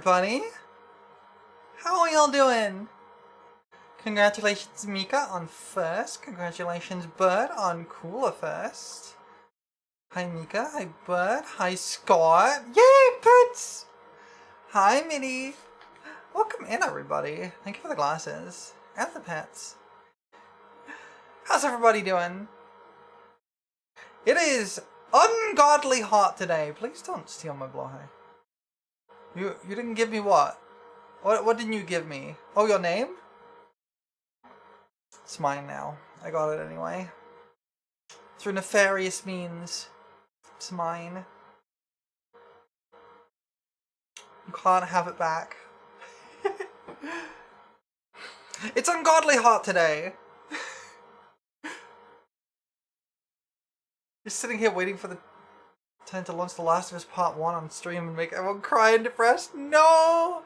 everybody! How are y'all doing? Congratulations Mika on first. Congratulations Bird on Cooler first. Hi Mika, hi Bird, hi Scott. Yay, pets! Hi Minnie. Welcome in everybody. Thank you for the glasses. And the pets. How's everybody doing? It is ungodly hot today. Please don't steal my blowhigh. You didn't give me what? What didn't you give me? Oh, your name? It's mine now. I got it anyway. Through nefarious means. It's mine. You can't have it back. It's ungodly hot today. Just sitting here waiting for the time to launch The Last of Us Part 1 on stream and make everyone cry and depressed. No!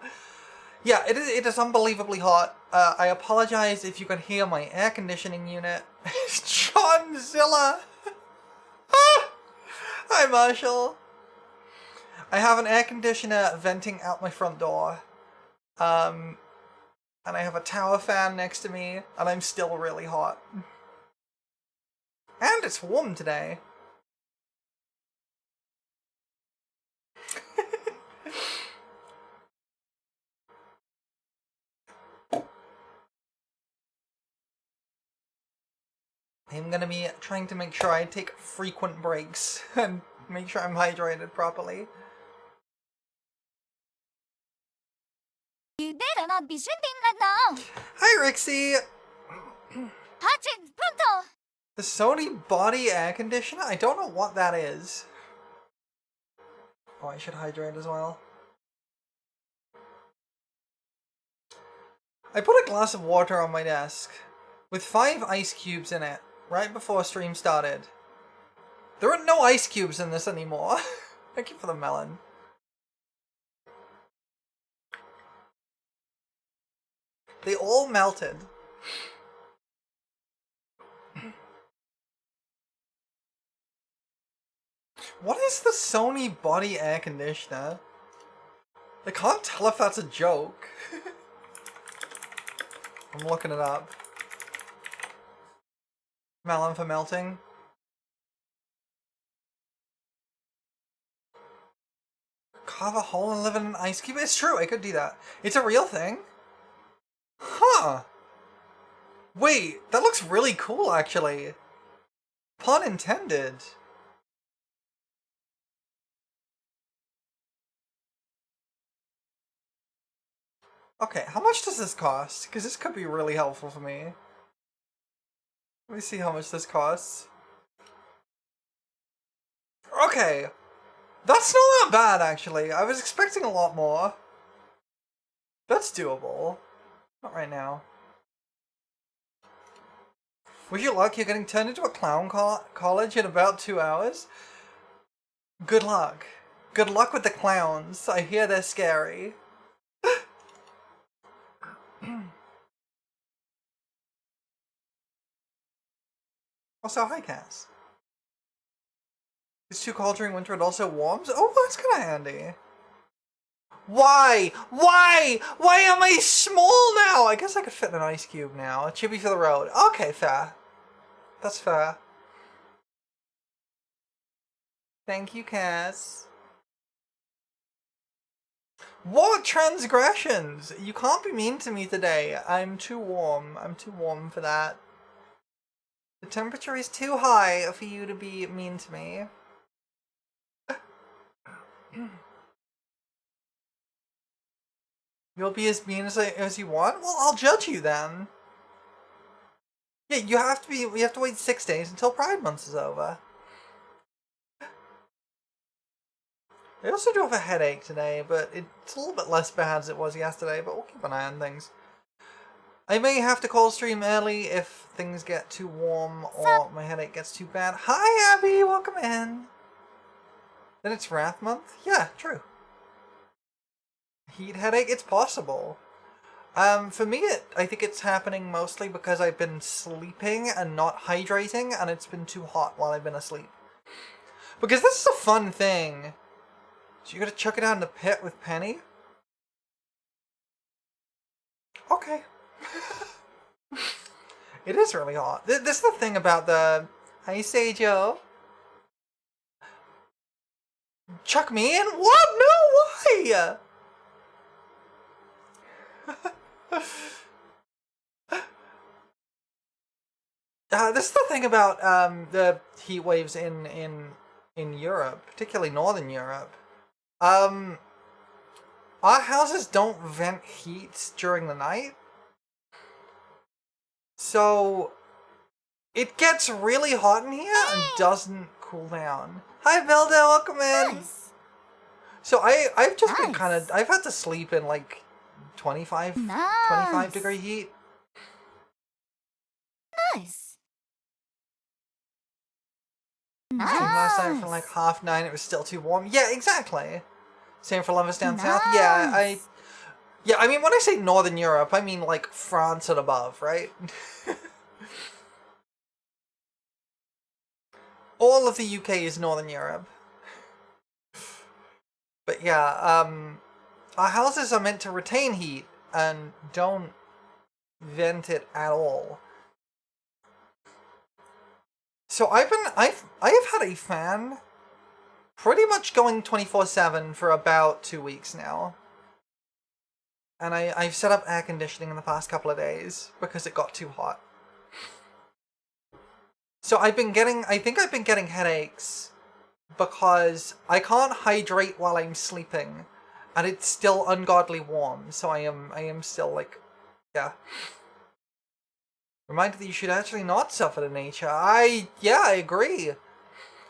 Yeah, it is unbelievably hot. I apologize if you can hear my air conditioning unit. It's Johnzilla! Hi, Marshall. I have an air conditioner venting out my front door. And I have a tower fan next to me, and I'm still really hot. And it's warm today. I'm gonna be trying to make sure I take frequent breaks and make sure I'm hydrated properly. Hi, Rixie! The Sony body air conditioner? I don't know what that is. Oh, I should hydrate as well. I put a glass of water on my desk with 5 ice cubes in it right before stream started. There are no ice cubes in this anymore. Thank you for the melon. They all melted. What is the Sony body air conditioner? I can't tell if that's a joke. I'm looking it up. Melon for melting. Carve a hole and live in an ice cube? It's true, I could do that. It's a real thing? Huh. Wait, that looks really cool actually. Pun intended. Okay, how much does this cost? Because this could be really helpful for me. Let me see how much this costs. Okay. That's not that bad, actually. I was expecting a lot more. That's doable. Not right now. Wish you luck, you're getting turned into a clown college in about 2 hours. Good luck. Good luck with the clowns. I hear they're scary. Also, hi Cass. It's too cold during winter, it also warms? Oh, that's kinda handy. Why? Why? Why am I small now? I guess I could fit in an ice cube now. A chippy for the road. Okay, fair. That's fair. Thank you, Cass. What transgressions? You can't be mean to me today. I'm too warm. I'm too warm for that. The temperature is too high for you to be mean to me. You'll be as mean as you want? Well, I'll judge you then. Yeah, we have to wait 6 days until Pride Month is over. I also do have a headache today, but it's a little bit less bad as it was yesterday, but we'll keep an eye on things. I may have to call stream early if things get too warm or my headache gets too bad. Hi, Abby! Welcome in! Then it's Wrath Month? Yeah, true. Heat headache? It's possible. For me, I think it's happening mostly because I've been sleeping and not hydrating, and it's been too hot while I've been asleep. Because this is a fun thing. So you gotta chuck it out in the pit with Penny? It is really hot. This is the thing about the... Hey, Seijo. Chuck me in? What? No, why? This is the thing about the heat waves in Europe, particularly Northern Europe. Our houses don't vent heat during the night. So it gets really hot in here and doesn't cool down. Hi, Belda, welcome in. Nice. So I've just been Nice. I've had to sleep in like 25 Nice. degree heat. Nice. Same last night Nice. from like 9:30, it was still too warm. Yeah, exactly. Same for lovers down south. Yeah, I mean, when I say Northern Europe, I mean like France and above, right? All of the UK is Northern Europe. But yeah, our houses are meant to retain heat and don't vent it at all. So I have had a fan pretty much going 24/7 for about 2 weeks now. And I've set up air conditioning in the past couple of days because it got too hot. So I think I've been getting headaches because I can't hydrate while I'm sleeping and it's still ungodly warm. So I am still like, yeah. Reminded that you should actually not suffer to nature. I agree.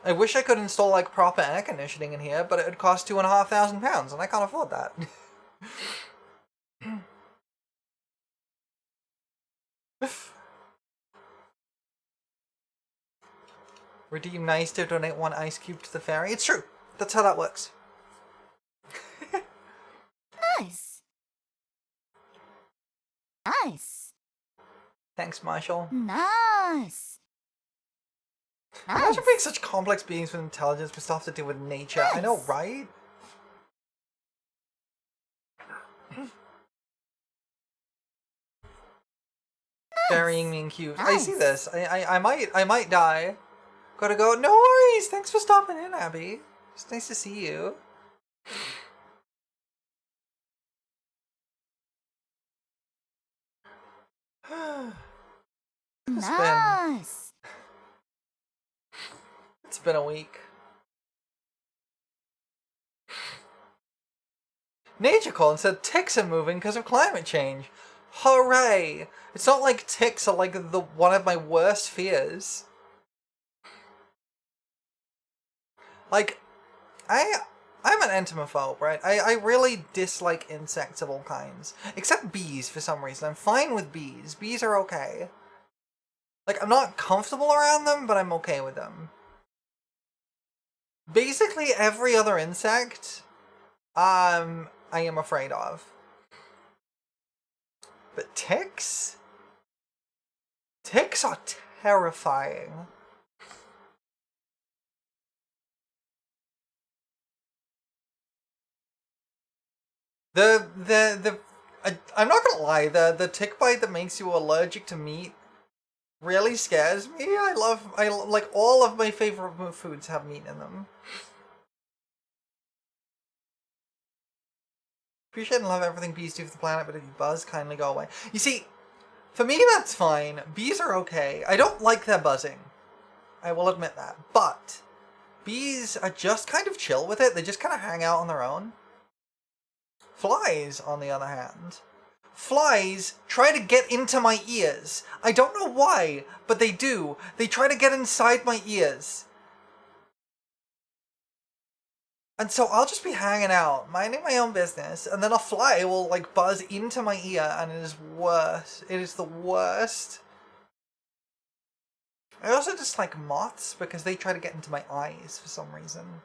I wish I could install like proper air conditioning in here, but it would cost £2,500 and I can't afford that. Redeem nice to donate 1 ice cube to the fairy. It's true. That's how that works. Nice. Nice. Thanks, Marshall. Nice. Imagine being such complex beings with intelligence with stuff to do with nature. I know, right? Burying me in cubes. I see this. I might die. Gotta go. No worries. Thanks for stopping in, Abby. It's nice to see you. Nice. It's been a week. Nature Colin said ticks are moving because of climate change. Hooray! It's not like ticks are like one of my worst fears. Like, I'm an entomophobe, right? I really dislike insects of all kinds. Except bees, for some reason. I'm fine with bees. Bees are okay. Like, I'm not comfortable around them, but I'm okay with them. Basically, every other insect, I am afraid of. But ticks? Ticks are terrifying. I'm not gonna lie, the tick bite that makes you allergic to meat really scares me. I like all of my favorite foods have meat in them. Appreciate and love everything bees do for the planet, but if you buzz, kindly go away. You see, for me that's fine. Bees are okay. I don't like their buzzing. I will admit that. But bees are just kind of chill with it. They just kind of hang out on their own. Flies, on the other hand. Flies try to get into my ears. I don't know why, but they do. They try to get inside my ears. And so I'll just be hanging out, minding my own business, and then a fly will like buzz into my ear, and it is worse. It is the worst. I also dislike moths because they try to get into my eyes for some reason.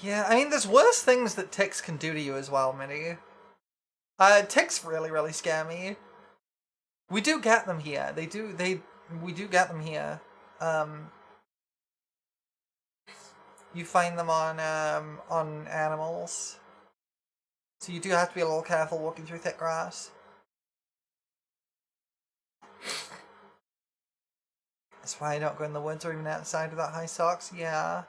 Yeah, I mean, there's worse things that ticks can do to you as well, Minnie. Ticks really, really scare me. We do get them here. We do get them here. you find them on animals. So you do have to be a little careful walking through thick grass. That's why I don't go in the woods or even outside without high socks. Yeah.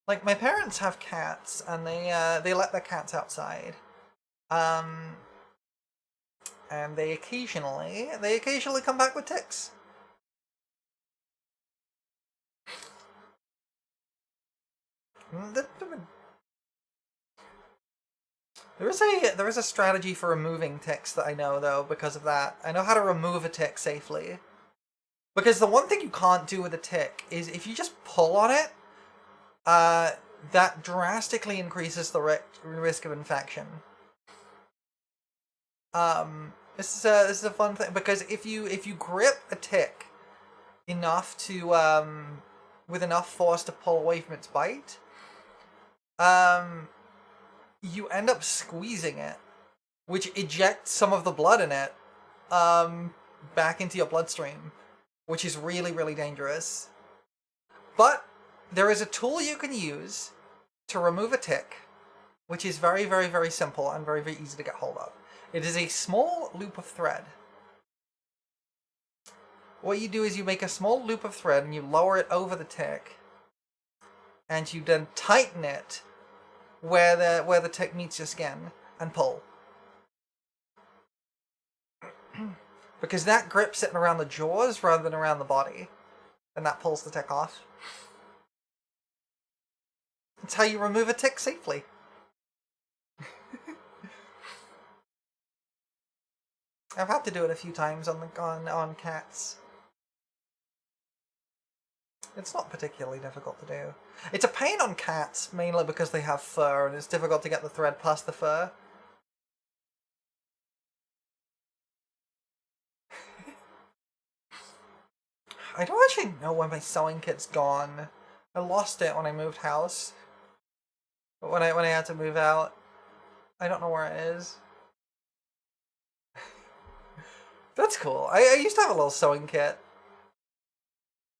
Like, my parents have cats, and they let their cats outside. And they occasionally come back with ticks. There is a strategy for removing ticks that I know, though, because of that. I know how to remove a tick safely. Because the one thing you can't do with a tick is if you just pull on it, that drastically increases the risk of infection. This is a fun thing, because if you grip a tick enough to with enough force to pull away from its bite, you end up squeezing it, which ejects some of the blood in it back into your bloodstream, which is really, really dangerous. But there is a tool you can use to remove a tick, which is very, very, very simple and very, very easy to get hold of. It is a small loop of thread. What you do is you make a small loop of thread and you lower it over the tick, and you then tighten it where the tick meets your skin and pull. Because that grips it around the jaws rather than around the body, and that pulls the tick off. That's how you remove a tick safely. I've had to do it a few times on cats. It's not particularly difficult to do. It's a pain on cats, mainly because they have fur, and it's difficult to get the thread past the fur. I don't actually know where my sewing kit's gone. I lost it when I moved house. But when I had to move out, I don't know where it is. That's cool. I used to have a little sewing kit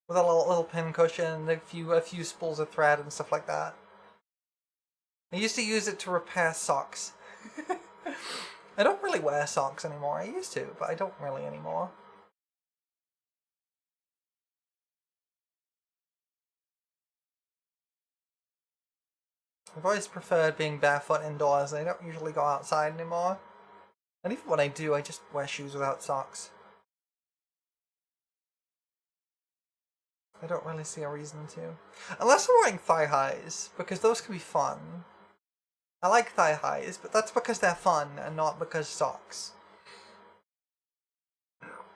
with a little pin cushion, a few spools of thread and stuff like that. I used to use it to repair socks. I don't really wear socks anymore. I used to, but I don't really anymore. I've always preferred being barefoot indoors, and I don't usually go outside anymore. And even when I do, I just wear shoes without socks. I don't really see a reason to. Unless I'm wearing thigh highs, because those can be fun. I like thigh highs, but that's because they're fun and not because socks.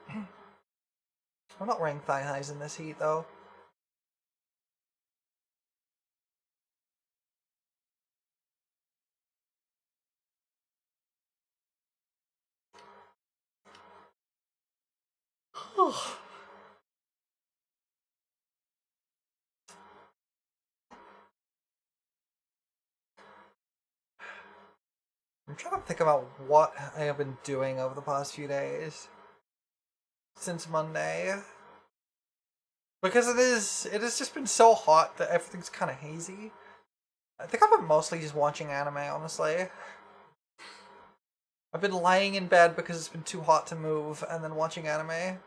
I'm not wearing thigh highs in this heat, though. I'm trying to think about what I have been doing over the past few days. Since Monday. Because it has just been so hot that everything's kind of hazy. I think I've been mostly just watching anime, honestly. I've been lying in bed because it's been too hot to move, and then watching anime.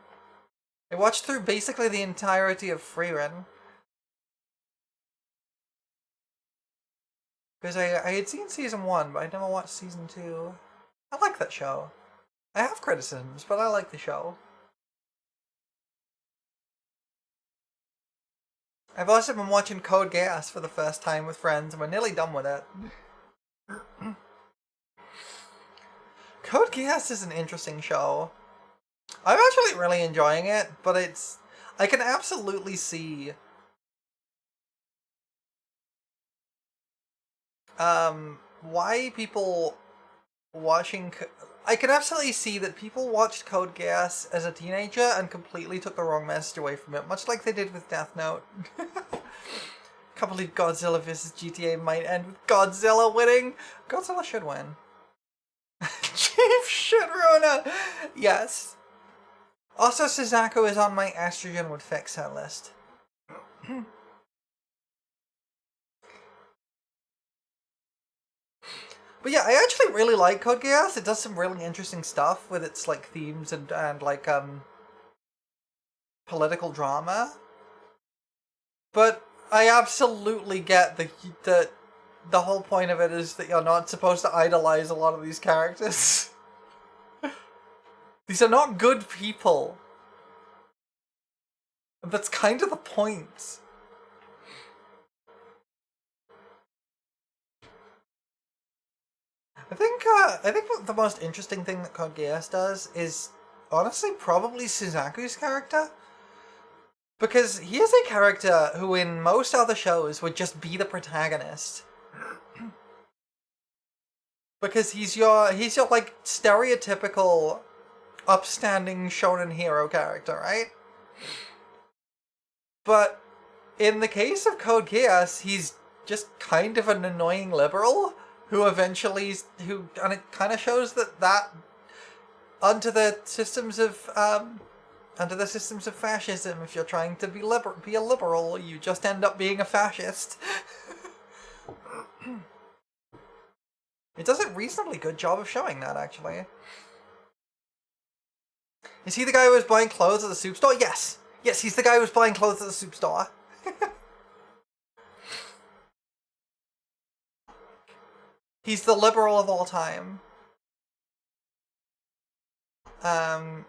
I watched through basically the entirety of Frieren. Because I had seen season 1, but I never watched season 2. I like that show. I have criticisms, but I like the show. I've also been watching Code Geass for the first time with friends, and we're nearly done with it. Code Geass is an interesting show. I'm actually really enjoying it, but I can absolutely see why people watching... I can absolutely see that people watched Code Geass as a teenager and completely took the wrong message away from it, much like they did with Death Note. Can't believe Godzilla vs. GTA might end with Godzilla winning. Godzilla should win. Chief Shiruna! Yes. Also, Suzaku is on my estrogen would fix her list. But yeah, I actually really like Code Geass. It does some really interesting stuff with its like themes and like political drama. But I absolutely get the whole point of it is that you're not supposed to idolize a lot of these characters. These are not good people. That's kind of the point. I think what the most interesting thing that Code Geass does is honestly probably Suzaku's character. Because he is a character who in most other shows would just be the protagonist. Because he's your like stereotypical upstanding shonen hero character, right? But in the case of Code Geass, he's just kind of an annoying liberal who eventually and it kind of shows that under the systems of fascism, if you're trying to be a liberal, you just end up being a fascist. It does a reasonably good job of showing that, actually. Is he the guy who was buying clothes at the soup store? Yes! Yes, he's the guy who was buying clothes at the soup store. He's the liberal of all time. I've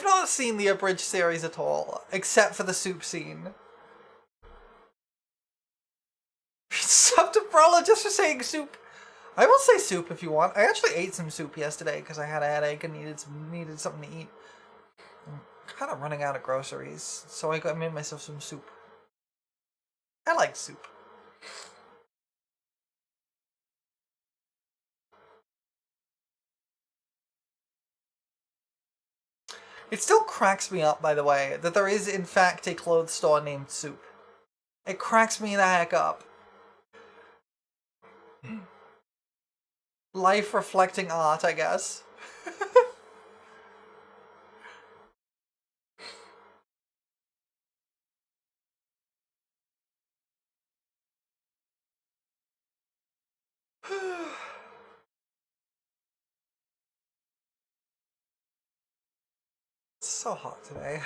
not seen the abridged series at all, except for the soup scene. Sub to Brawler just for saying soup. I will say soup if you want. I actually ate some soup yesterday because I had a headache and needed something to eat. I'm kind of running out of groceries, so I made myself some soup. I like soup. It still cracks me up, by the way, that there is in fact a clothes store named Soup. It cracks me the heck up. Life reflecting art, I guess. It's so hot today.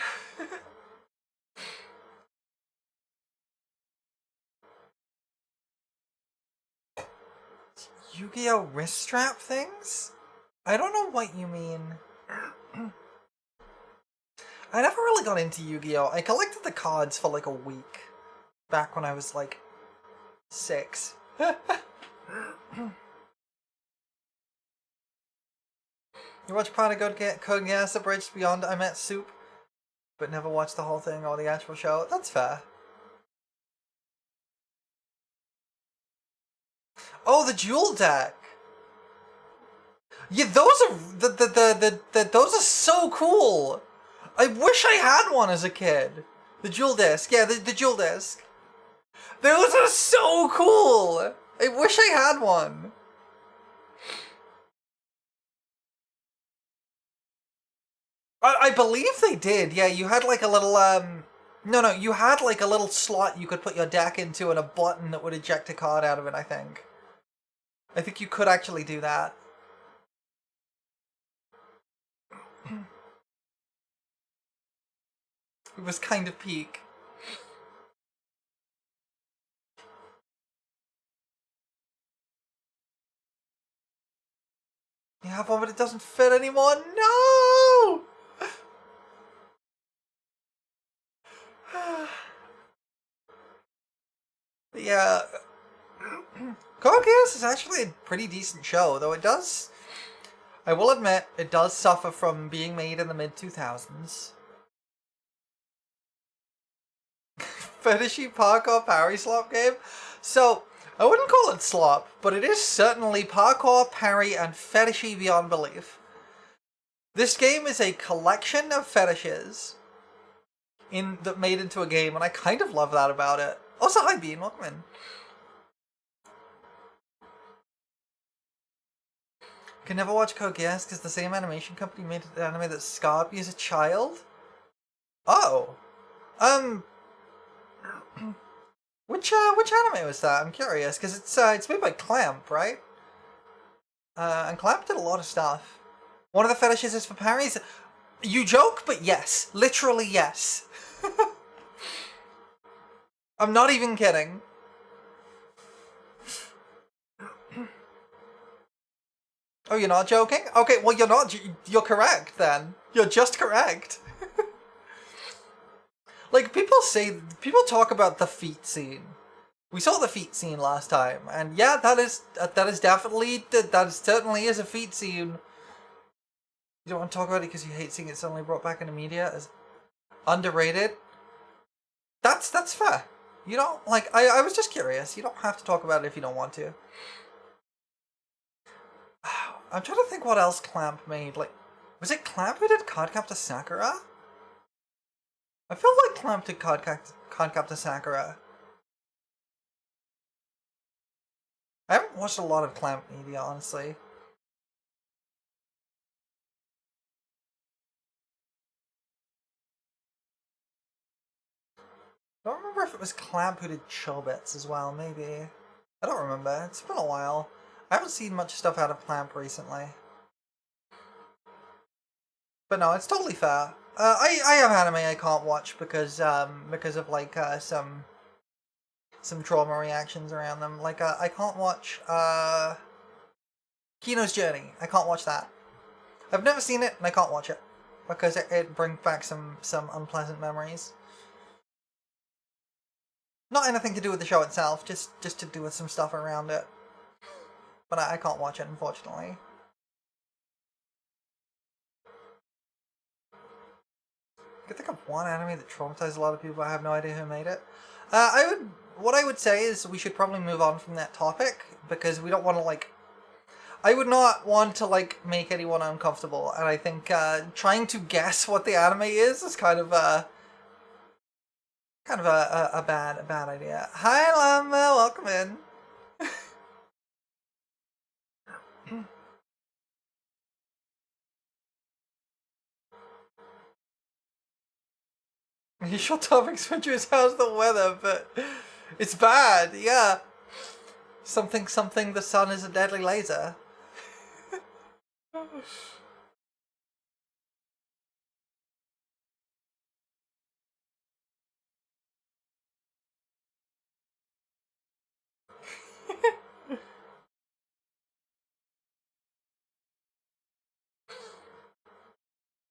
Yu-Gi-Oh! Wrist strap things? I don't know what you mean. I never really got into Yu-Gi-Oh! I collected the cards for like a week. Back when I was like 6. You watch part of Code Geass Abridged Beyond I Met Soup, but never watched the whole thing or the actual show? That's fair. Oh, the Jewel deck! Yeah, those are those are so cool! I wish I had one as a kid. The Jewel disc, yeah, the Jewel disc. Those are so cool! I wish I had one. I believe they did. Yeah, you had like a little no, you had like a little slot you could put your deck into and a button that would eject a card out of it, I think. I think you could actually do that. It was kind of peak. You have one, but it doesn't fit anymore. No! Yeah. Code Geass is actually a pretty decent show, though it does... I will admit, it does suffer from being made in the mid-2000s. Fetishy parkour parry slop game? So, I wouldn't call it slop, but it is certainly parkour, parry, and fetishy beyond belief. This game is a collection of fetishes that made into a game, and I kind of love that about it. Also, hi Bean, welcome in. Can never watch Code Geass because the same animation company made an anime that Scar abused a child? Oh. Which anime was that? I'm curious, because it's made by Clamp, right? And Clamp did a lot of stuff. One of the fetishes is for parries. You joke, but yes. Literally yes. I'm not even kidding. Oh, you're not joking? Okay, well, you're not. You're correct, then. You're just correct. Like, people talk about the feet scene. We saw the feet scene last time, and yeah, that is definitely, that certainly is a feet scene. You don't want to talk about it because you hate seeing it suddenly brought back in the media as underrated. That's fair. You don't, like, I was just curious. You don't have to talk about it if you don't want to. I'm trying to think what else Clamp made. Like, was it Clamp who did Cardcaptor Sakura? I feel like Clamp did Cardcaptor Sakura. I haven't watched a lot of Clamp media, honestly. I don't remember if it was Clamp who did Chobits as well, maybe. I don't remember. It's been a while. I haven't seen much stuff out of Clamp recently. But no, it's totally fair. I have anime I can't watch because of like some trauma reactions around them. Like I can't watch Kino's Journey. I can't watch that. I've never seen it and I can't watch it because it brings back some unpleasant memories. Not anything to do with the show itself, just to do with some stuff around it. But I can't watch it, unfortunately. I can think of one anime that traumatized a lot of people. I have no idea who made it. What I would say is we should probably move on from that topic because we don't want to like. I would not want to like make anyone uncomfortable, and I think trying to guess what the anime is kind of a bad idea. Hi, Lama, welcome in. Usual topics for you is how's the weather, but it's bad. Yeah, something. The sun is a deadly laser.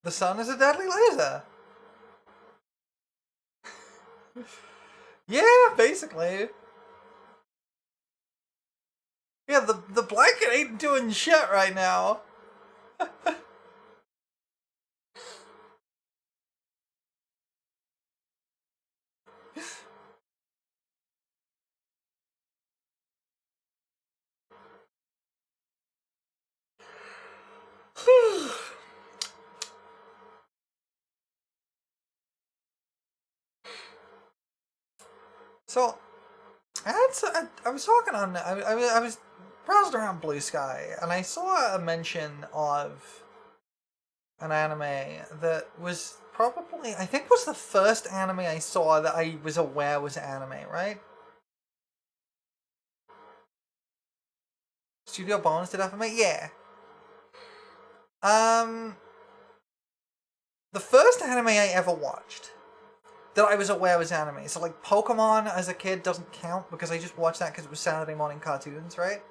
The sun is a deadly laser. Yeah, basically. Yeah, the blanket ain't doing shit right now. So, I was talking on, I was browsing around Blue Sky, and I saw a mention of an anime that was probably, I think was the first anime I saw that I was aware was anime, right? Studio Bones did FMA? Yeah. The first anime I ever watched that I was aware was anime. So like Pokemon as a kid doesn't count because I just watched that because it was Saturday morning cartoons, right?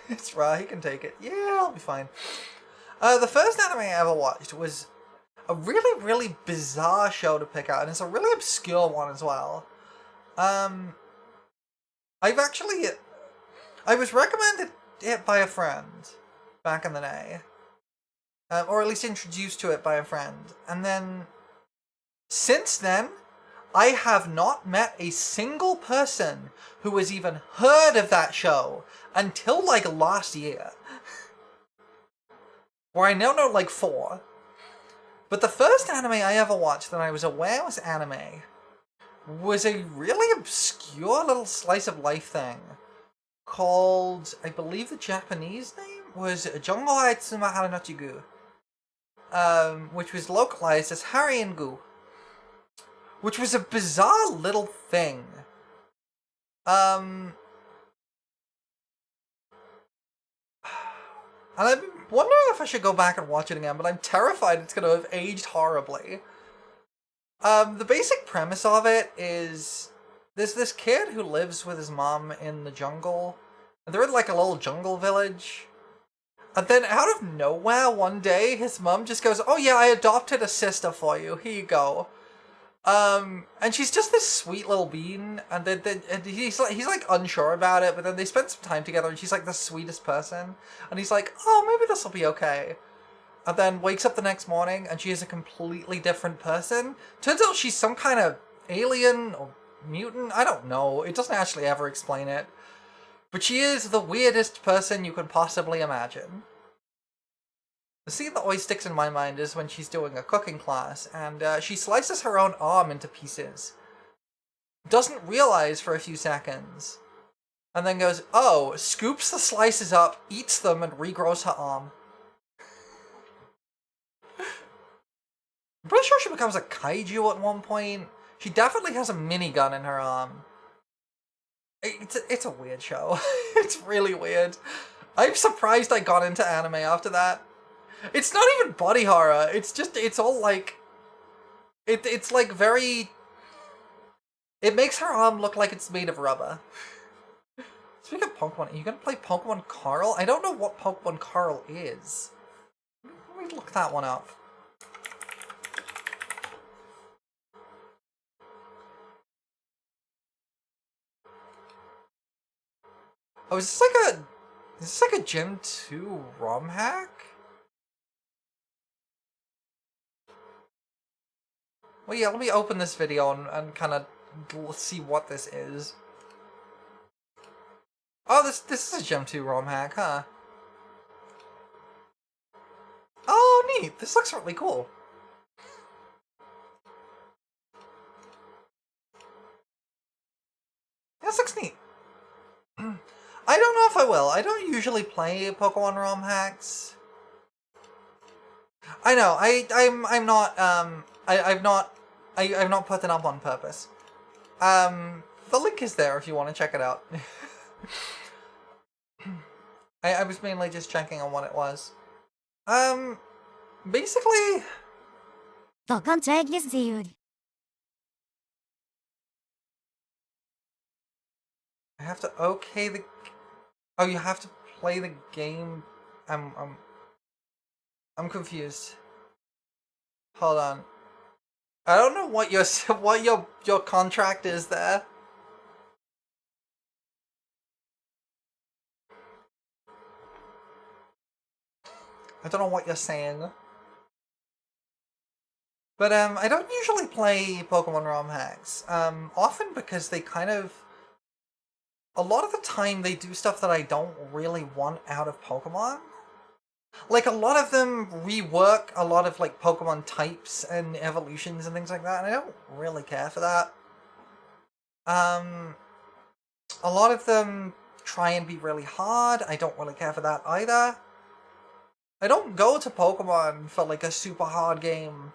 It's raw, he can take it. Yeah, I'll be fine. The first anime I ever watched was a really, really bizarre show to pick out, and it's a really obscure one as well. I've actually... I was recommended it by a friend back in the day. Or at least introduced to it by a friend. And then, since then, I have not met a single person who has even heard of that show until, like, last year. Where I now know, like, 4. But the first anime I ever watched that I was aware was anime was a really obscure little slice of life thing called, I believe the Japanese name was Jungle Aitsuma Haranochigu, which was localized as Harry and Gu, which was a bizarre little thing. And I've been wondering if I should go back and watch it again, but I'm terrified it's going to have aged horribly. The basic premise of it is there's this kid who lives with his mom in the jungle, and they're in like a little jungle village. And then out of nowhere, one day, his mom just goes, "Oh yeah, I adopted a sister for you. Here you go." And she's just this sweet little bean, and and he's like unsure about it, but then they spend some time together, and she's like the sweetest person, and he's like, "Oh, maybe this will be okay." And then wakes up the next morning, and she is a completely different person. Turns out she's some kind of alien or mutant. I don't know. It doesn't actually ever explain it. But she is the weirdest person you could possibly imagine. The scene that always sticks in my mind is when she's doing a cooking class, and she slices her own arm into pieces. Doesn't realize for a few seconds. And then goes, oh, scoops the slices up, eats them, and regrows her arm. I'm pretty sure she becomes a kaiju at one point. She definitely has a minigun in her arm. It's a weird show. It's really weird. I'm surprised I got into anime after that. It's not even body horror. It's all like... It's like very... It makes her arm look like it's made of rubber. Speaking of Pokemon, are you gonna play Pokemon Carl? I don't know what Pokemon Carl is. Let me look that one up. Oh, is this like a Gen 2 ROM hack? Well, yeah, let me open this video and kind of see what this is. Oh, this is a Gen 2 ROM hack, huh? Oh, neat. This looks really cool. This looks neat. I don't know if I will. I don't usually play Pokemon ROM hacks. I know. I'm not. I've not put it up on purpose. The link is there if you want to check it out. I was mainly just checking on what it was. Basically. I have to okay the. Oh, you have to play the game. I'm confused. Hold on. I don't know what your contract is there. I don't know what you're saying. But I don't usually play Pokemon ROM hacks. Often because they kind of a lot of the time they do stuff that I don't really want out of Pokemon. Like, a lot of them rework a lot of, like, Pokemon types and evolutions and things like that, and I don't really care for that. A lot of them try and be really hard. I don't really care for that either. I don't go to Pokemon for, like, a super hard game.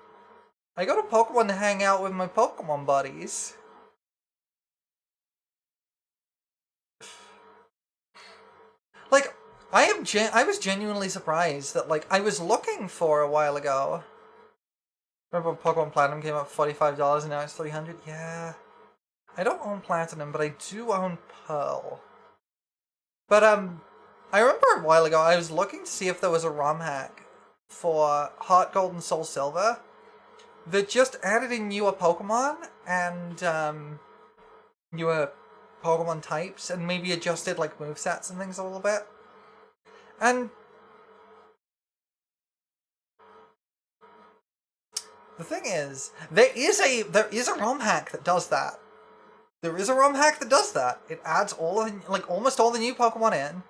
I go to Pokemon to hang out with my Pokemon buddies. Like, I was genuinely surprised that, like, I was looking for a while ago. Remember when Pokemon Platinum came up for $45 and now it's $300? Yeah. I don't own Platinum, but I do own Pearl. But, I remember a while ago I was looking to see if there was a ROM hack for Heart Gold and Soul Silver that just added in newer Pokemon and, newer Pokemon types and maybe adjusted, like, movesets and things a little bit. And the thing is, there is a ROM hack that does that. There is a ROM hack that does that. It adds almost all the new Pokemon in.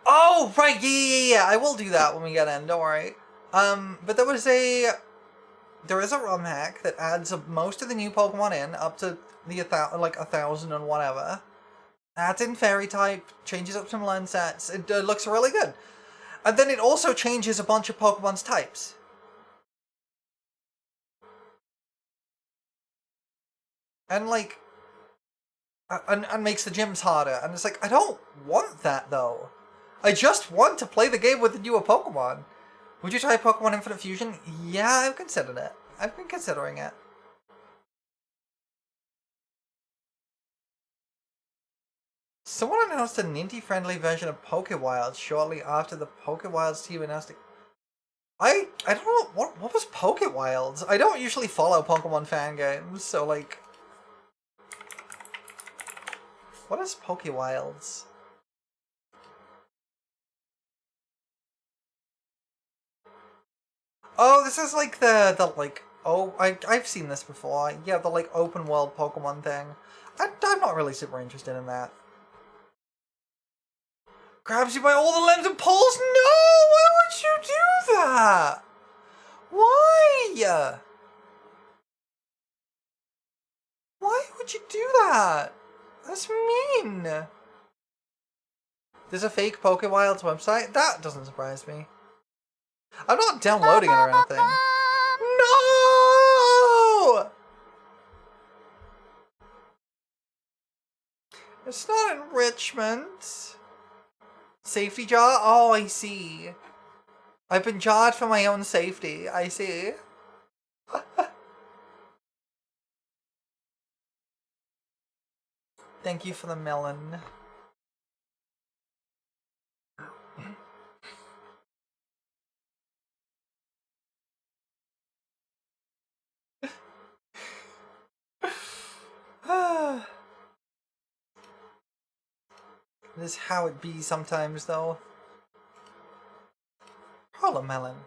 Oh, right, yeah. I will do that when we get in, don't worry. But there was a there is a ROM hack that adds most of the new Pokemon in, up to the 1,000 and whatever. Adds in Fairy type, changes up some learn sets. It looks really good. And then it also changes a bunch of Pokemon's types. And like, and makes the gyms harder. And it's like, I don't want that though. I just want to play the game with the newer Pokemon. Would you try Pokemon Infinite Fusion? Yeah, I've considered it. I've been considering it. Someone announced a Ninty-friendly version of Pokewilds shortly after the Pokewilds team announced it. I don't know, what was Pokewilds? I don't usually follow Pokemon fan games, so like... What is Pokewilds? Oh, this is like the like... Oh, I've seen this before. Yeah, the like open world Pokemon thing. I'm not really super interested in that. Grabs you by all the limbs and pulls? No! Why would you do that? Why? Why would you do that? That's mean. There's a fake Pokewilds website? That doesn't surprise me. I'm not downloading it or anything. No! It's not enrichment. Safety jar? Oh, I see. I've been jarred for my own safety. I see. Thank you for the melon. This is how it be sometimes, though. Holla melon.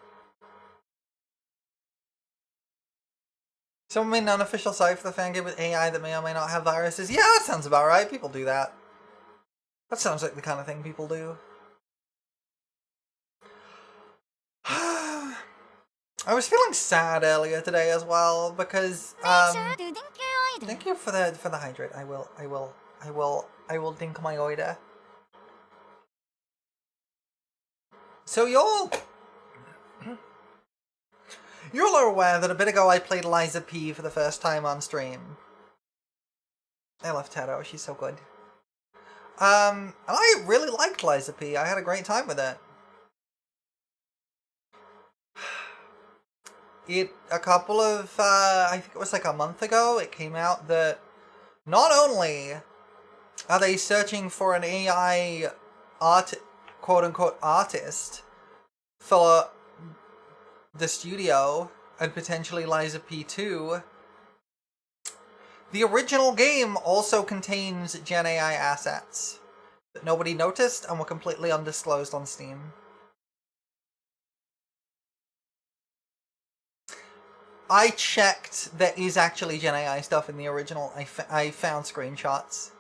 Someone made an unofficial site for the fan game with AI that may or may not have viruses. Yeah, that sounds about right. People do that. That sounds like the kind of thing people do. I was feeling sad earlier today as well because thank you for the hydrate. I will dink my order. So you're aware that a bit ago I played Liza P for the first time on stream. I love Taro, she's so good. And I really liked Liza P. I had a great time with it. A couple of, I think it was like a month ago, it came out that not only are they searching for an AI quote-unquote artist for the studio and potentially Liza P2, the original game also contains Gen AI assets that nobody noticed and were completely undisclosed on Steam. I checked, there is actually Gen AI stuff in the original. I found screenshots.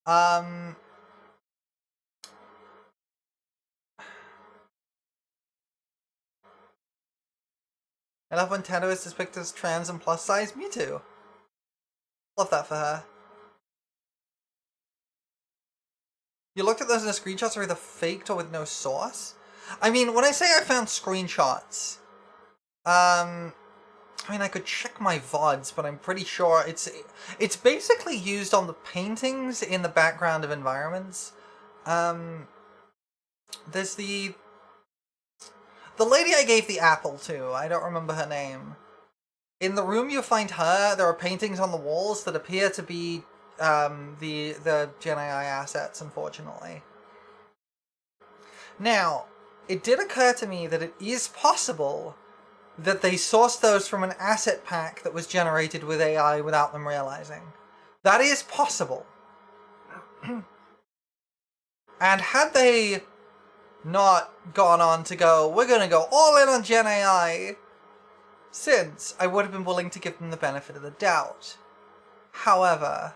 I love when Tendo is depicted as trans and plus size. Me too. Love that for her. You looked at those in the screenshots are either faked or with no source? I mean, when I say I found screenshots, I mean, I could check my VODs, but I'm pretty sure it's basically used on the paintings in the background of environments. There's the lady I gave the apple to, I don't remember her name. In the room you find her, there are paintings on the walls that appear to be the Gen AI assets, unfortunately. Now, it did occur to me that it is possible that they sourced those from an asset pack that was generated with AI without them realizing. That is possible. And had they not gone on to go, we're gonna go all in on Gen AI, since I would have been willing to give them the benefit of the doubt. However,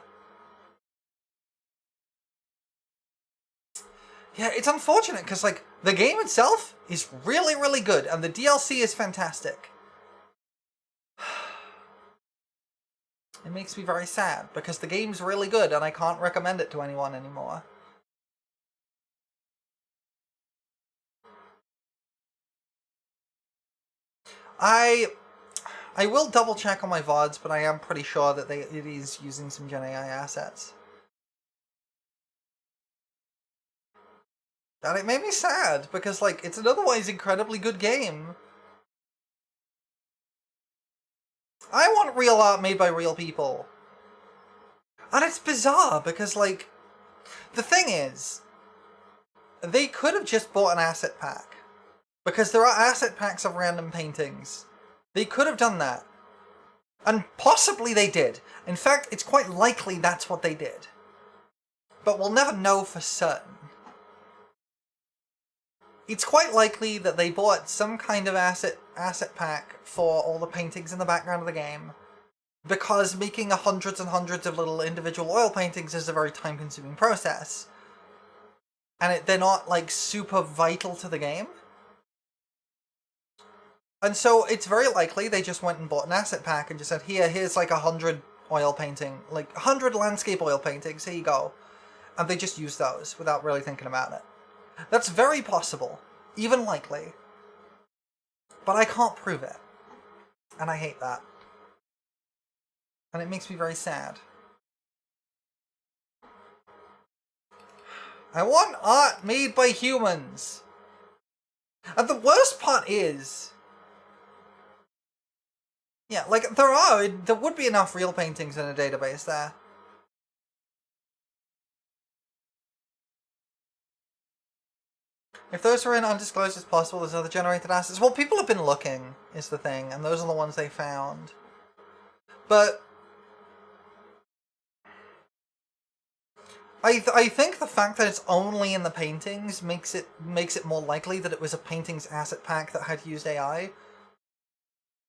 Yeah, it's unfortunate because, like, the game itself is really, really good, and the DLC is fantastic. It makes me very sad because the game's really good and I can't recommend it to anyone anymore. I will double check on my VODs, but I am pretty sure that it is using some Gen AI assets. And it made me sad because, like, it's an otherwise incredibly good game. I want real art made by real people. And it's bizarre because, like, the thing is, they could have just bought an asset pack. Because there are asset packs of random paintings. They could have done that. And possibly they did. In fact, it's quite likely that's what they did. But we'll never know for certain. It's quite likely that they bought some kind of asset pack for all the paintings in the background of the game. Because making hundreds and hundreds of little individual oil paintings is a very time-consuming process. And they're not, like, super vital to the game. And so it's very likely they just went and bought an asset pack and just said, here's like 100 oil painting, like 100 landscape oil paintings, here you go. And they just used those without really thinking about it. That's very possible, even likely. But I can't prove it. And I hate that. And it makes me very sad. I want art made by humans. And the worst part is... yeah, like, there would be enough real paintings in a database there. If those are in undisclosed as possible, there's other generated assets. Well, people have been looking, is the thing, and those are the ones they found. But... I think the fact that it's only in the paintings makes it more likely that it was a paintings asset pack that had used AI.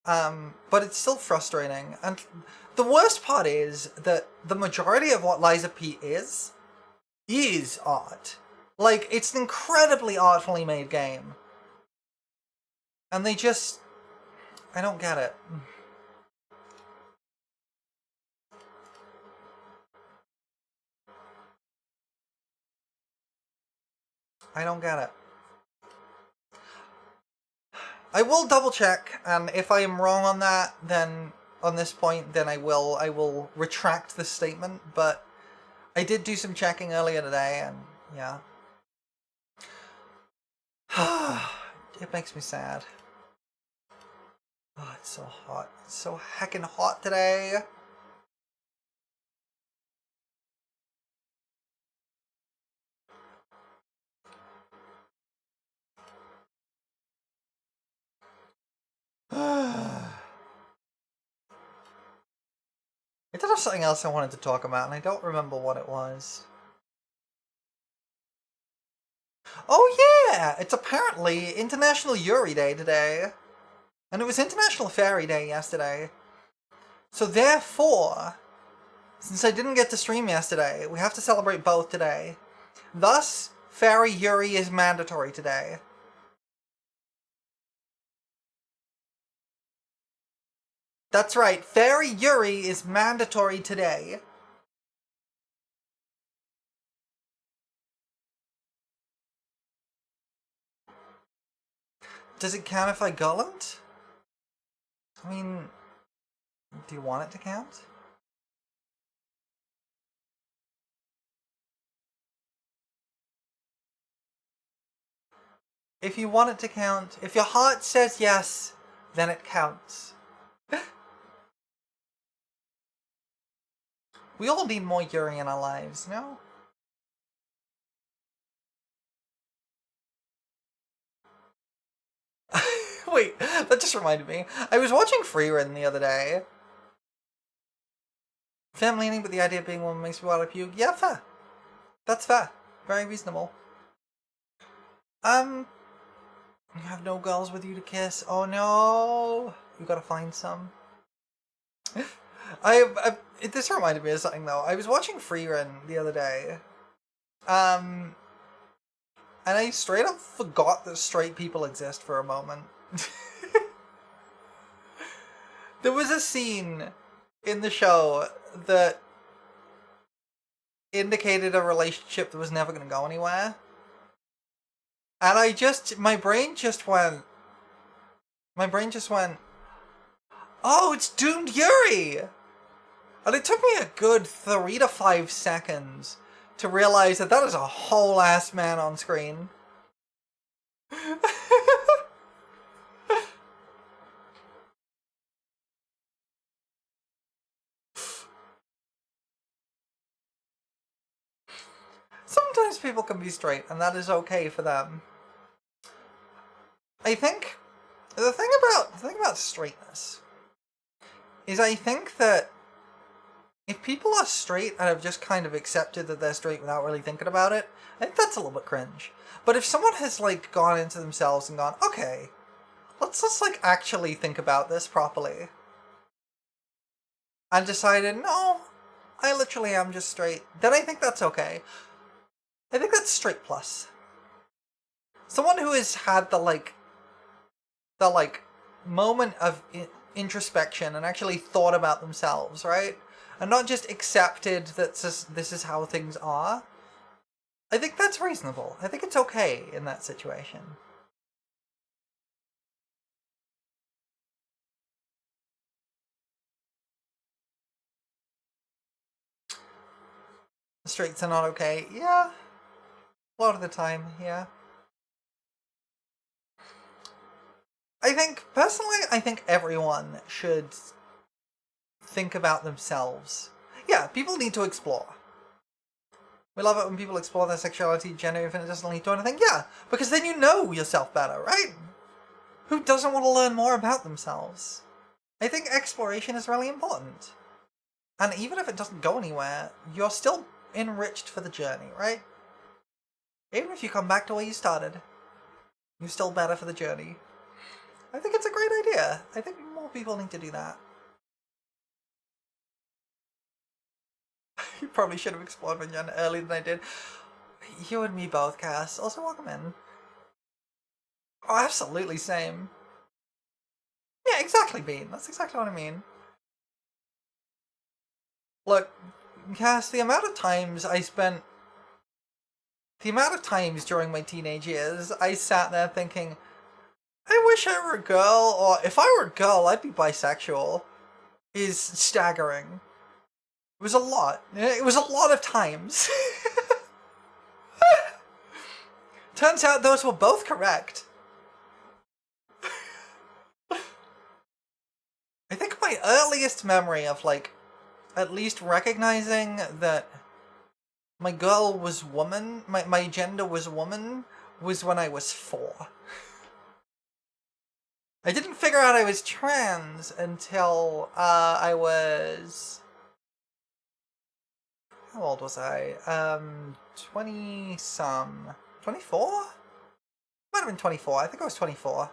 But it's still frustrating. And the worst part is that the majority of what Liza P is art. Like, it's an incredibly artfully made game. And they just... I don't get it. I don't get it. I will double check, and if I am wrong on that, then on this point, then I will retract the statement, but I did do some checking earlier today, and yeah. It makes me sad. Oh, it's so hot. It's so heckin' hot today. I did have something else I wanted to talk about, and I don't remember what it was. Oh yeah! It's apparently International Yuri Day today. And it was International Fairy Day yesterday. So therefore, since I didn't get to stream yesterday, we have to celebrate both today. Thus, Fairy Yuri is mandatory today. That's right, Fairy Yuri is mandatory today. Does it count if I gullant? I mean, do you want it to count? If you want it to count, if your heart says yes, then it counts. We all need more Yuri in our lives, no? Wait, that just reminded me. I was watching Freerun the other day. Family leaning, but the idea of being one makes me want to puke. Yeah, fair. That's fair. Very reasonable. You have no girls with you to kiss. Oh no! You gotta find some. This reminded me of something though. I was watching Freerun the other day. And I straight up forgot that straight people exist for a moment. There was a scene in the show that indicated a relationship that was never going to go anywhere. And my brain just went, oh, it's Doomed Yuri! And it took me a good 3 to 5 seconds to realize that is a whole ass man on screen. Sometimes people can be straight, and that is okay for them. I think the thing about straightness is I think that if people are straight and have just kind of accepted that they're straight without really thinking about it, I think that's a little bit cringe. But if someone has like gone into themselves and gone, okay, let's like actually think about this properly, and decided, no, I literally am just straight, then I think that's okay. I think that's straight plus. Someone who has had the moment of introspection and actually thought about themselves, right? And not just accepted that this is how things are. I think that's reasonable. I think it's okay in that situation. Straights are not okay. Yeah. A lot of the time, yeah. Personally, I think everyone should think about themselves. Yeah, people need to explore. We love it when people explore their sexuality, gender, even if it doesn't lead to anything. Yeah, because then you know yourself better, right? Who doesn't want to learn more about themselves? I think exploration is really important. And even if it doesn't go anywhere, you're still enriched for the journey, right? Even if you come back to where you started, you're still better for the journey. I think it's a great idea. I think more people need to do that. You probably should have explored my gender earlier than I did. You and me both, Cass. Also, welcome in. Oh, absolutely same. Yeah, exactly, Bean. That's exactly what I mean. Look, Cass, the amount of times during my teenage years, I sat there thinking, I wish I were a girl, or if I were a girl, I'd be bisexual, is staggering. It was a lot. It was a lot of times. Turns out those were both correct. I think my earliest memory of, like, at least recognizing that my girl was woman, my gender was woman, was when I was 4. I didn't figure out I was trans until I was... How old was I? 20-some. 24? Might have been 24. I think I was 24.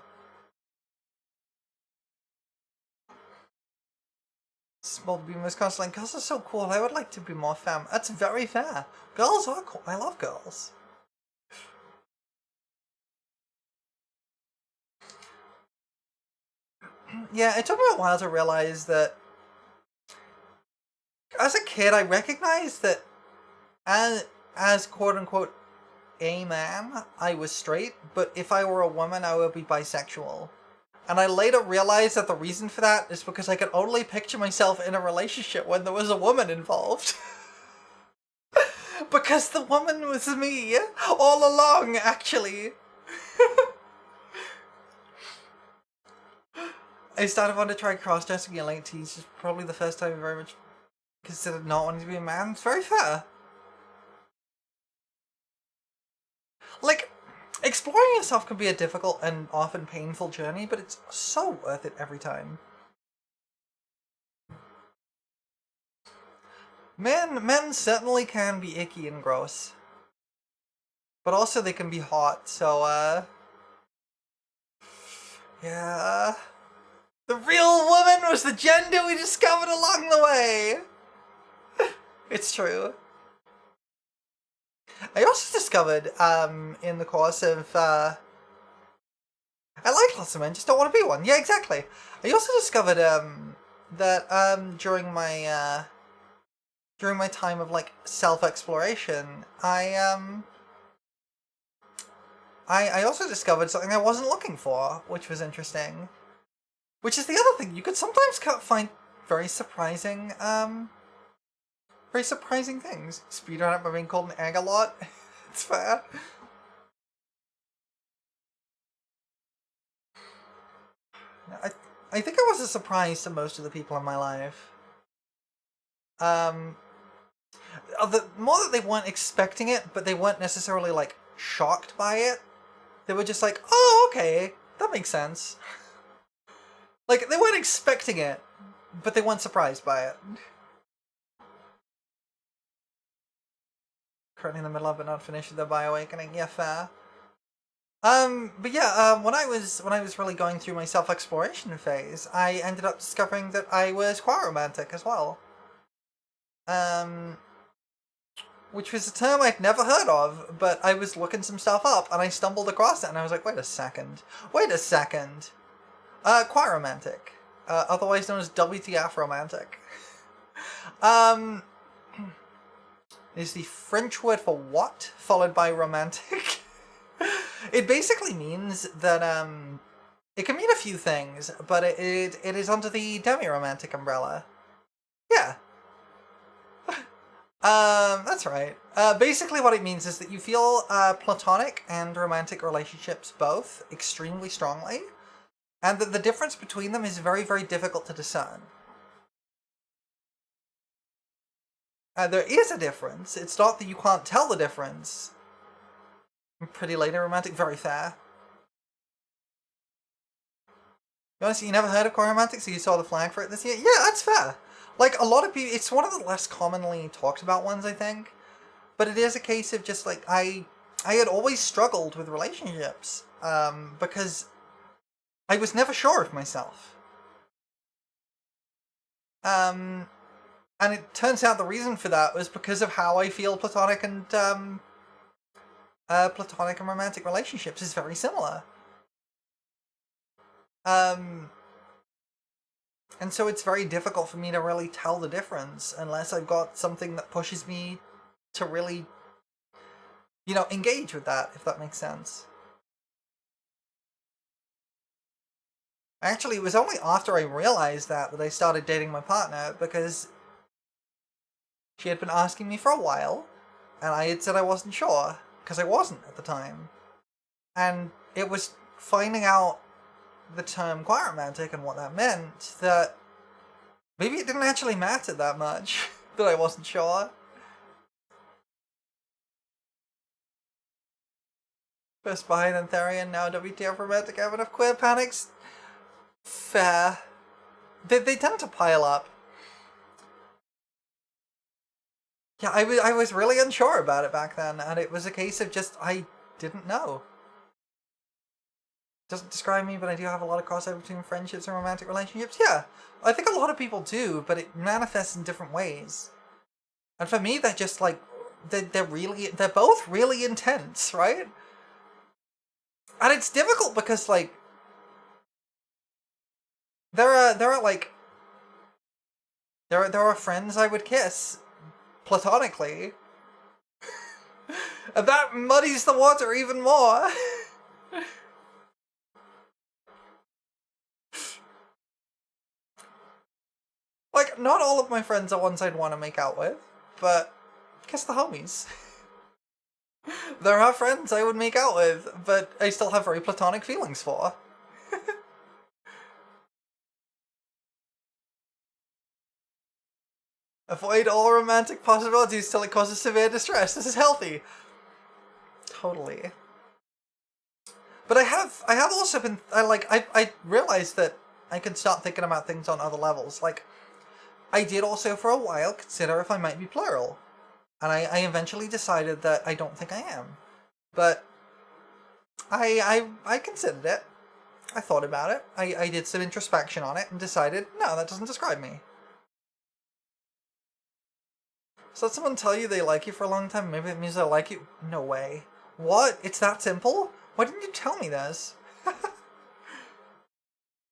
Small beam was constantly, girls are so cool. I would like to be more femme. That's very fair. Girls are cool. I love girls. Yeah, it took me a while to realize that as a kid, I recognized that as quote-unquote a man, I was straight, but if I were a woman, I would be bisexual. And I later realized that the reason for that is because I could only picture myself in a relationship when there was a woman involved. Because the woman was me, all along, actually. I started wanting to try cross-dressing in late teens, just probably the first time I very much considered not wanting to be a man. It's very fair. Like, exploring yourself can be a difficult and often painful journey, but it's so worth it every time. Men certainly can be icky and gross. But also they can be hot, so, yeah. The real woman was the gender we discovered along the way! It's true. I also discovered in the course of I like lots of men, just don't want to be one. Yeah, exactly. I also discovered that during my time of like self-exploration, I also discovered something I wasn't looking for, which was interesting. Which is the other thing, you could sometimes find very surprising things. Speedrun up by being called an egg a lot. It's fair. I think I was a surprise to most of the people in my life. More that they weren't expecting it, but they weren't necessarily, like, shocked by it. They were just like, oh, okay, that makes sense. Like, they weren't expecting it, but they weren't surprised by it. Currently in the middle of it, not finished with the Bioawakening. Yeah, fair. But yeah, when I was really going through my self-exploration phase, I ended up discovering that I was quite romantic as well. Which was a term I'd never heard of, but I was looking some stuff up and I stumbled across it and I was like, wait a second. Quite romantic. Otherwise known as WTF romantic. Is the French word for what, followed by romantic. It basically means that, it can mean a few things, but it is under the demi-romantic umbrella. Yeah. That's right. Basically what it means is that you feel, platonic and romantic relationships both extremely strongly, and that the difference between them is very, very difficult to discern. There is a difference. It's not that you can't tell the difference. Pretty lady romantic, very fair. Honestly, you never heard of queer romantic, so you saw the flag for it this year? Yeah, that's fair. Like, a lot of people, it's one of the less commonly talked about ones, I think. But it is a case of just, like, I had always struggled with relationships, because I was never sure of myself. And it turns out the reason for that was because of how I feel platonic and romantic relationships is very similar. And so it's very difficult for me to really tell the difference unless I've got something that pushes me to really, engage with that, if that makes sense. Actually, it was only after I realized that I started dating my partner, because she had been asking me for a while, and I had said I wasn't sure, because I wasn't at the time. And it was finding out the term quite romantic and what that meant that maybe it didn't actually matter that much that I wasn't sure. First behind then Therian, now WTF romantic, have enough queer panics. Fair. They tend to pile up. Yeah, I was really unsure about it back then, and it was a case of just, I didn't know. Doesn't describe me, but I do have a lot of crossover between friendships and romantic relationships. Yeah, I think a lot of people do, but it manifests in different ways. And for me, they're just like, they're both really intense, right? And it's difficult because, like, there are friends I would kiss platonically, and that muddies the water even more. Like, not all of my friends are ones I'd want to make out with, but kiss the homies. There are friends I would make out with, but I still have very platonic feelings for. Avoid all romantic possibilities till it causes severe distress. This is healthy. Totally. But I have also been, I realized that I can start thinking about things on other levels. Like, I did also for a while consider if I might be plural. And I eventually decided that I don't think I am. But I considered it. I thought about it. I did some introspection on it and decided, no, that doesn't describe me. So did someone tell you they like you for a long time? Maybe it means they like you? No way. What? It's that simple? Why didn't you tell me this?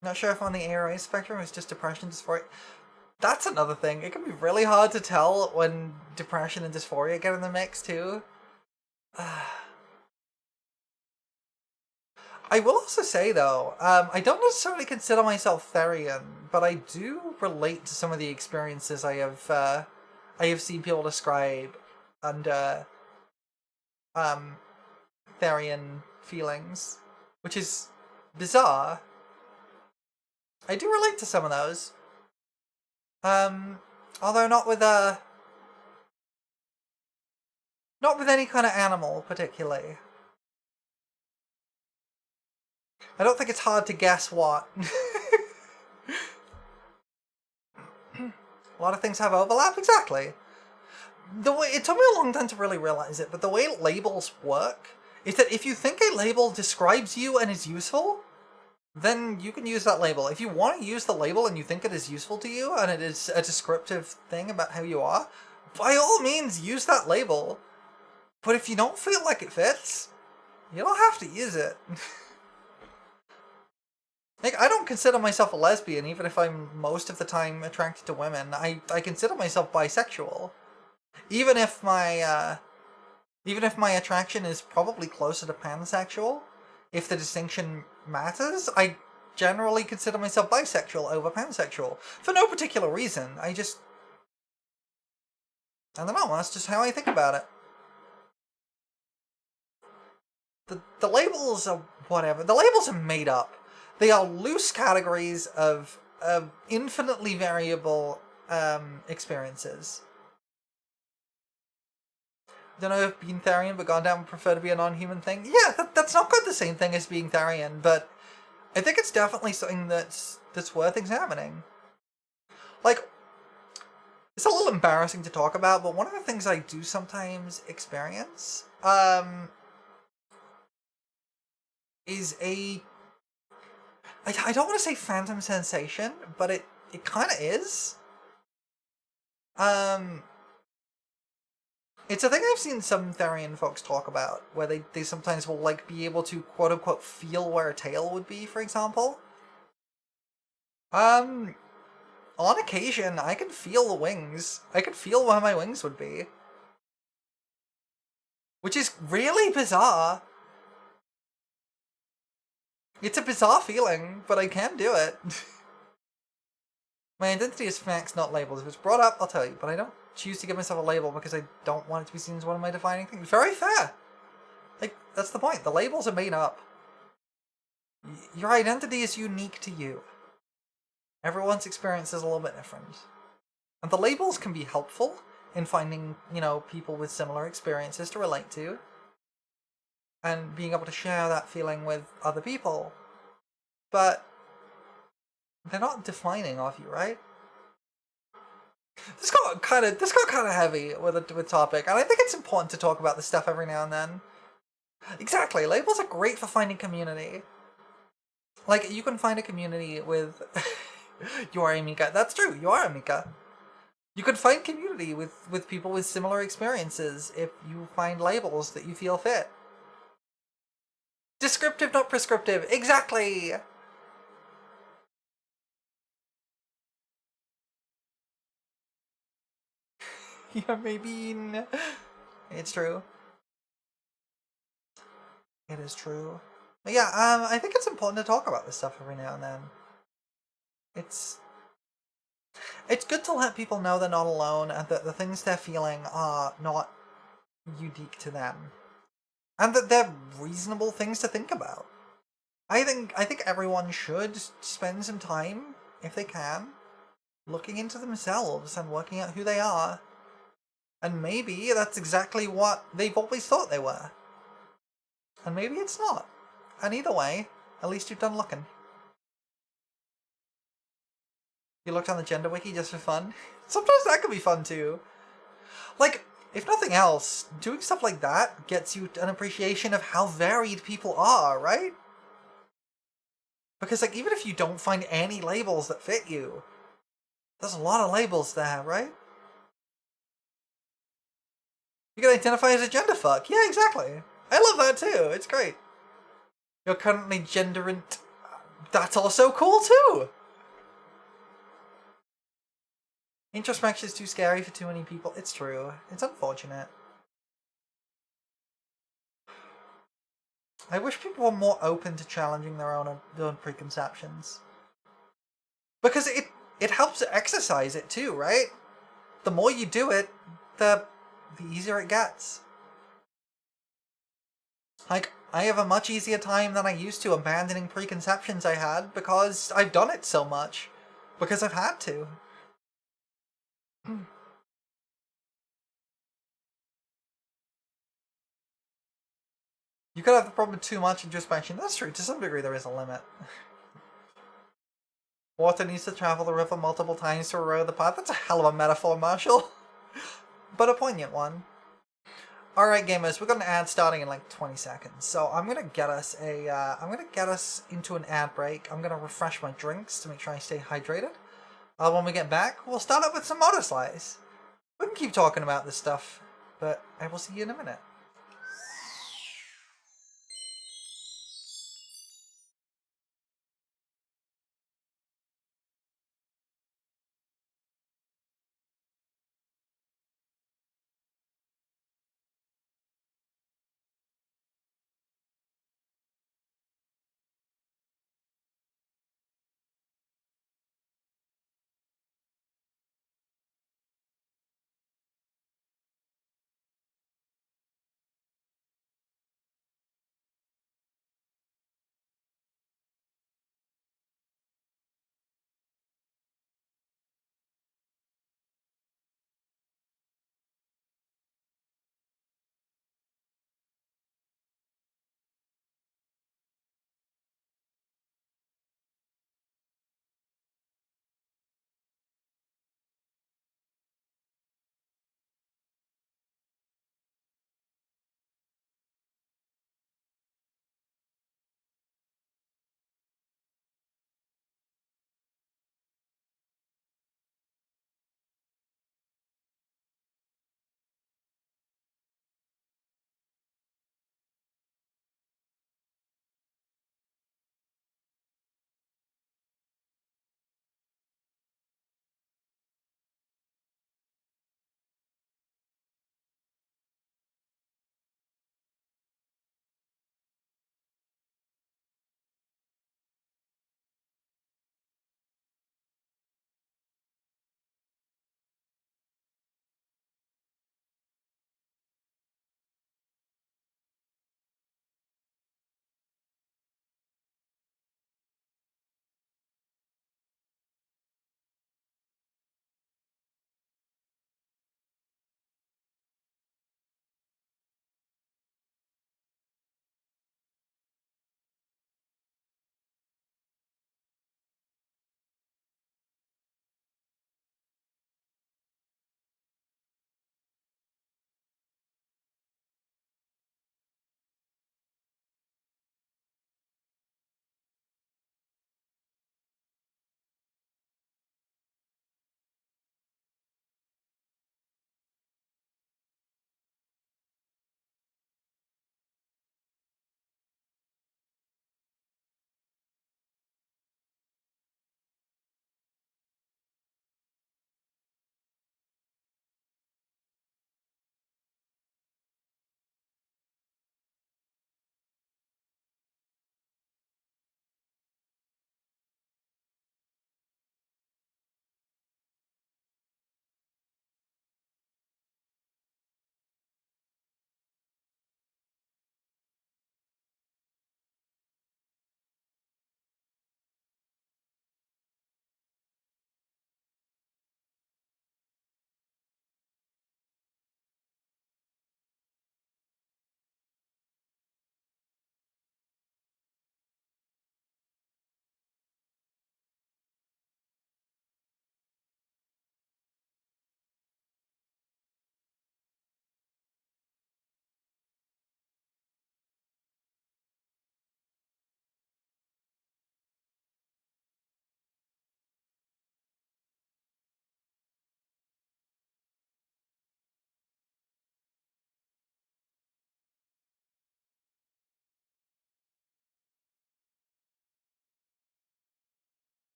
Not sure if on the ARI spectrum it's just depression, dysphoria. That's another thing. It can be really hard to tell when depression and dysphoria get in the mix too. I will also say though, I don't necessarily consider myself Therian, but I do relate to some of the experiences I have seen people describe under Therian feelings, which is bizarre. I do relate to some of those. Although not with any kind of animal particularly. I don't think it's hard to guess what. A lot of things have overlap, exactly. It took me a long time to really realize it, but the way labels work is that if you think a label describes you and is useful, then you can use that label. If you want to use the label and you think it is useful to you and it is a descriptive thing about how you are, by all means use that label. But if you don't feel like it fits, you don't have to use it. Like, I don't consider myself a lesbian, even if I'm most of the time attracted to women. I consider myself bisexual. Even if my attraction is probably closer to pansexual, if the distinction matters, I generally consider myself bisexual over pansexual. For no particular reason. I don't know, that's just how I think about it. The labels are whatever. The labels are made up. They are loose categories of infinitely variable experiences. Don't know if being Therian but gone down would prefer to be a non-human thing. Yeah, that's not quite the same thing as being Therian, but I think it's definitely something that's worth examining. Like, it's a little embarrassing to talk about, but one of the things I do sometimes experience is I don't want to say phantom sensation, but it kind of is. It's a thing I've seen some Therian folks talk about, where they sometimes will, like, be able to quote-unquote feel where a tail would be, for example. On occasion, I can feel the wings. I can feel where my wings would be. Which is really bizarre. It's a bizarre feeling, but I can do it. My identity is facts, not labels. If it's brought up, I'll tell you, but I don't choose to give myself a label because I don't want it to be seen as one of my defining things. Very fair! Like, that's the point. The labels are made up. Your identity is unique to you. Everyone's experience is a little bit different. And the labels can be helpful in finding, people with similar experiences to relate to. And being able to share that feeling with other people. But they're not defining of you, right? This got kind of heavy with topic, and I think it's important to talk about this stuff every now and then. Exactly, labels are great for finding community. Like, you can find a community with... You are Amika. That's true, you are Amika. You can find community with people with similar experiences if you find labels that you feel fit. Descriptive, not prescriptive. Exactly! Yeah, maybe... It's true. It is true. But yeah, I think it's important to talk about this stuff every now and then. It's good to let people know they're not alone and that the things they're feeling are not unique to them. And that they're reasonable things to think about. I think everyone should spend some time, if they can, looking into themselves and working out who they are. And maybe that's exactly what they've always thought they were. And maybe it's not. And either way, at least you've done looking. You looked on the gender wiki just for fun? Sometimes that could be fun too. Like, if nothing else, doing stuff like that gets you an appreciation of how varied people are, right? Because, like, even if you don't find any labels that fit you, there's a lot of labels there, right? You can identify as a gender fuck. Yeah, exactly. I love that too. It's great. You're currently genderant. That's also cool too. Introspection is too scary for too many people. It's true. It's unfortunate. I wish people were more open to challenging their own preconceptions. Because it helps exercise it too, right? The more you do it, the easier it gets. Like, I have a much easier time than I used to abandoning preconceptions I had because I've done it so much. Because I've had to. You could have the problem with too much introspection. That's true. To some degree, there is a limit. Water needs to travel the river multiple times to erode the path. That's a hell of a metaphor, Marshall. But a poignant one. Alright, gamers, we've got an ad starting in like 20 seconds. So I'm gonna get us into an ad break. I'm gonna refresh my drinks to make sure I stay hydrated. When we get back, we'll start up with some Motorslice. We can keep talking about this stuff, but I will see you in a minute.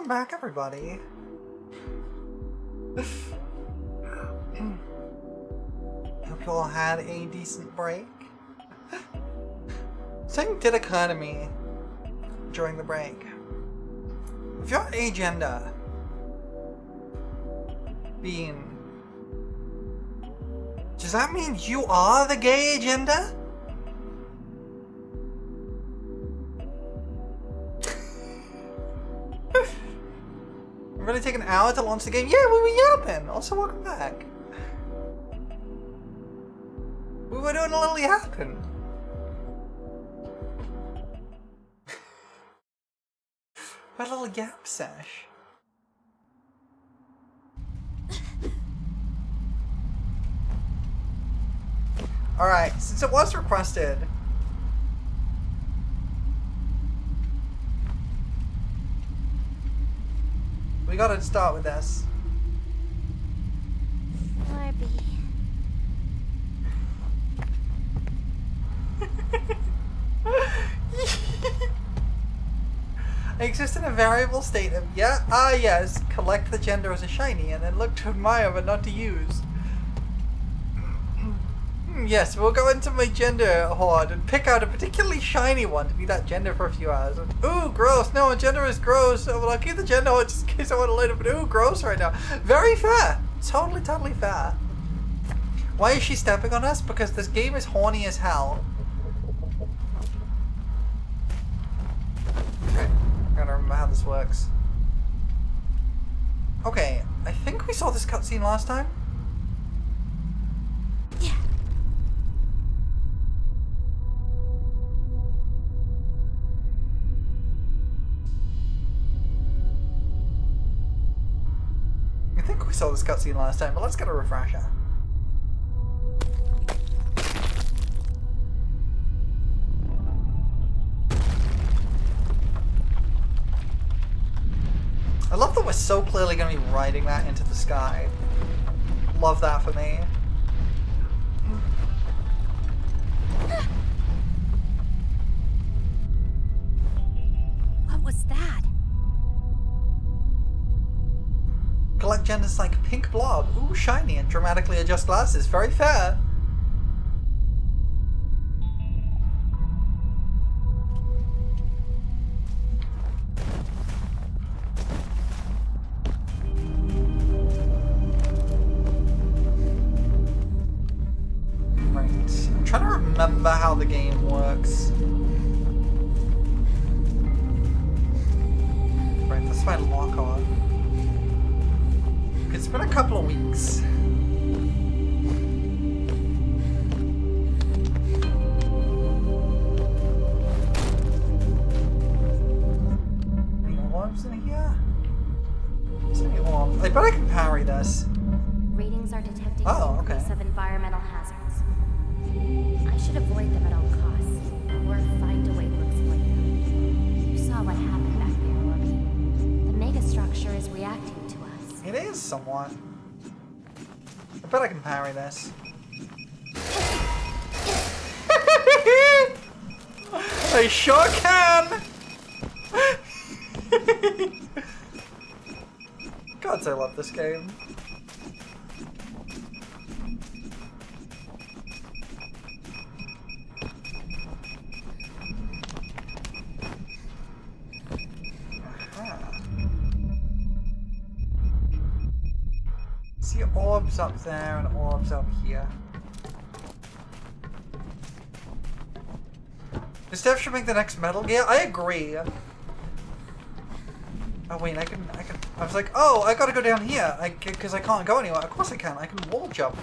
Welcome back, everybody. Hope you all had a decent break. Something did occur to me during the break. If your agenda being... Does that mean you are the gay agenda? We're really taking an hour to launch the game? Yeah, we were yapping. Also, welcome back. We were doing a little yapping. A little yap sesh. Alright, since it was requested, we gotta start with this. Barbie. I exist in a variable state of yes, collect the gender as a shiny, and then look to admire but not to use. Yes, we'll go into my gender hoard and pick out a particularly shiny one to be that gender for a few hours. Ooh, gross. No, gender is gross. Well, I'll keep the gender hoard just in case I want to later, but ooh, gross right now. Very fair. Totally fair. Why is she stepping on us? Because this game is horny as hell. Okay, I gotta remember how this works. Okay, I think we saw this cutscene last time. Yeah. I think we saw this cutscene last time, but let's get a refresher. I love that we're so clearly going to be riding that into the sky. Love that for me. What was that? Collect genders like pink blob, ooh, shiny, and dramatically adjust glasses. Very fair. Right. I'm trying to remember how the game works. Right, that's my lock on. It's been a couple of weeks. Any orbs in here? Is there any orbs? I bet I can parry this. Readings are detecting Oh, an okay. increase of environmental hazards. I should avoid them at all costs, or find a way to exploit them. You saw what happened back there, Orby. The megastructure is reacting to us. It is somewhat. I bet I can parry this. I sure can! Gods, I love this game. See orbs up there and orbs up here. This stuff should make the next Metal Gear. I agree. Oh wait, I can. I was like, oh, I gotta go down here, because I can't go anywhere. Of course I can. I can wall jump.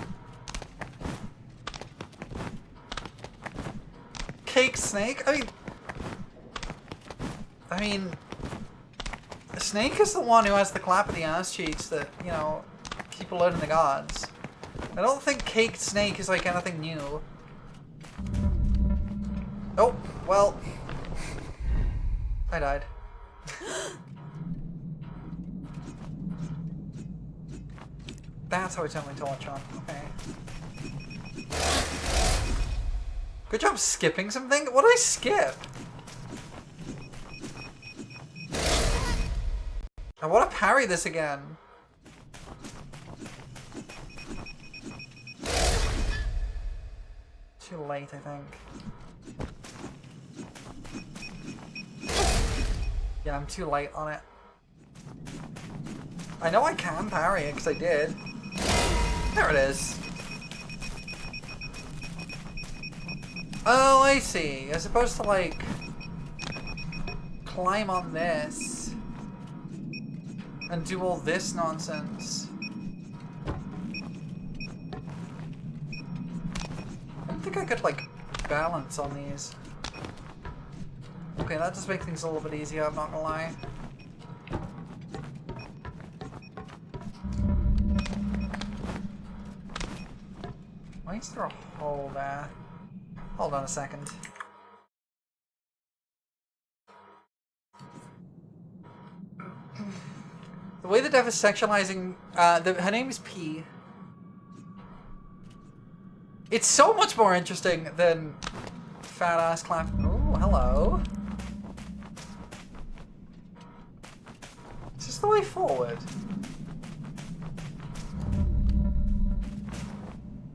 Cake Snake. I mean, Snake is the one who has the clap of the ass cheeks that, you know, keep alerting the gods. I don't think Caked Snake is like anything new. Oh, well. I died. That's how I turn my torch on. Okay. Good job skipping something. What did I skip? I want to parry this again. Too late, I think. Yeah, I'm too late on it. I know I can parry it because I did. There it is. Oh, I see. You're supposed to, like, climb on this and do all this nonsense. I don't think I could, like, balance on these. Okay, that does make things a little bit easier, I'm not gonna lie. Why is there a hole there? Hold on a second. The way the dev is sexualizing, her name is P. It's so much more interesting than fat ass clap. Oh, hello. Is this the way forward?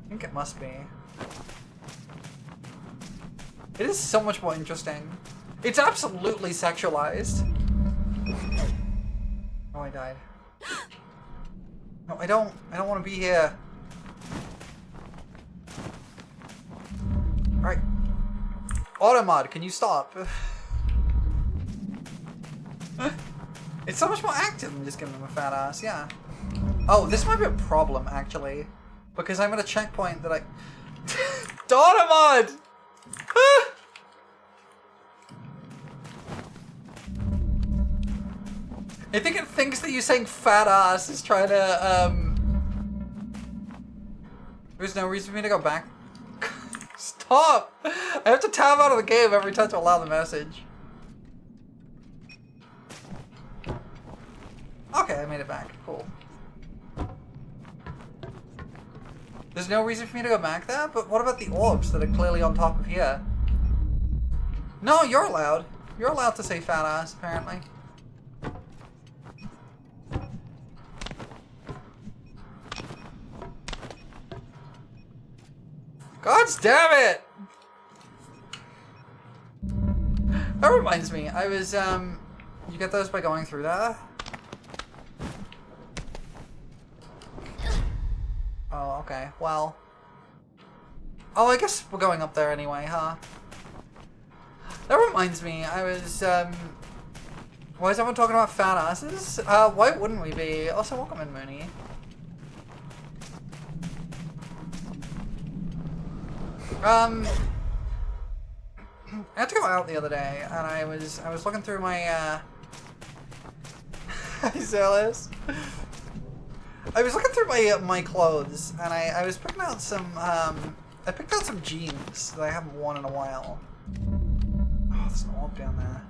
I think it must be. It is so much more interesting. It's absolutely sexualized. Oh, I died. No, I don't want to be here. Alright. Automod, can you stop? It's so much more active than just giving him a fat ass, yeah. Oh, this might be a problem, actually. Because I'm at a checkpoint that I... Automod! I think it thinks that you saying fat ass is trying to, There's no reason for me to go back. Stop! I have to tab out of the game every time to allow the message. Okay, I made it back. Cool. There's no reason for me to go back there, but what about the orbs that are clearly on top of here? No, you're allowed. You're allowed to say fat ass, apparently. God damn it! That reminds me, I was, you get those by going through there? Oh, okay, well. Oh, I guess we're going up there anyway, huh? That reminds me, I was, why is everyone talking about fat asses? Why wouldn't we be? Also, welcome in, Mooney. I had to go out the other day, and I was looking through my, Zealous. I was looking through my clothes, and I was picking out some, I picked out some jeans that I haven't worn in a while. Oh, there's an orb down there.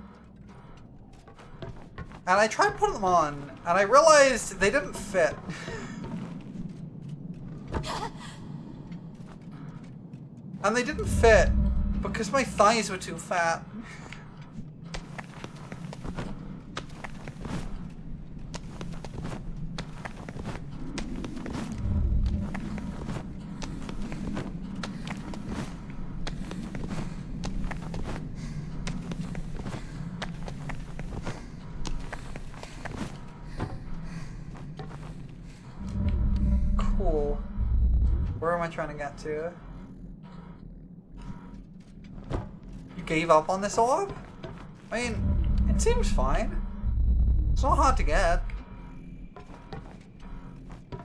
And I tried putting them on, and I realized they didn't fit. And they didn't fit because my thighs were too fat. Cool. Where am I trying to get to? Gave up on this orb? I mean, it seems fine. It's not hard to get.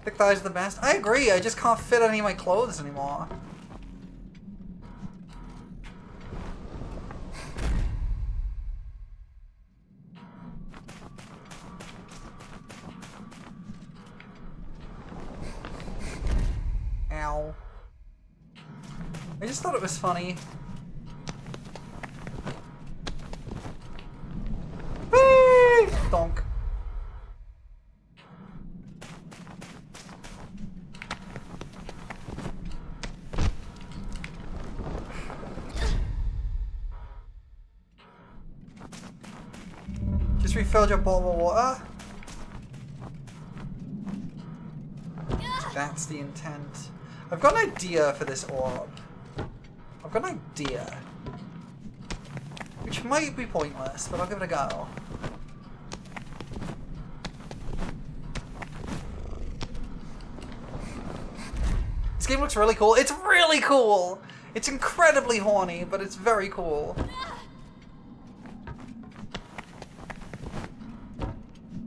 Thick thighs are the best. I agree, I just can't fit any of my clothes anymore. Ow. I just thought it was funny. Donk. Just refilled your bottle of water. that's the intent. I've got an idea for this orb. I've got an idea. Which might be pointless, but I'll give it a go. This game looks really cool. It's really cool! It's incredibly horny, but it's very cool.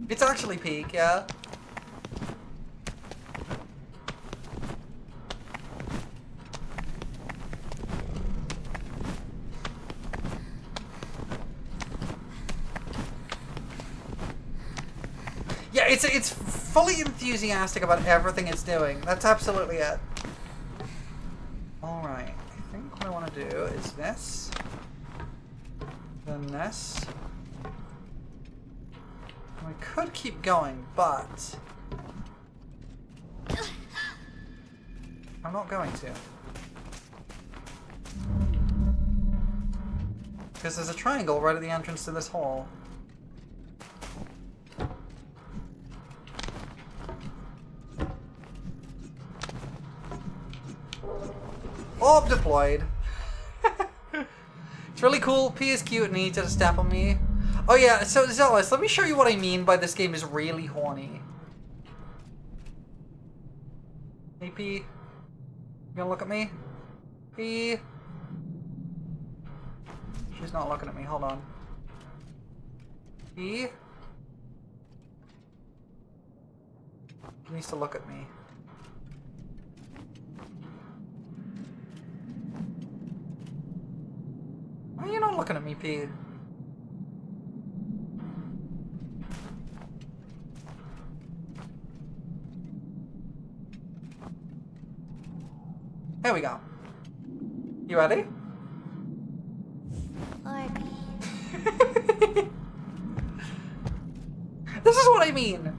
It's actually peak, yeah. Yeah, it's fully enthusiastic about everything it's doing. That's absolutely it. Alright, I think what I want to do is this. Then this. I could keep going, but I'm not going to. Because there's a triangle right at the entrance to this hole. Orb deployed. It's really cool. P is cute and he just step on me. Oh yeah, so Zealous, let me show you what I mean by this game is really horny. Hey P, you gonna look at me? P. She's not looking at me, hold on. P. She needs to look at me. Why are you not looking at me, P? There we go. You ready? Orby. This is what I mean.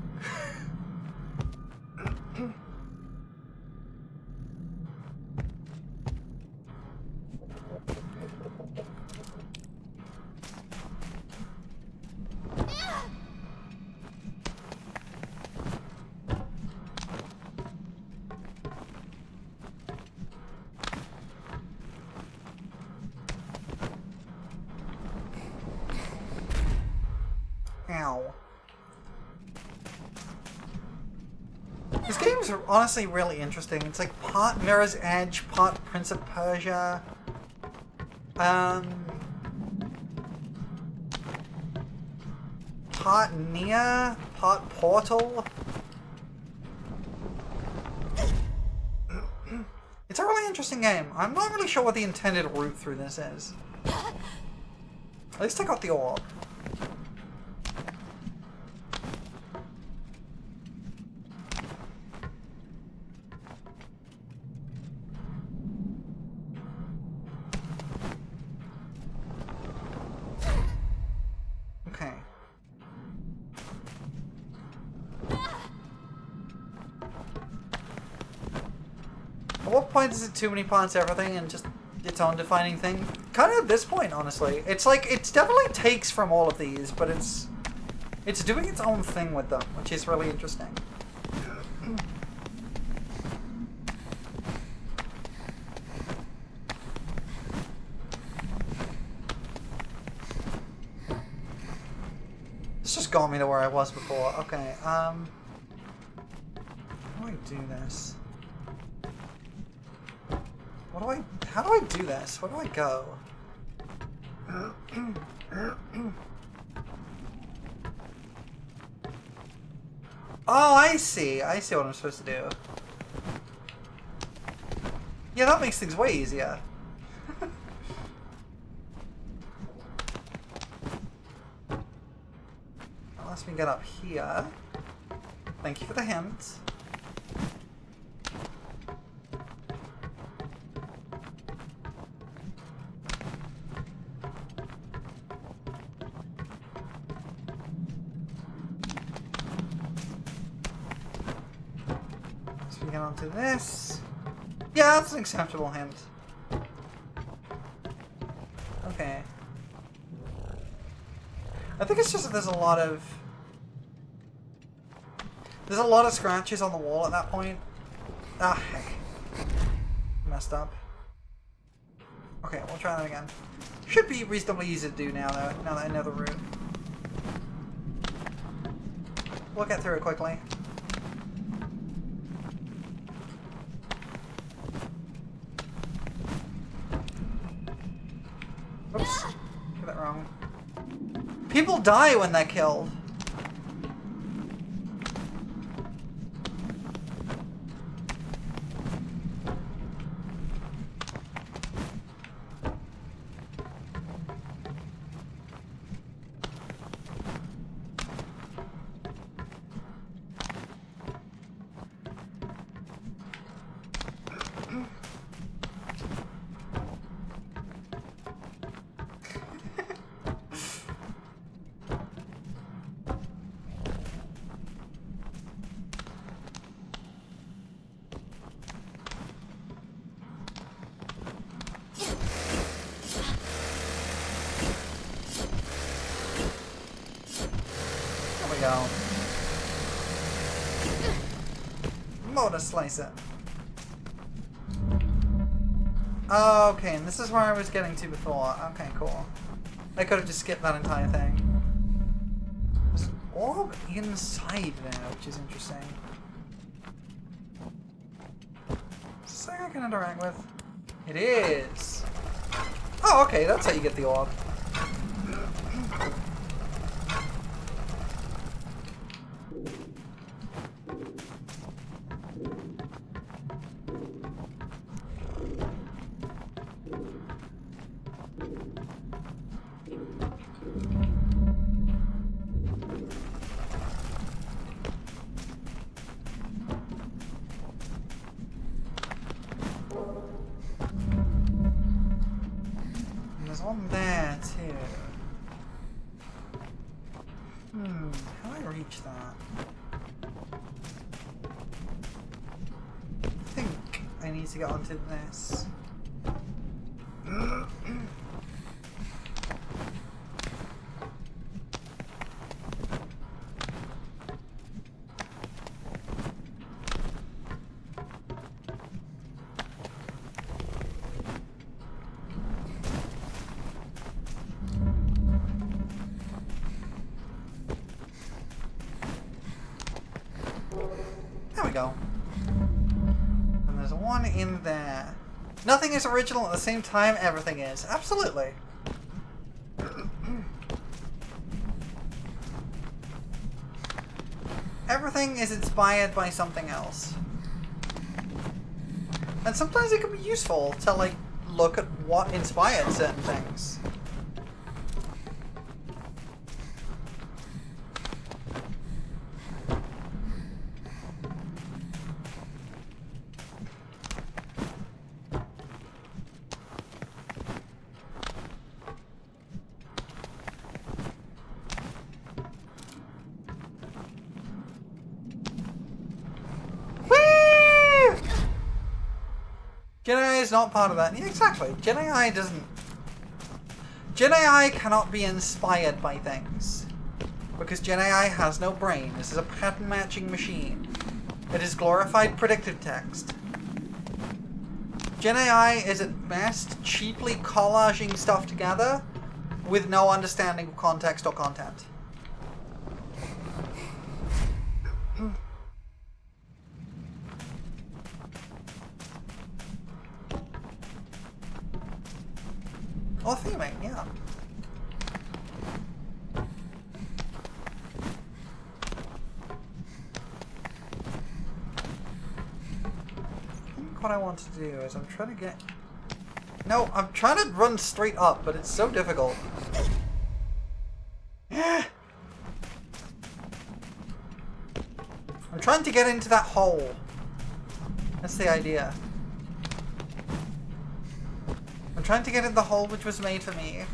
Ow. This game's honestly really interesting. It's like part Mirror's Edge, part Prince of Persia. Part Nier, part Portal. It's a really interesting game. I'm not really sure what the intended route through this is. At least I got the orb. At what point is it too many parts everything and just its own defining thing? Kind of at this point, honestly. It's like, it definitely takes from all of these, but it's doing its own thing with them, which is really interesting. This just got me to where I was before. Okay, how do I do this? How do I do this? Where do I go? Oh, I see. I see what I'm supposed to do. Yeah, that makes things way easier. Unless we get up here. Thank you for the hint. Get onto this. Yeah, that's an acceptable hint. Okay. I think it's just that there's a lot of scratches on the wall at that point. Ah, heck. Messed up. Okay, we'll try that again. Should be reasonably easy to do now, though, now that I know the route. We'll get through it quickly. Oops. Get that wrong. People die when they're killed. Go. Motorslice. Oh, okay, and this is where I was getting to before. Okay, cool. I could have just skipped that entire thing. There's an orb inside there, which is interesting. Is this something I can interact with? It is! Oh, okay, that's how you get the orb. On there too. How do I reach that? I think I need to get onto this. There we go. And there's one in there. Nothing is original at the same time everything is. Absolutely. Everything is inspired by something else. And sometimes it can be useful to, like, look at what inspired certain things. Gen AI is not part of that. Yeah, exactly. Gen AI doesn't... Gen AI cannot be inspired by things. Because Gen AI has no brain. This is a pattern matching machine. It is glorified predictive text. Gen AI is at best cheaply collaging stuff together with no understanding of context or content. Or theming, yeah. I think what I want to do is I'm trying to get... No, I'm trying to run straight up, but it's so difficult. Yeah. I'm trying to get into that hole. That's the idea. I'm trying to get in the hole which was made for me.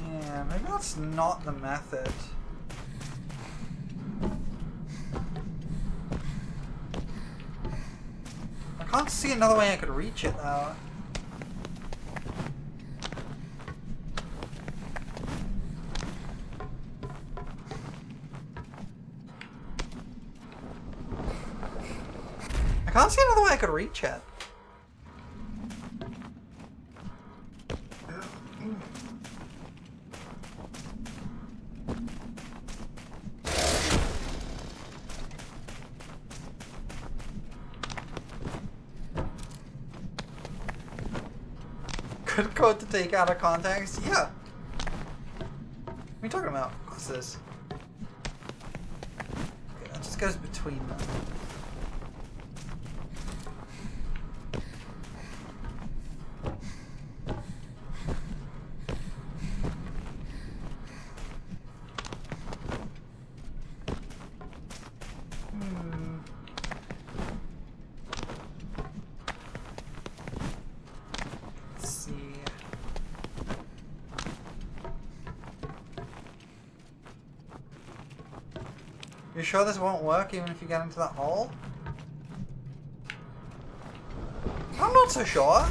Yeah, maybe that's not the method. see another way I could reach it though. I can't see another way I could reach it. Good code to take out of context? Yeah. What are you talking about? What's this? Okay, that just goes between them. You sure this won't work even if you get into that hole? I'm not so sure.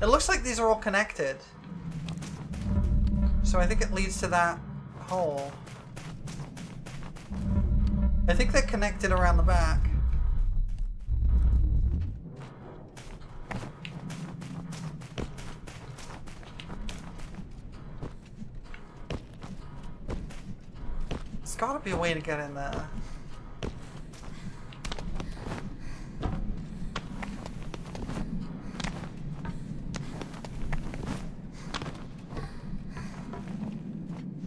It looks like these are all connected. So I think it leads to that hole. I think they're connected around the back. There's gotta be a way to get in there.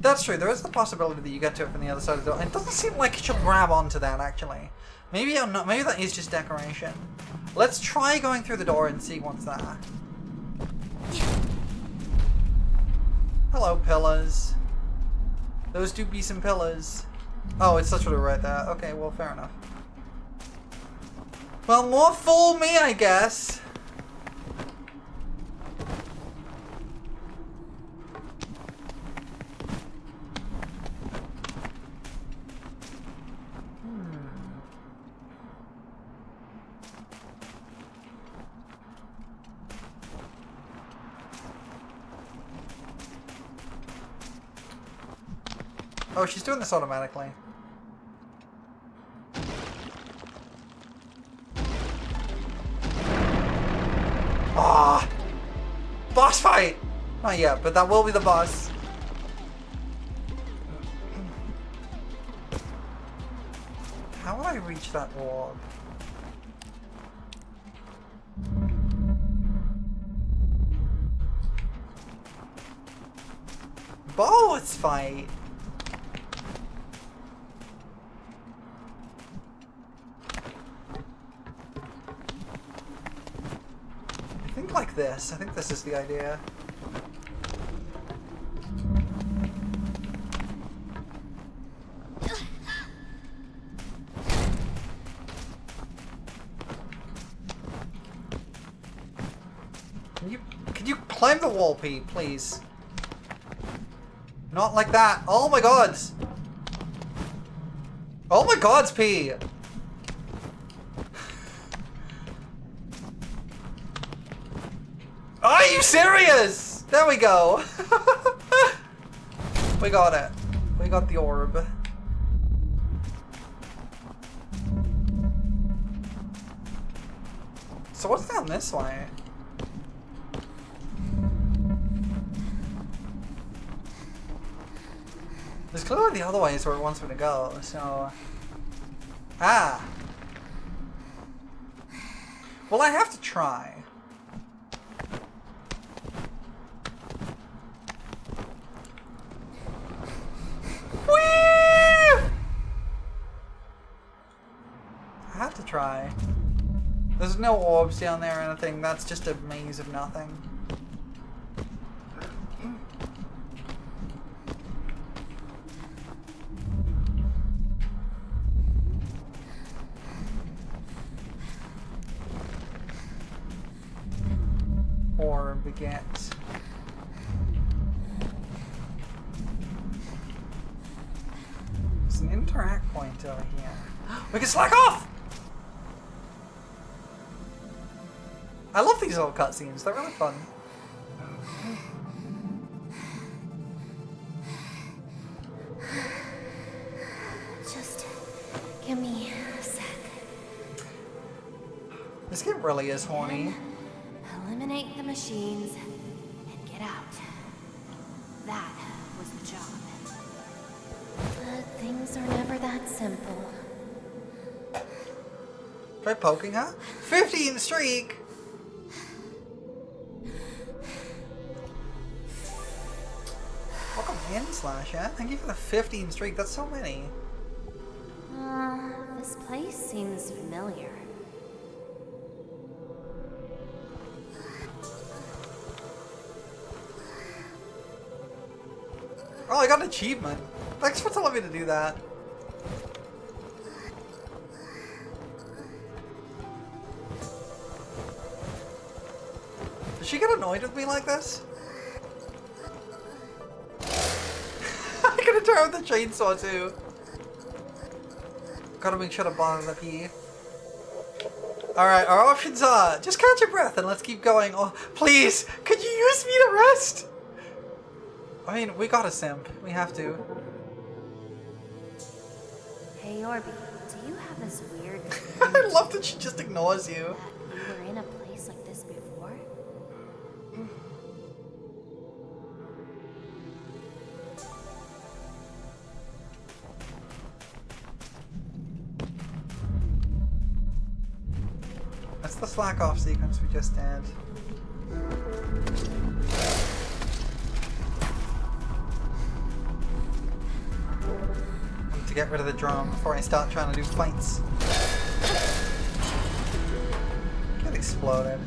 That's true, there is the possibility that you get to it from the other side of the door. It doesn't seem like it should grab onto that, actually. Maybe I'm not, maybe that is just decoration. Let's try going through the door and see what's there. Hello, pillars. Those do be some pillars. Oh, it's literally right there. Okay, well, fair enough. Well, more fool me, I guess. Oh, she's doing this automatically. Ah! Boss fight! Not yet, but that will be the boss. How would I reach that orb? Boss fight! Like this. I think this is the idea. Can you climb the wall, P, please? Not like that. Oh my god. Oh my god, P. Are you serious? There we go. We got it. We got the orb. So what's down this way? There's clearly the other ways where it wants me to go, so... Ah! Well, I have to try. Try. There's no orbs down there or anything, that's just a maze of nothing. Orb beget. There's an interact point over here. We can slack off! I love these little cutscenes, they're really fun. Just give me a sec. This game really is horny. Eliminate the machines and get out. That was the job. But things are never that simple. Try poking her? 15 streak! Welcome in, Slasher. Thank you for the 15 streak. That's so many. This place seems familiar. Oh, I got an achievement. Thanks for telling me to do that. Does she get annoyed with me like this? I could have turned with the chainsaw too. Gotta make sure to bottom up here. Alright, our options are just catch your breath and let's keep going. Oh, please, could you use me to rest? I mean, we gotta simp. We have to. Hey, Orby, do you have this weird I love that she just ignores you. that we were in a place like this before? That's the slack off sequence we just did. I need to get rid of the drum before I start trying to do fights. Get exploded.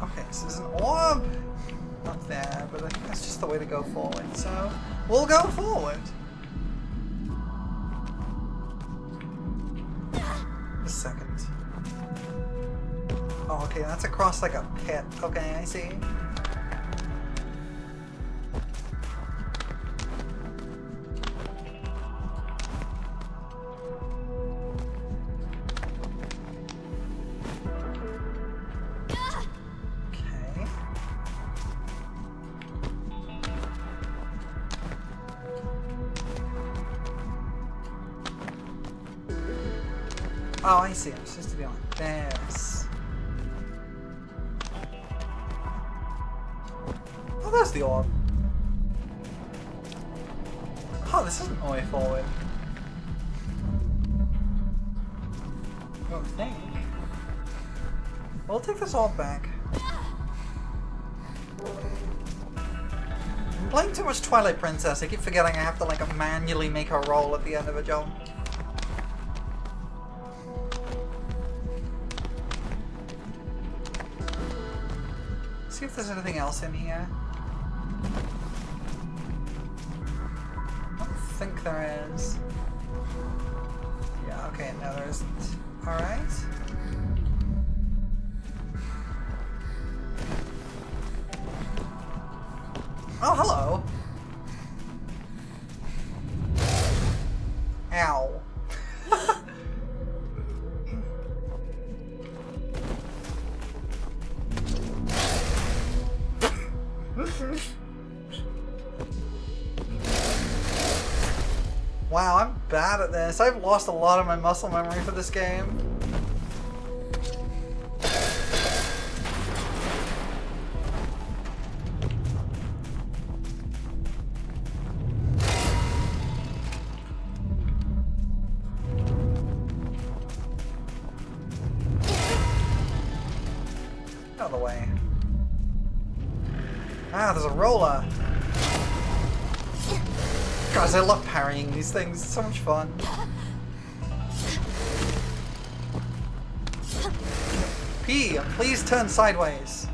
Okay, so there's an orb up there, but I think that's just the way to go forward, so we'll go forward. A second. Oh, okay, that's across like a pit. Okay, I see. Okay. Oh, I see. I'm supposed to be like this. Oh, there's the orb. Oh, this isn't the way forward. I don't think. We'll take this orb back. I'm playing too much Twilight Princess. I keep forgetting I have to like manually make a roll at the end of a jump. See if there's anything else in here. I don't think there is. Yeah, okay, no there isn't. Alright. Oh, hello! Ow. Wow, I'm bad at this. I've lost a lot of my muscle memory for this game. Out of the way. Ah, there's a roller. Guys, I love parrying these things. It's so much fun. P, please turn sideways.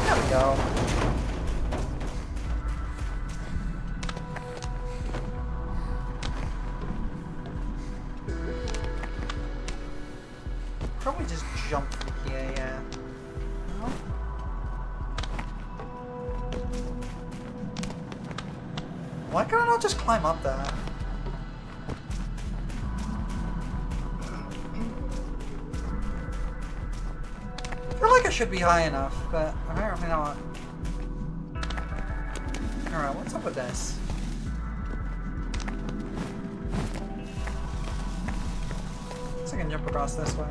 There we go. probably just jump from here, yeah. Why can I not just climb up there? I feel like I should be high enough, but apparently not. Alright, what's up with this? I can jump across this way. I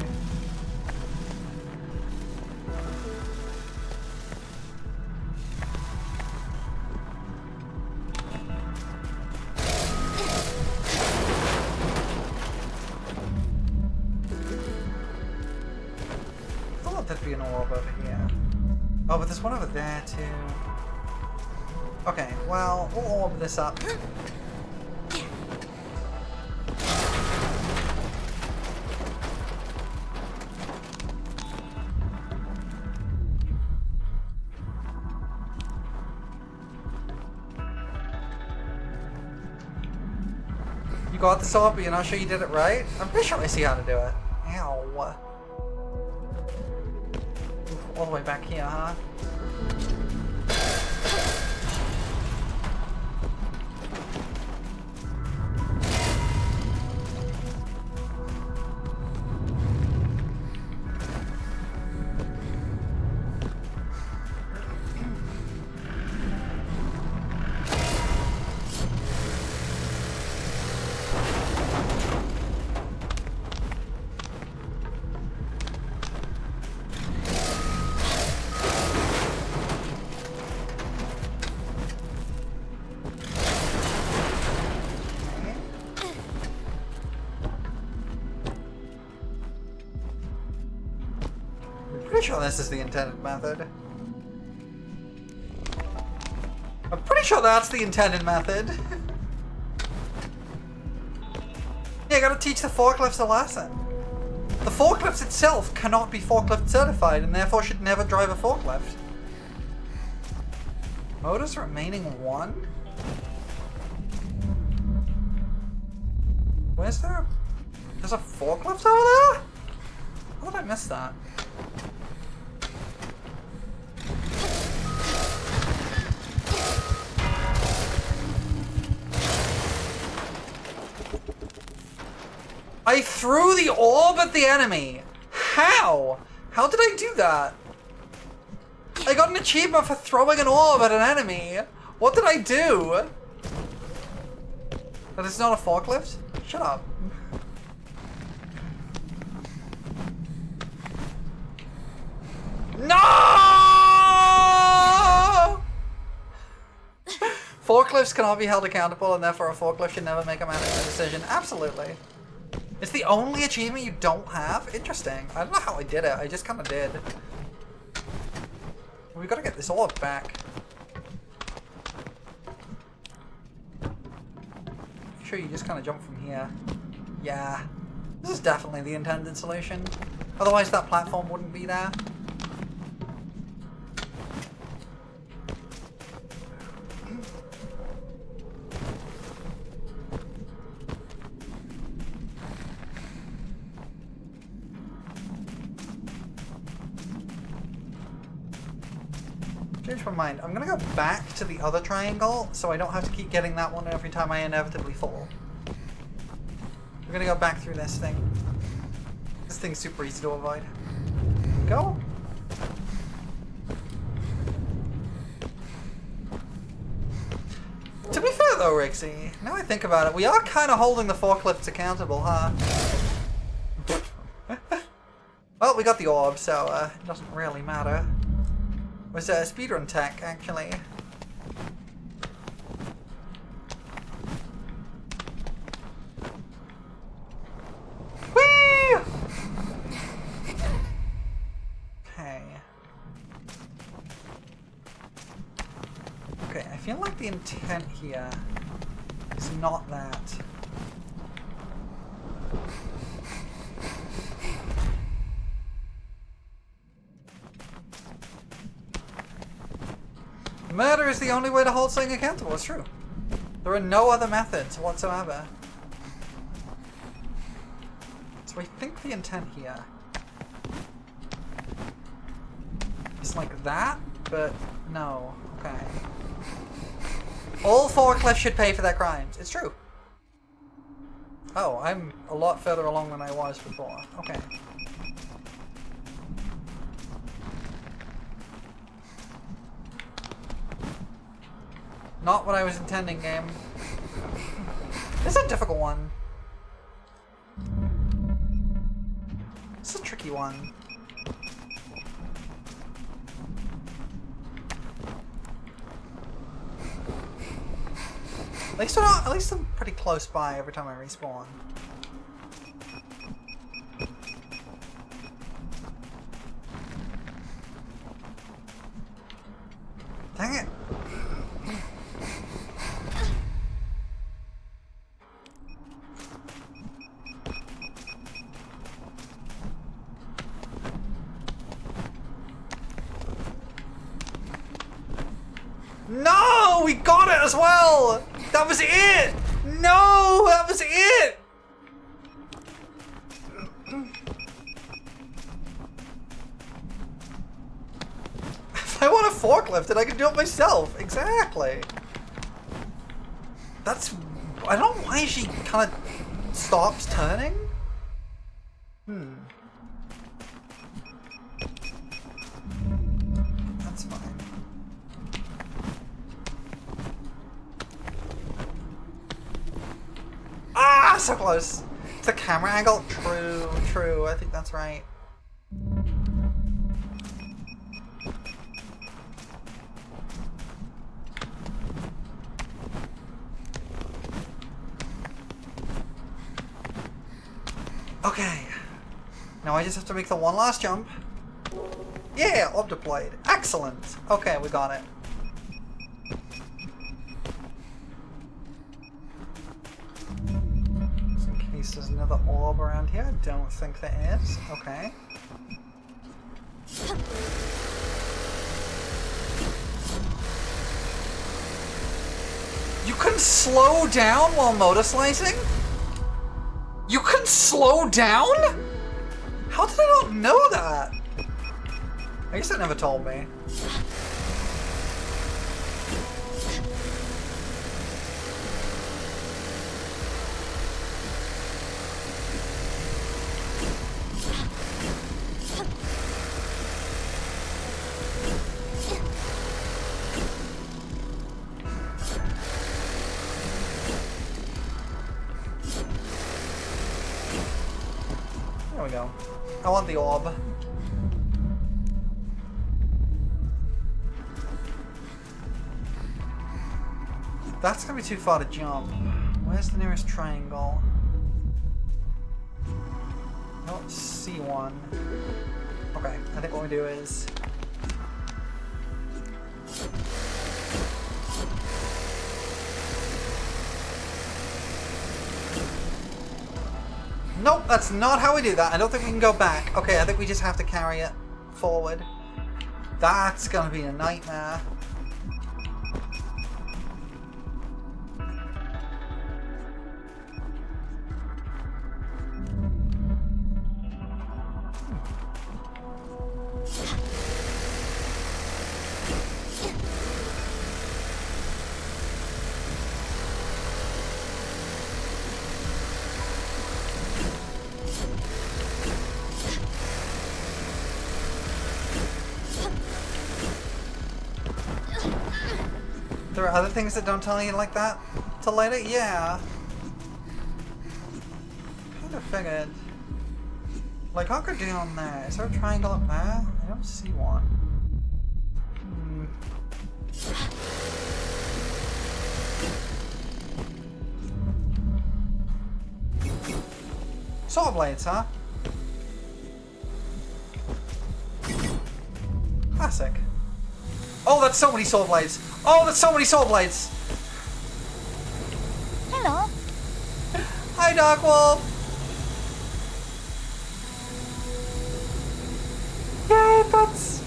thought there'd be an orb over here. Oh, but there's one over there too. Okay, well, we'll orb this up. You got this up, but you're not sure you did it right? I'm pretty sure I see how to do it. Ow. Oof, all the way back here, huh? Pretty sure this is the intended method. I'm pretty sure that's the intended method. Yeah, I gotta teach the forklifts a lesson. The forklift itself cannot be forklift certified and therefore should never drive a forklift. Motors remaining 1? Where's there? There's a forklift over there? How did I miss that? I threw the orb at the enemy! How? How did I do that? I got an achievement for throwing an orb at an enemy! What did I do? That is not a forklift? Shut up. No! Forklifts cannot be held accountable and therefore a forklift should never make a management decision. Absolutely. It's the only achievement you don't have? Interesting. I don't know how I did it. I just kind of did. We gotta get this orb back. Sure, you just kind of jump from here. Yeah. This is definitely the intended solution. Otherwise that platform wouldn't be there. Change my mind. I'm gonna go back to the other triangle so I don't have to keep getting that one every time I inevitably fall. We're gonna go back through this thing. This thing's super easy to avoid. Go! To be fair though, Rixie, now I think about it, we are kind of holding the forklifts accountable, huh? Well, we got the orb, so it doesn't really matter. Was speedrun tech, actually. Whee! Okay. Okay, I feel like the intent here is not that. Murder is the only way to hold something accountable, it's true. There are no other methods whatsoever. So I think the intent here like that, but no. Okay. All forklifts should pay for their crimes. It's true. Oh, I'm a lot further along than I was before. Okay. Not what I was intending, game. This is a difficult one. This is a tricky one. At least I'm pretty close by every time I respawn. Dang it! No! We got it as well! That was it! No! That was it! If I want a forklift, then I can do it myself. Exactly. That's... I don't know why she kind of stops turning. That's fine. Ah, so close. It's the camera angle. True, true. I think that's right. Okay. Now I just have to make the one last jump. Yeah, deployed. Excellent. Okay, we got it. Just in case there's another orb around here. I don't think there is. Okay. You can slow down while motorslicing? You can slow down? How did I not know that? I guess it never told me. There we go. I want the orb. That's gonna be too far to jump. Where's the nearest triangle? I don't see one. Okay, I think what we do is... Nope, that's not how we do that. I don't think we can go back. Okay, I think we just have to carry it forward. That's gonna be a nightmare. There are other things that don't tell you like that till later? Yeah. Kind of figured. Like, I could do on there. Is there a triangle up there? I don't see one. Saw blades, huh? Classic. Oh, that's so many saw blades. Oh, that's so many saw blades. Hello. Hi, Dark Wolf. Yay, pets.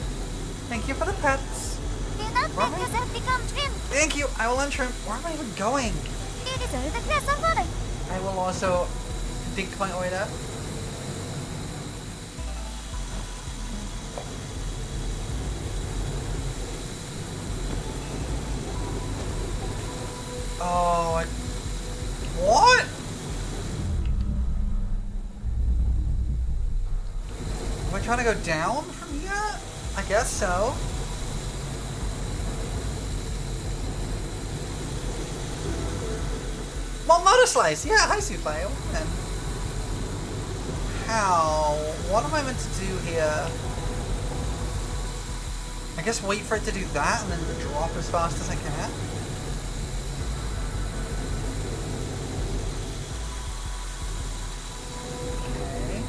Thank you for the pets. Do not let yourself become trim. Thank you. I will untrim. Where am I even going? You deserve a glass of water. I will also dink my order. Oh, what? Am I trying to go down from here? I guess so. Well, Motorslice! Yeah, hi Souffle. And how? What am I meant to do here? I guess wait for it to do that and then drop as fast as I can. Okay.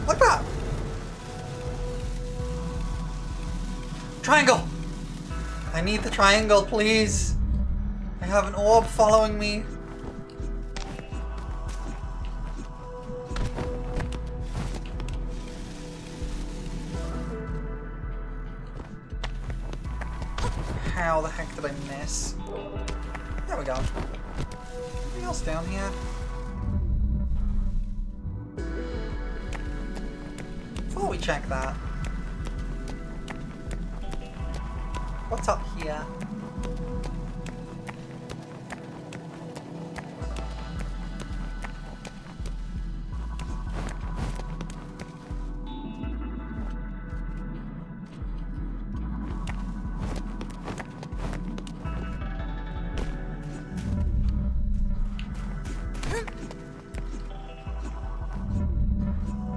Like that! Triangle! I need the triangle, please! I have an orb following me. How the heck did I miss? There we go. Anything else down here? Before we check that. What's up here?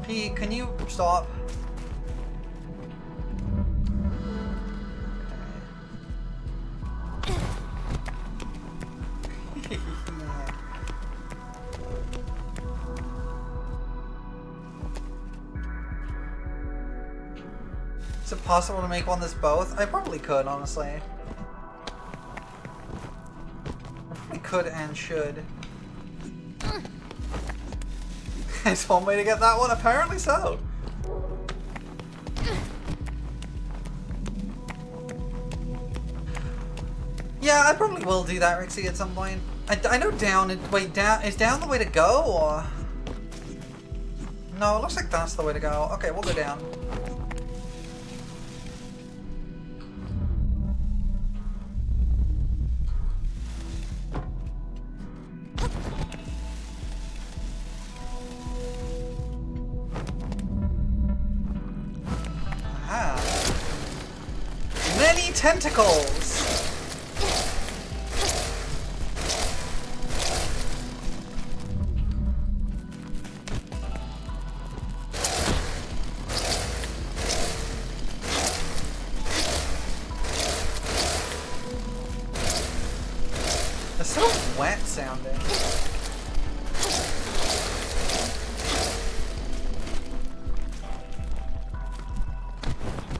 P, can you stop? Is it possible to make one that's both? I probably could, honestly. I probably could and should. There's one way to get that one, apparently so. Yeah, I probably will do that, Rixie, at some point. I know down, wait, down, is down the way to go, or? No, it looks like that's the way to go. Okay, we'll go down. Many tentacles! They're so wet sounding.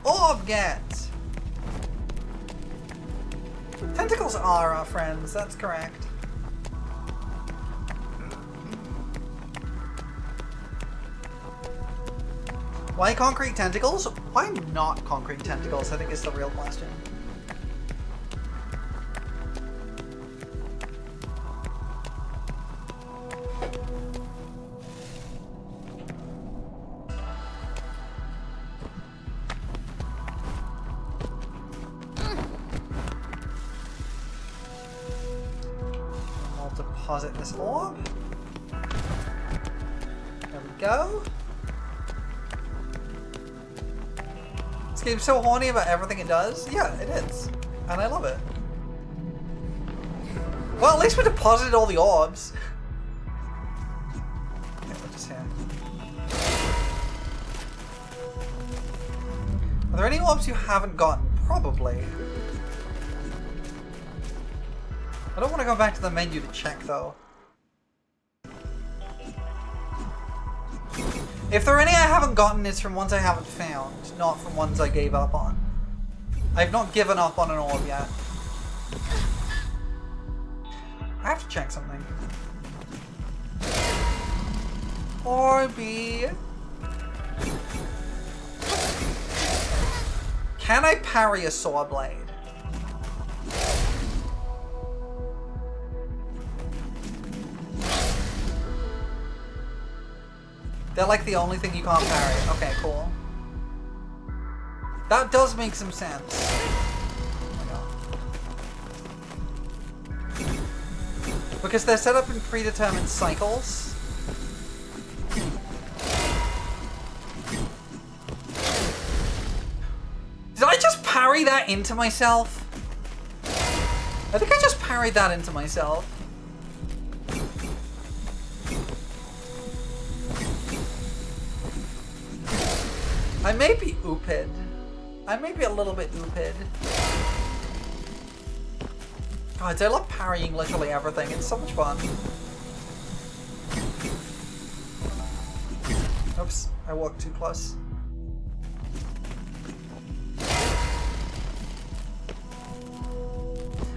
Orb get! Tentacles are our friends, that's correct. Why concrete tentacles? Why not concrete tentacles, I think is the real question. Deposit this orb. There we go. This game's so horny about everything it does. Yeah, it is. And I love it. Well, at least we deposited all the orbs. Okay, we're just here. Are there any orbs you haven't gotten? Probably. I don't want to go back to the menu to check, though. If there are any I haven't gotten, it's from ones I haven't found, not from ones I gave up on. I've not given up on an orb yet. I have to check something. Orby. Can I parry a saw blade? They're like the only thing you can't parry. Okay, cool. That does make some sense. Oh my god. Because they're set up in predetermined cycles. Did I just parry that into myself? I think I just parried that into myself. I may be ooped. I may be a little bit ooped. God, I love parrying literally everything. It's so much fun. Oops, I walked too close.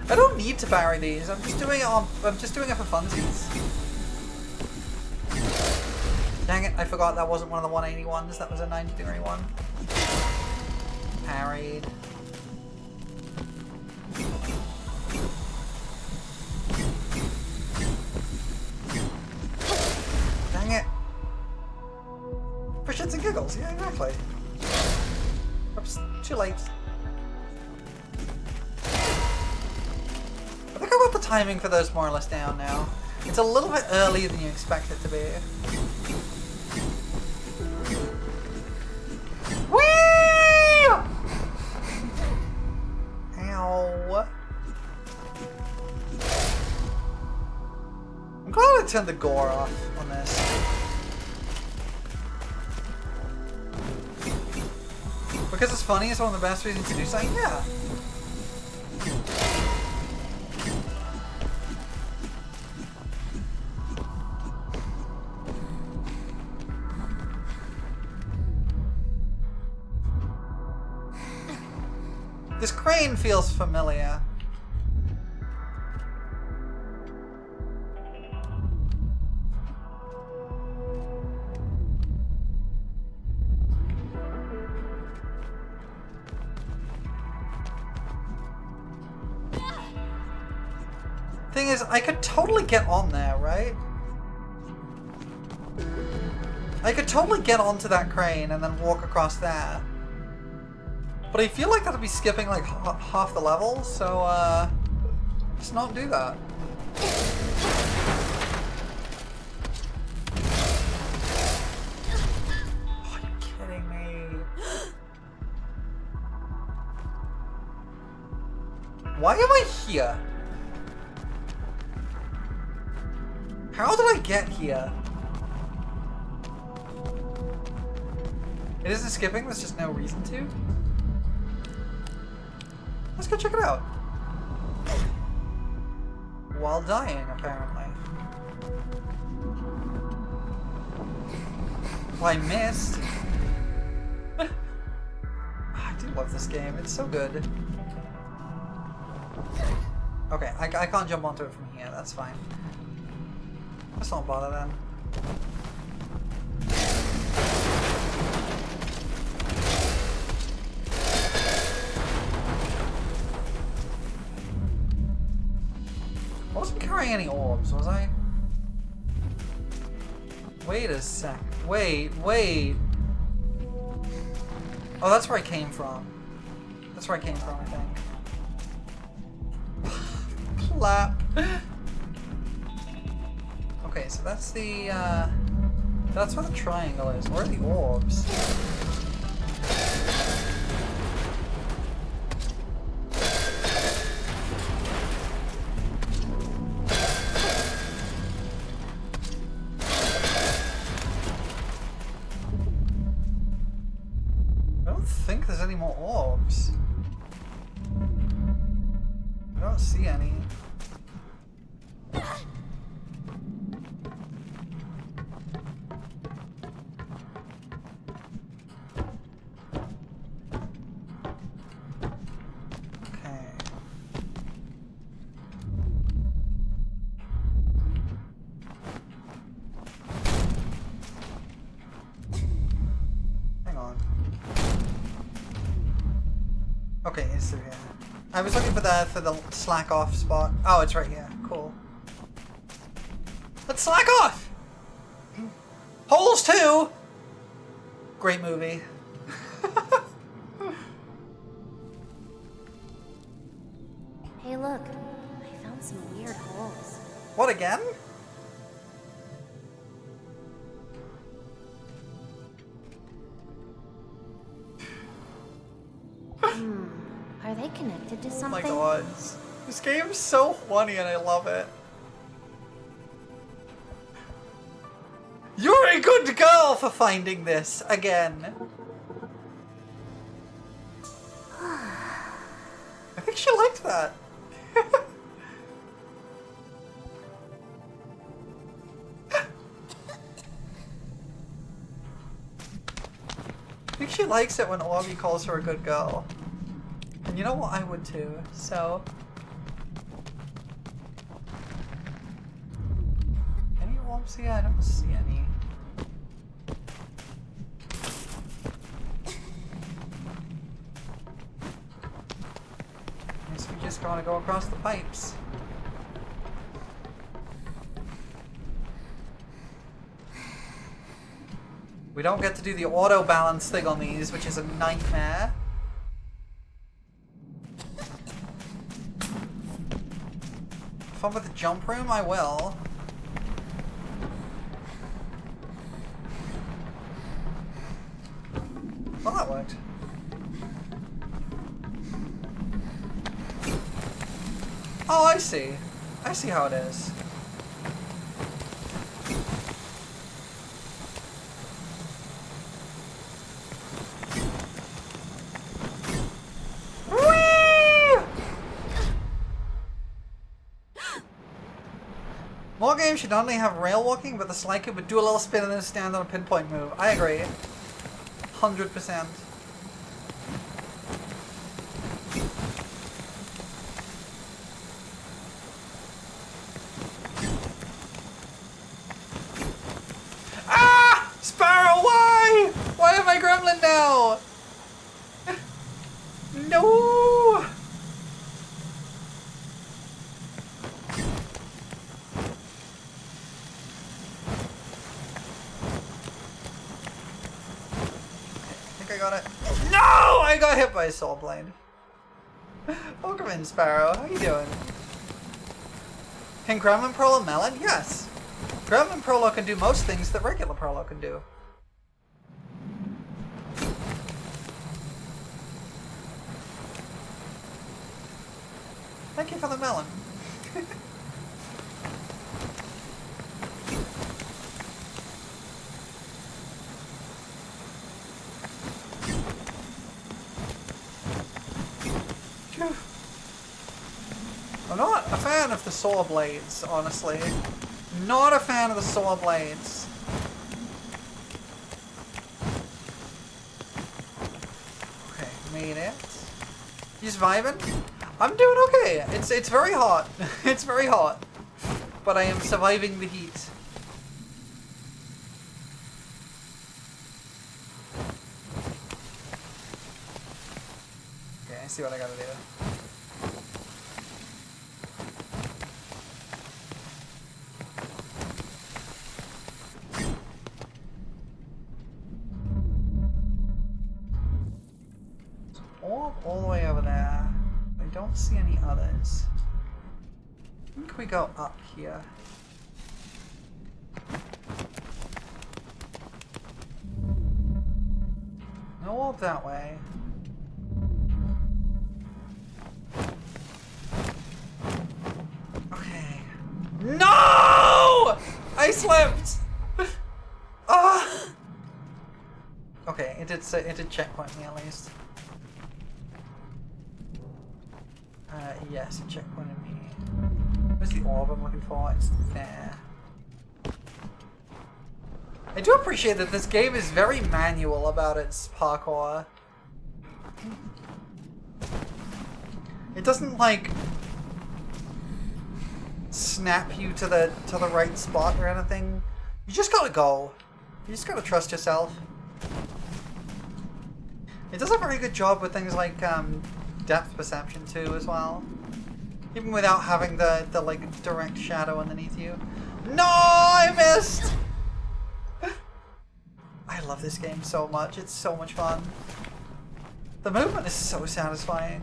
I don't need to parry these. I'm just doing it for funsies. Dang it, I forgot that wasn't one of the 180 ones, that was a 90-degree one. Parried. Dang it. For shits and giggles, yeah, exactly. Oops, too late. I think I got the timing for those more or less down now. It's a little bit earlier than you expect it to be. Whee! Ow. I'm glad I turned the gore off on this. Because it's funny, it's one of the best reasons to do something, yeah. This crane feels familiar. Thing is, I could totally get on there, right? I could totally get onto that crane and then walk across that. But I feel like that'd be skipping like half the level, so just not do that. Oh, are you kidding me? Why am I here? How did I get here? It isn't skipping, there's just no reason to. Let's go check it out. While dying, apparently. Well, I missed. I do love this game. It's so good. Okay, I can't jump onto it from here. That's fine. Let's not bother then. I wasn't carrying any orbs, was I? Wait a sec. Wait. Oh, that's where I came from. That's where I came from, I think. Clap. Okay, so that's the, that's where the triangle is. Where are the orbs? I don't think there's any more orbs. I don't see any. Okay, it's through here. I was looking for the slack off spot. Oh, it's right here. Cool. Let's slack off! Holes 2! Great movie. Hey, look. I found some weird holes. What again? Are they connected to Oh something? my god. This game is so funny and I love it. You're a good girl for finding this again. I think she liked that. I think she likes it when Orby calls her a good girl. And you know what? I would too, so... Any orbs here? I don't see any. Guess we just gotta go across the pipes. We don't get to do the auto balance thing on these, which is a nightmare. If I'm with the jump room, I will. Well, that worked. Oh, I see. I see how it is. More games should not only have rail walking, but the Slicin would do a little spin and then stand on a pinpoint move. I agree. 100%. Ah! Sparrow, why? Why am I gremlin now? No! I got hit by a soul blade. Welcome in, Sparrow. How you doing? Can Gremlin Prolo melon? Yes. Gremlin Prolo can do most things that regular Prolo can do. Thank you for the melon. I'm not a fan of the saw blades, honestly. Not a fan of the saw blades. Okay, made it. He's vibing. I'm doing okay. It's very hot. It's very hot. But I am surviving the heat. Okay, I see what I gotta do. All the way over there. I don't see any others. I think we go up here. No orb that way. Okay. No! I slipped! Ah! Okay, it did checkpoint me at least. Yes, a checkpoint in me. Where's the orb I'm looking for? It's there. I do appreciate that this game is very manual about its parkour. It doesn't like snap you to the right spot or anything. You just gotta go. You just gotta trust yourself. It does a very good job with things like depth perception too as well. Even without having the like direct shadow underneath you. No, I missed! I love this game so much. It's so much fun. The movement is so satisfying.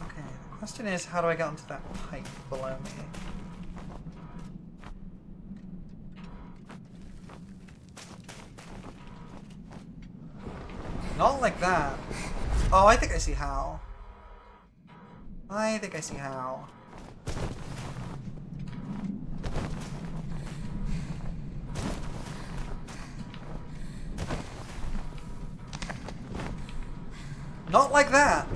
Okay, the question is, how do I get onto that pipe below me? Not like that. Oh, I think I see how. I think I see how. Not like that.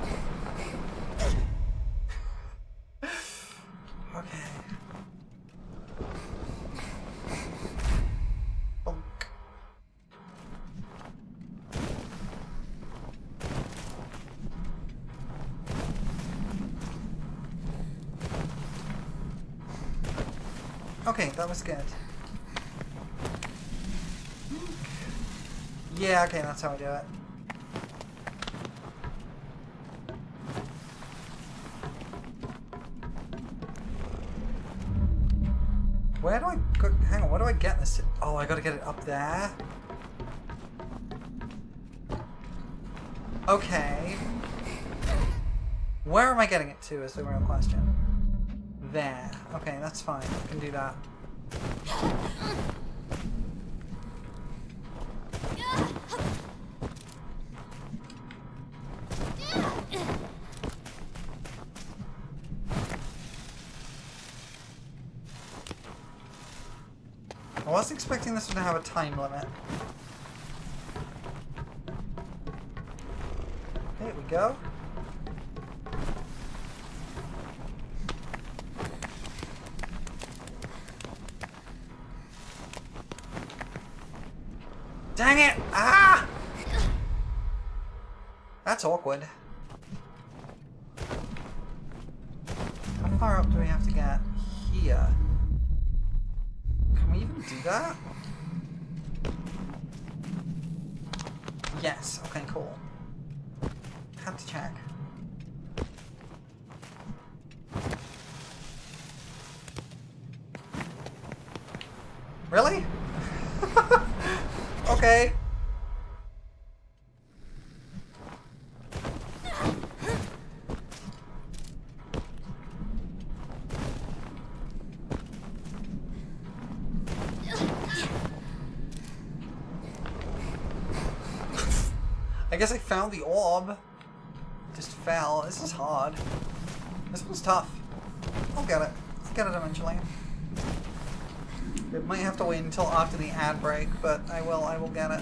Okay. Bonk. Okay, that was good. Yeah, okay, that's how I do it. Where do I go? Hang on, where do I get this? Oh, I gotta get it up there. Okay. Where am I getting it to is the real question. There. Okay, that's fine. I can do that. I wasn't expecting this one to have a time limit. Here we go. Dang it! Ah! That's awkward. How far up do we have to get? Here. Can we even do that? Yes. Okay, cool. Have to check. Really? Okay. I guess I found the orb. Just fell. This is hard. This one's tough. I'll get it. I'll get it eventually. It might have to wait until after the ad break, but I will get it.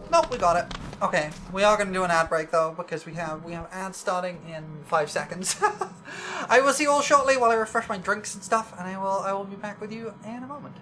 Nope, we got it. Okay, we are going to do an ad break though, because we have ads starting in 5 seconds. I will see you all shortly while I refresh my drinks and stuff, and I will be back with you in a moment.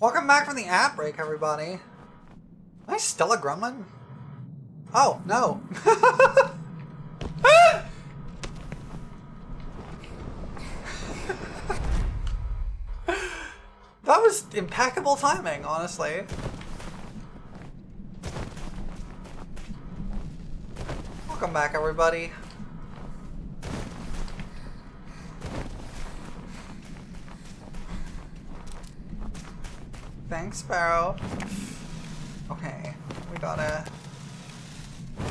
Welcome back from the ad break, everybody. Am I still a gremlin? Oh, no. That was impeccable timing, honestly. Welcome back, everybody. Thanks, Sparrow. Okay, we gotta go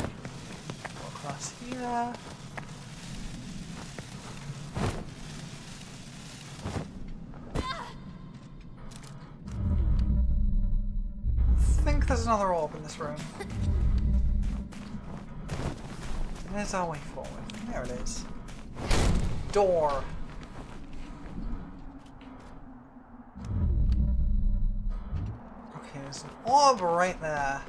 across here. I think there's another orb in this room. There's our way forward. There it is. Door. Okay, there's an orb right there.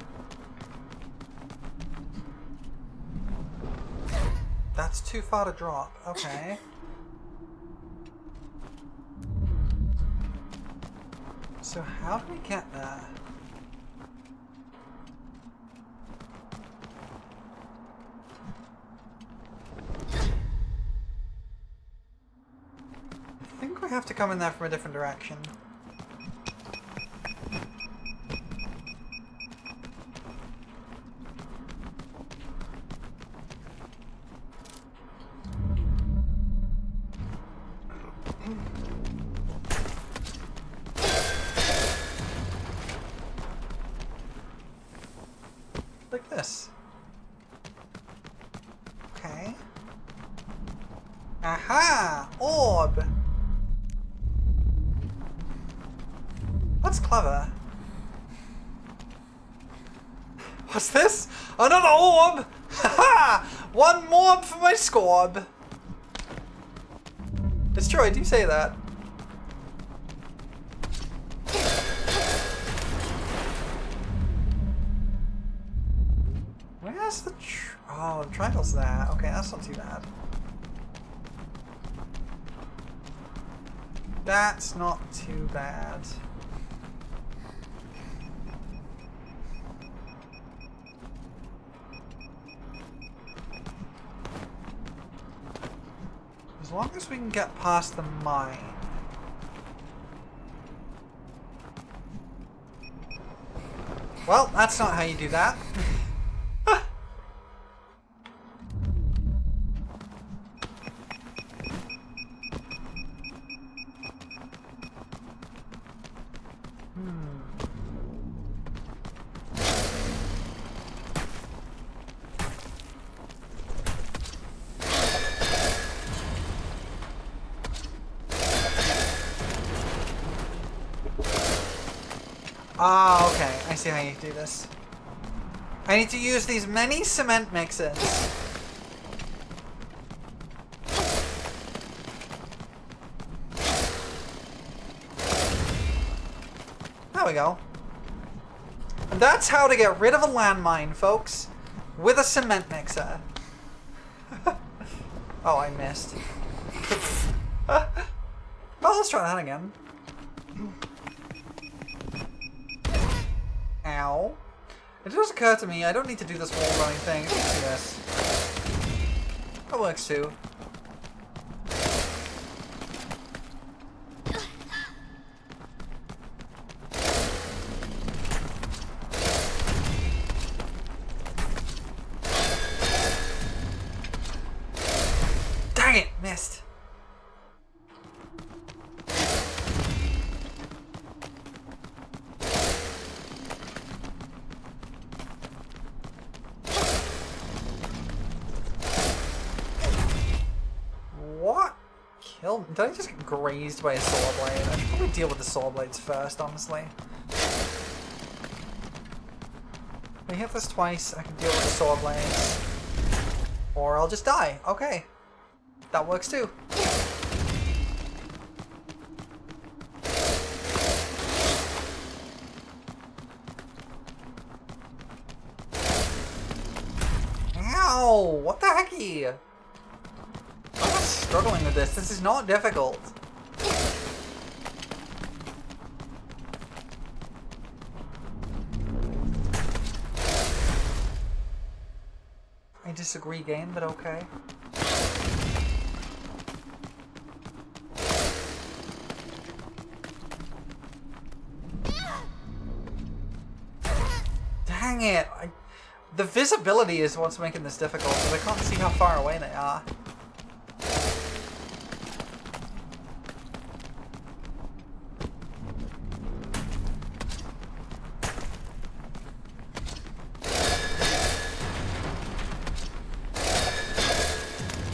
That's too far to drop. Okay. So how do we get there? I think we have to come in there from a different direction. Like this. Okay. Aha! Orb! That's clever. What's this? Another orb! Haha! One more for my scorb! It's true, I do say that. Where's the oh, the triangle's there. Okay, that's not too bad. That's not too bad. As long as we can get past the mine. Well, that's not how you do that. Ah, okay. I see how you do this. I need to use these many cement mixers. There we go. And that's how to get rid of a landmine, folks. With a cement mixer. Oh, I missed. Well, let's try that again. Ow. It just occurred to me, I don't need to do this wall running thing. Yes. That works too. Dang it! Missed. Did I just get grazed by a saw blade? I should probably deal with the saw blades first, honestly. If I hit this twice, I can deal with the saw blades. Or I'll just die. Okay. That works too. Ow! What the hecky? I'm struggling with this. This is not difficult. I disagree game, but okay. Dang it! The visibility is what's making this difficult, because I can't see how far away they are.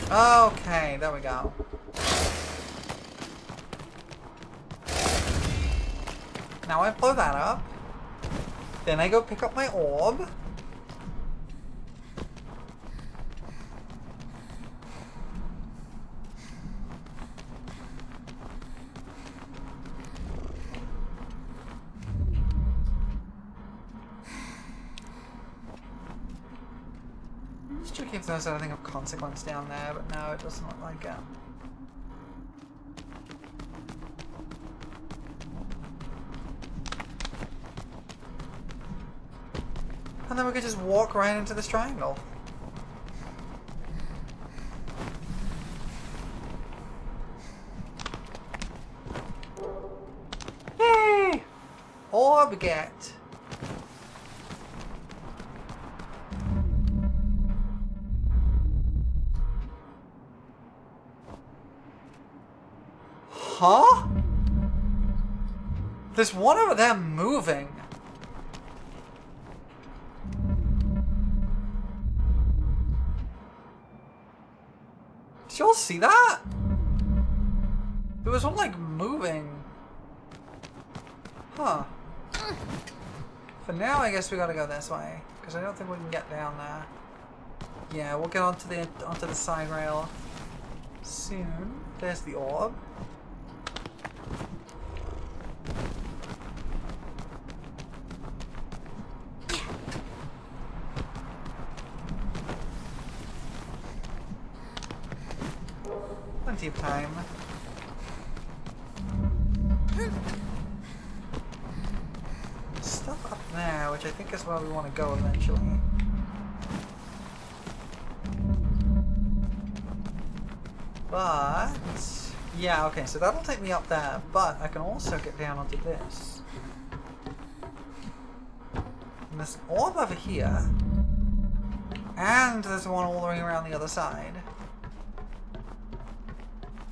Okay, there we go. Now I blow that up. Then I go pick up my orb. Just checking if there's anything of consequence down there, but no, it doesn't look like it. And then we could just walk right into this triangle. Yay! Orb get. Huh? There's one over there moving. Did y'all see that? There was one like moving. Huh. For now, I guess we gotta go this way because I don't think we can get down there. Yeah, we'll get onto the side rail soon. There's the orb. Plenty of time. Stuff up there, which I think is where we want to go eventually. But yeah, okay, so that'll take me up there, but I can also get down onto this. And there's an orb over here. And there's one all the way around the other side.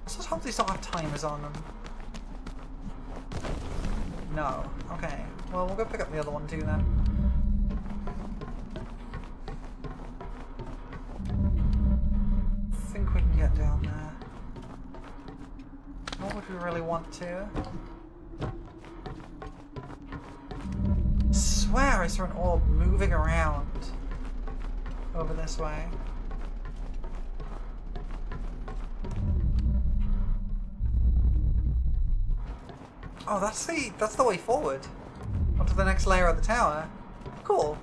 Let's just hope these don't have timers on them. No. Okay. Well, we'll go pick up the other one too then. I think we can get down there. What would we really want to? I swear I saw an orb moving around over this way. Oh, that's the way forward. Onto the next layer of the tower. Cool.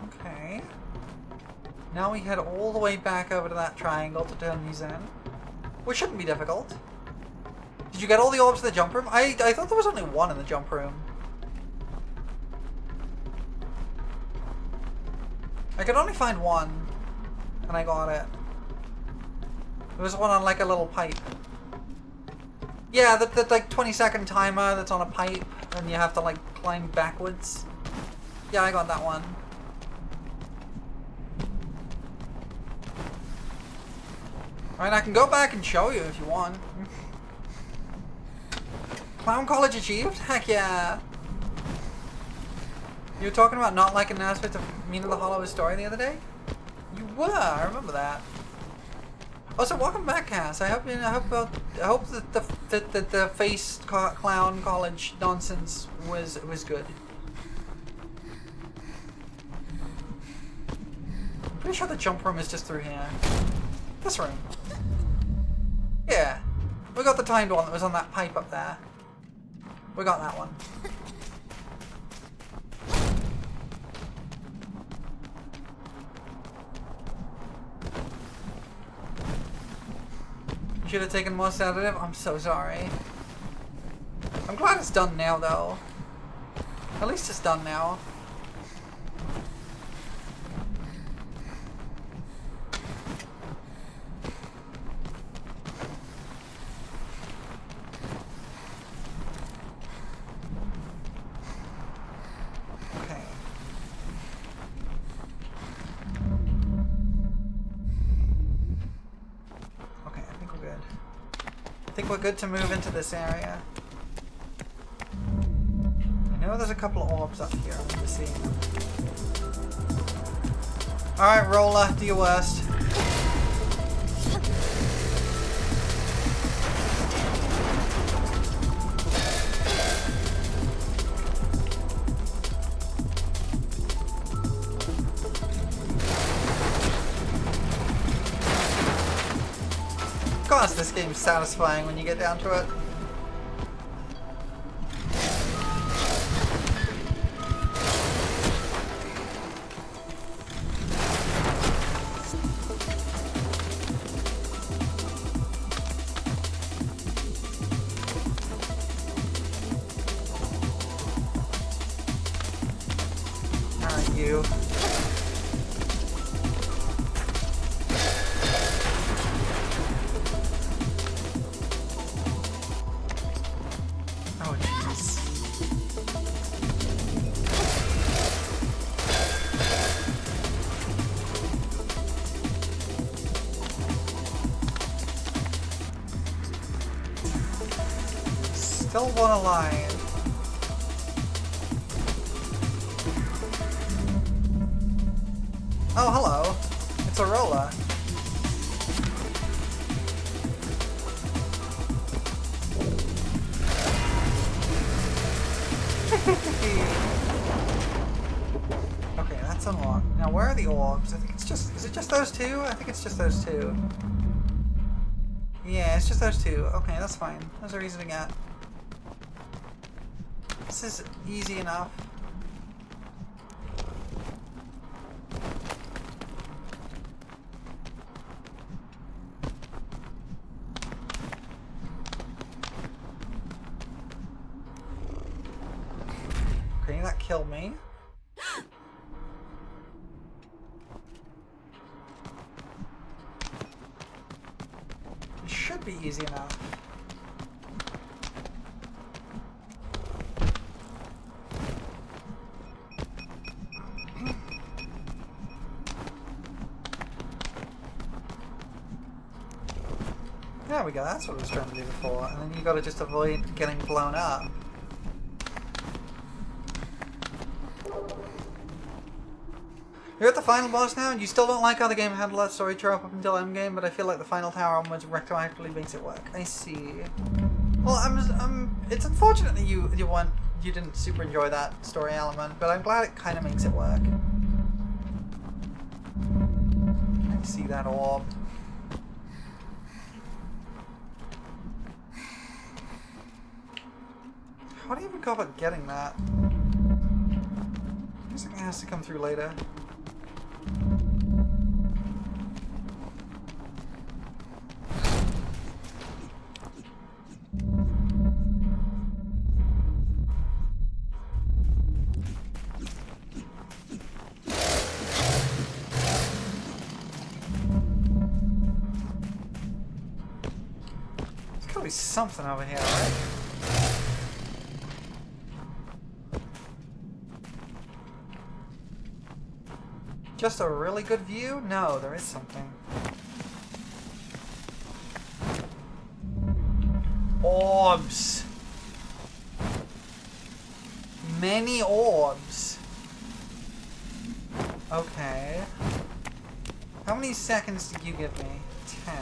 Okay. Now we head all the way back over to that triangle to turn these in. Which shouldn't be difficult. Did you get all the orbs in the jump room? I thought there was only one in the jump room. I could only find one, and I got it. There was one on like a little pipe. Yeah, the like 20-second timer that's on a pipe, and you have to like climb backwards. Yeah, I got that one. Alright, I can go back and show you if you want. Clown College achieved? Heck yeah! You were talking about not liking an aspect of Mina the Hollow's story the other day? You were, I remember that. Also, welcome back, Cass. I hope that the face clown college nonsense was good. I'm pretty sure the jump room is just through here. This room. Yeah. We got the timed one that was on that pipe up there. We got that one. Should have taken more sedative. I'm so sorry. I'm glad it's done now, though. At least it's done now. Okay. Okay, I think we're good. I think we're good to move into this area. I know there's a couple of orbs up here. I'm just seeing them. Alright, Roller, do your worst. Gosh, this game's satisfying when you get down to it. Alright, you. Oh, jeez. Still one alive. Oh, hello. It's a roller. Okay, that's unlocked. Now, where are the orbs? I think it's just... Is it just those two? I think it's just those two. Yeah, it's just those two. Okay, that's fine. Those are easy to get. This is easy enough. Okay, that killed me. It should be easy enough. There we go, that's what I was trying to do before. And then you gotta just avoid getting blown up. You're at the final boss now, and you still don't like how the game handled that story trope up until endgame, but I feel like the final tower onwards retroactively makes it work. I see. Well, it's unfortunate that you didn't super enjoy that story element, but I'm glad it kind of makes it work. I see that orb. How do you even go about getting that? I guess it has to come through later. There's gotta be something over here, right? Just a really good view? No, there is something. Orbs! Many orbs! Okay. How many seconds did you give me? 10.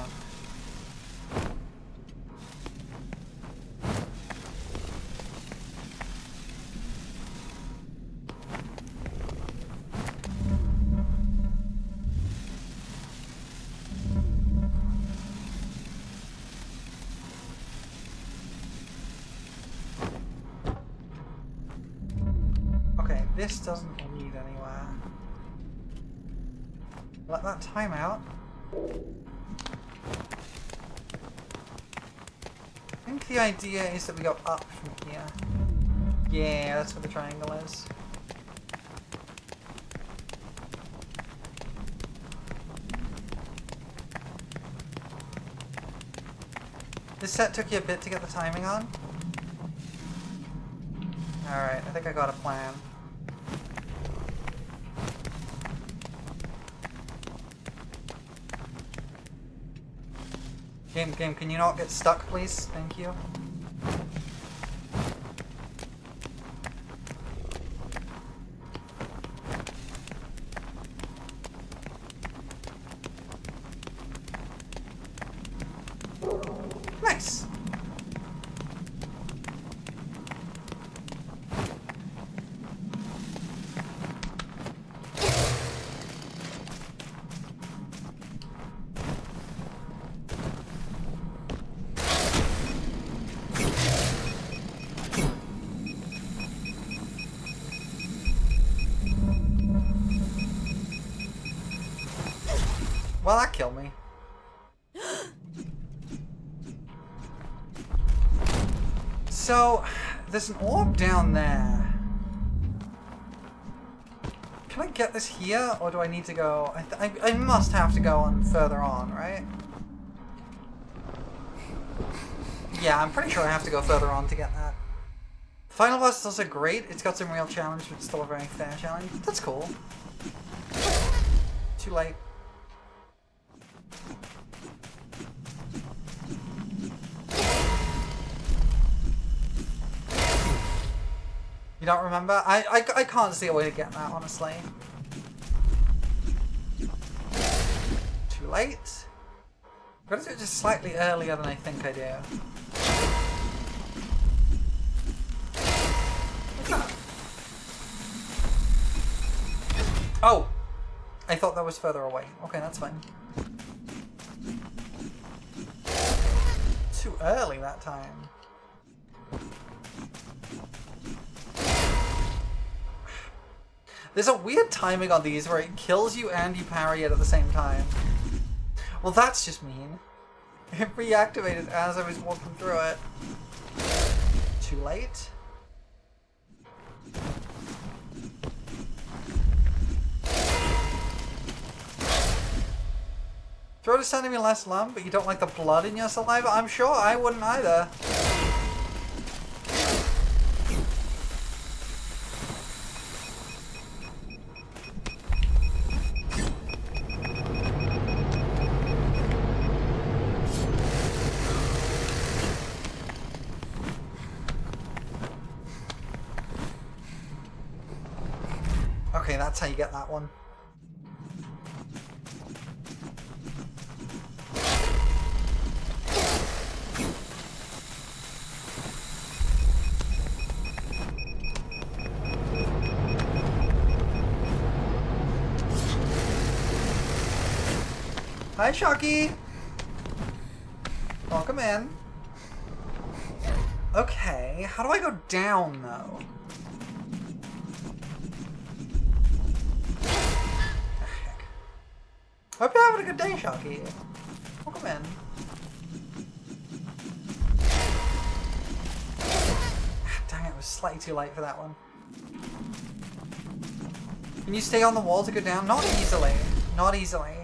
This doesn't lead anywhere. Let that time out. think the idea is that we go up from here. Yeah, that's what the triangle is. This set took you a bit to get the timing on. Alright, I think I got a plan. Game, can you not get stuck, please? Thank you. Nice! Well, that killed me. So, there's an orb down there. Can I get this here, or do I need to go... I must have to go on further on, right? Yeah, I'm pretty sure I have to go further on to get that. Final boss is also great. It's got some real challenge, but still a very fair challenge. That's cool. Too late. You don't remember? I can't see a way to get that, honestly. Too late. I've got to do it just slightly earlier than I think I do. Oh! I thought that was further away. Okay, that's fine. Too early that time. There's a weird timing on these where it kills you and you parry it at the same time. Well, that's just mean. It reactivated as I was walking through it. Too late. Throat is sending me less lump, but you don't like the blood in your saliva? I'm sure I wouldn't either. Okay, that's how you get that one. Hi, Shocky! Welcome in. Okay, how do I go down, though? Heck. Hope you're having a good day, Shocky. Welcome in. Dang it, it was slightly too late for that one. Can you stay on the wall to go down? Not easily. Not easily.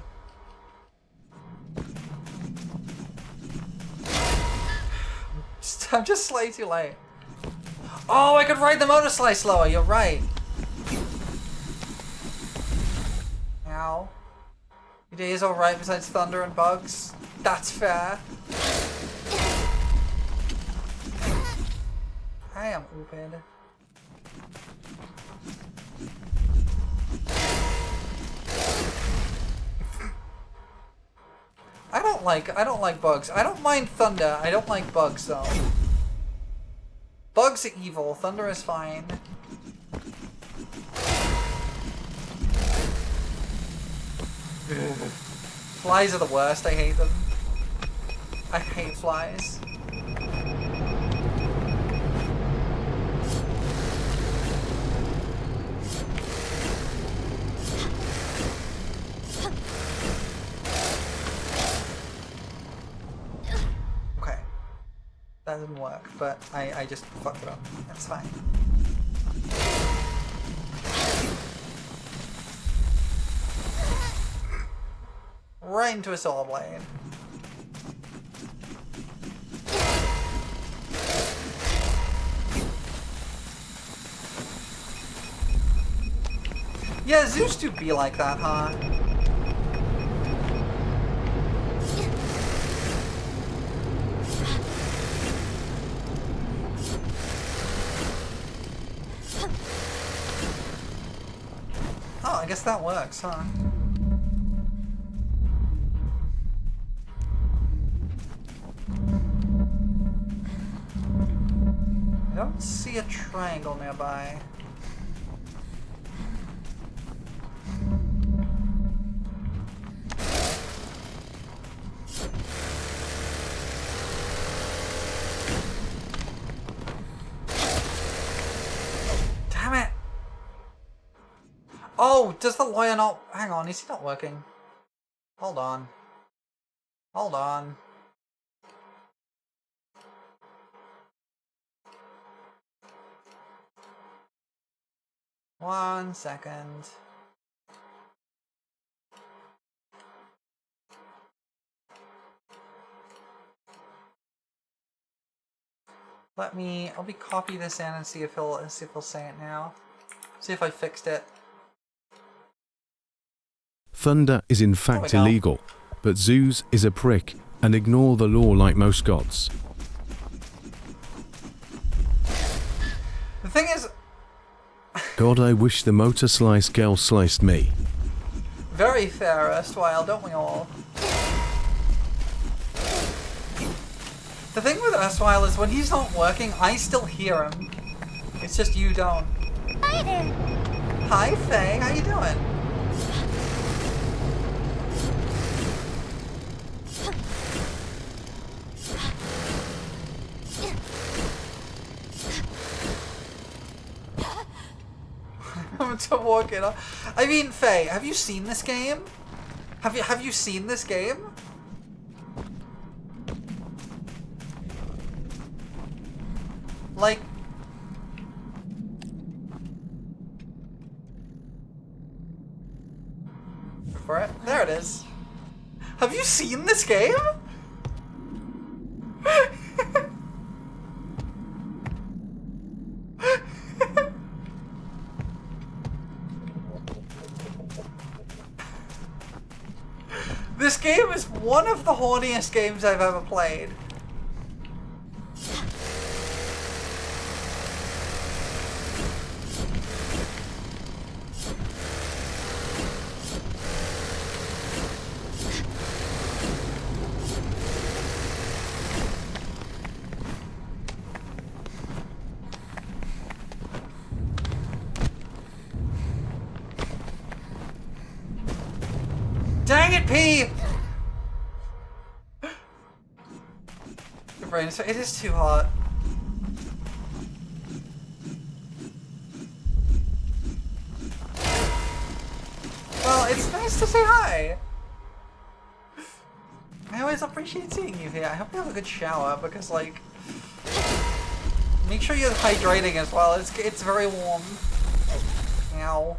I'm just slightly too late. Oh, I could ride the Motorslice slower, you're right. Ow. Your day is alright besides thunder and bugs. That's fair. I am open. I don't like bugs. I don't mind thunder. I don't like bugs though. Bugs are evil. Thunder is fine. Flies are the worst. I hate them. I hate flies. That didn't work, but I just fucked it up. That's fine. Right into a solar blade. Yeah, Zeus do be like that, huh? Oh, I guess that works, huh? I don't see a triangle nearby. Damn it! Oh, does the lawyer not... Hang on, is he not working? Hold on. Hold on. One second. Let me copy this in and see if he'll say it now. See if I fixed it. Thunder is in fact illegal, but Zeus is a prick and ignore the law like most gods. The thing is... God, I wish the Motorslice girl sliced me. Very fair, erstwhile, don't we all? The thing with erstwhile is when he's not working, I still hear him. It's just you don't. Hi there. Hi, Faye. How you doing? I'm to walk it off. I mean, Faye, have you seen this game? Have you seen this game? Like, for it. There it is. Have you seen this game? This game is one of the horniest games I've ever played. Dang it, P! Your brain is... It is too hot. Well, it's nice to say hi. I always appreciate seeing you here. I hope you have a good shower because, like... Make sure you're hydrating as well. It's very warm. Ow.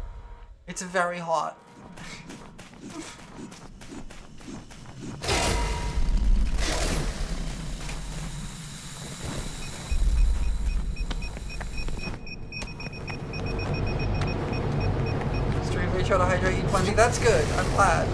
It's very hot. Sure to hydrate you plenty. That's good. I'm glad.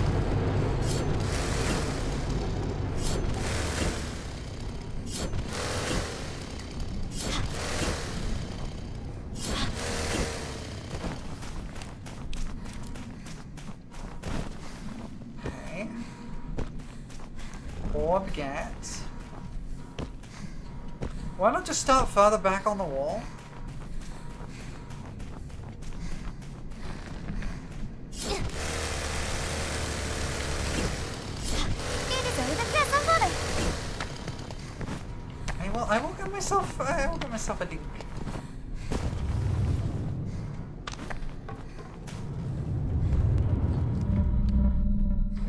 Okay. Orb get. Why not just start further back on the wall? I will get myself a dink.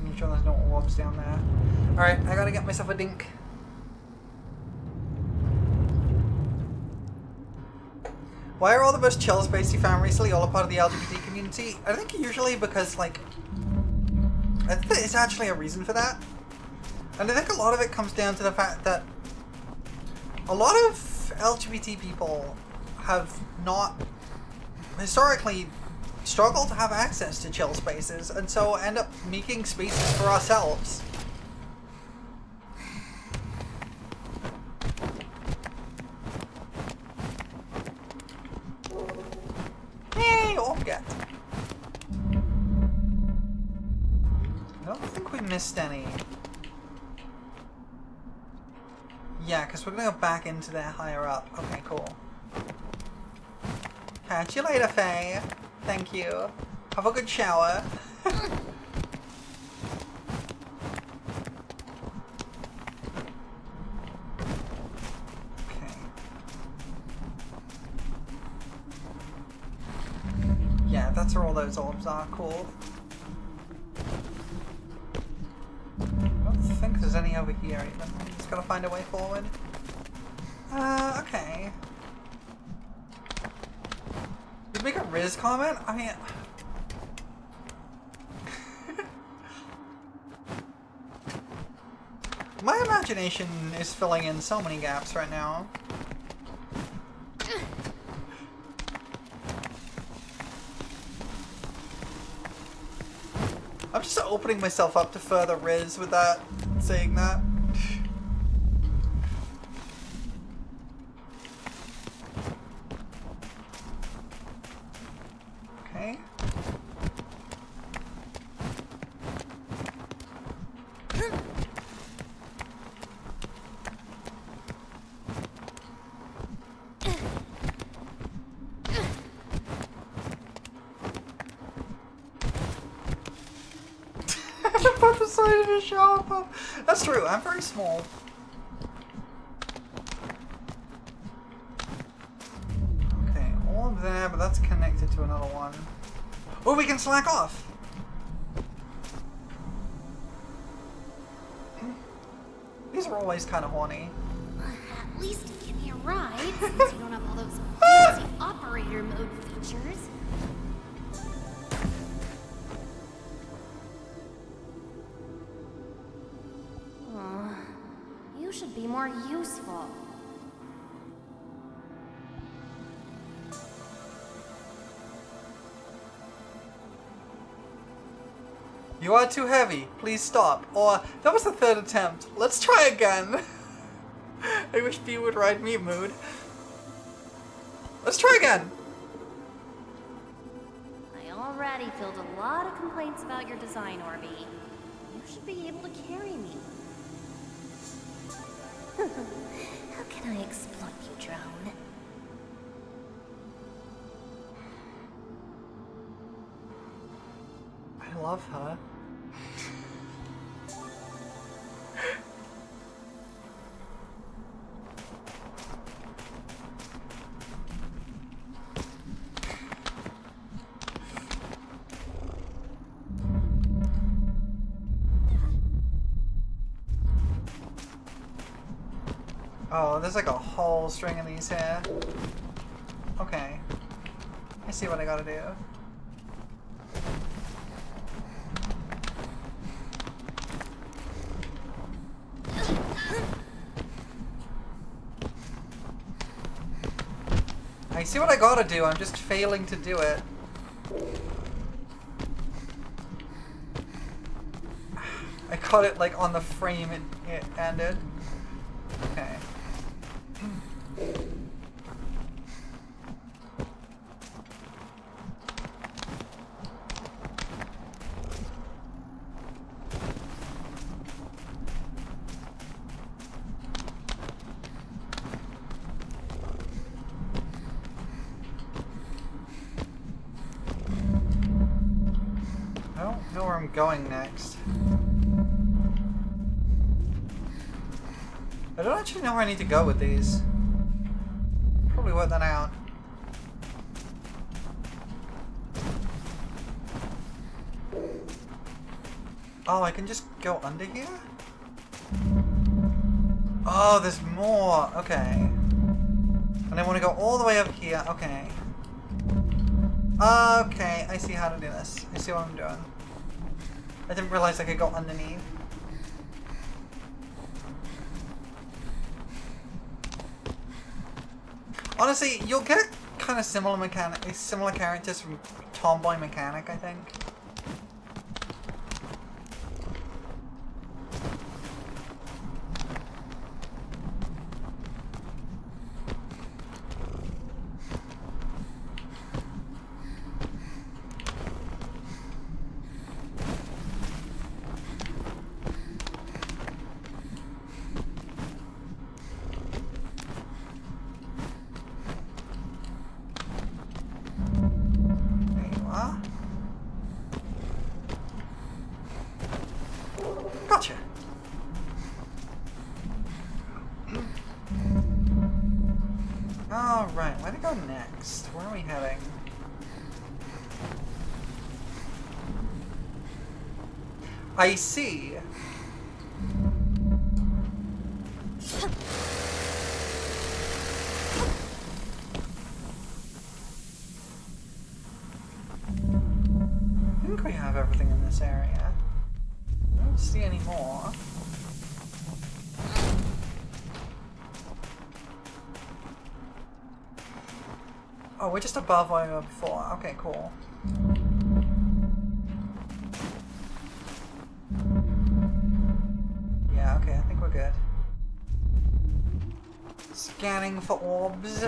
Make sure there's no orbs down there. Alright, I gotta get myself a dink. Why are all the most chill spacey found recently all a part of the LGBT community? I think usually because, like, I think there's actually a reason for that. And I think a lot of it comes down to the fact that a lot of LGBT people have not historically struggled to have access to chill spaces, and so end up making spaces for ourselves. Yay, Orget! I don't think we missed any. Yeah, because we're gonna go back into there higher up. Okay, cool. Catch you later, Faye. Thank you. Have a good shower. Okay. Yeah, that's where all those orbs are. Cool. I don't think there's any over here even. Just gotta find a way forward. Okay. Did make a Riz comment? I mean... My imagination is filling in so many gaps right now. I'm just opening myself up to further Riz with that, saying that. Okay. About the side of his shop. That's true, I'm very small. Okay, all of there, but that's connected to another one. Oh, we can slack off! These are always kind of horny. At least give me a ride, since you don't have all those fancy operator mode features. You should be more useful. You are too heavy. Please stop. Or, that was the third attempt. Let's try again. I wish B would ride me, Mood. Let's try again. I already filled a lot of complaints about your design, Orby. You should be able to carry me. How can I exploit you, drone? I love her. Oh, there's like a whole string of these here. Okay. I see what I gotta do. I see what I gotta do, I'm just failing to do it. I caught it like on the frame it ended. Okay. I don't know where I'm going next. I don't actually know where I need to go with these. Probably work that out. Oh, I can just go under here? Oh, there's more. Okay. And I want to go all the way up here. Okay. Okay, I see how to do this. I see what I'm doing. I didn't realize I could go underneath. Honestly, you'll get kind of similar characters from Tomboy Mechanic, I think. Gotcha. Alright, where to go next? Where are we heading? I see. I think we have everything in this area. I don't see any more. Oh, we're just above where we were before. Okay, cool. Yeah, okay, I think we're good. Scanning for orbs.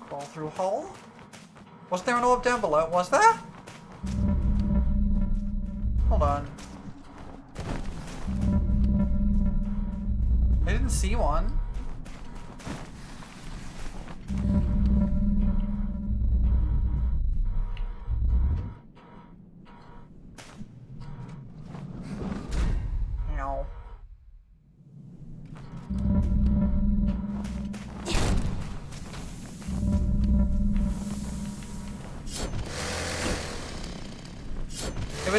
Crawl through hole. Wasn't there an orb down below? Was there? Hold on. I didn't see one. Ow. It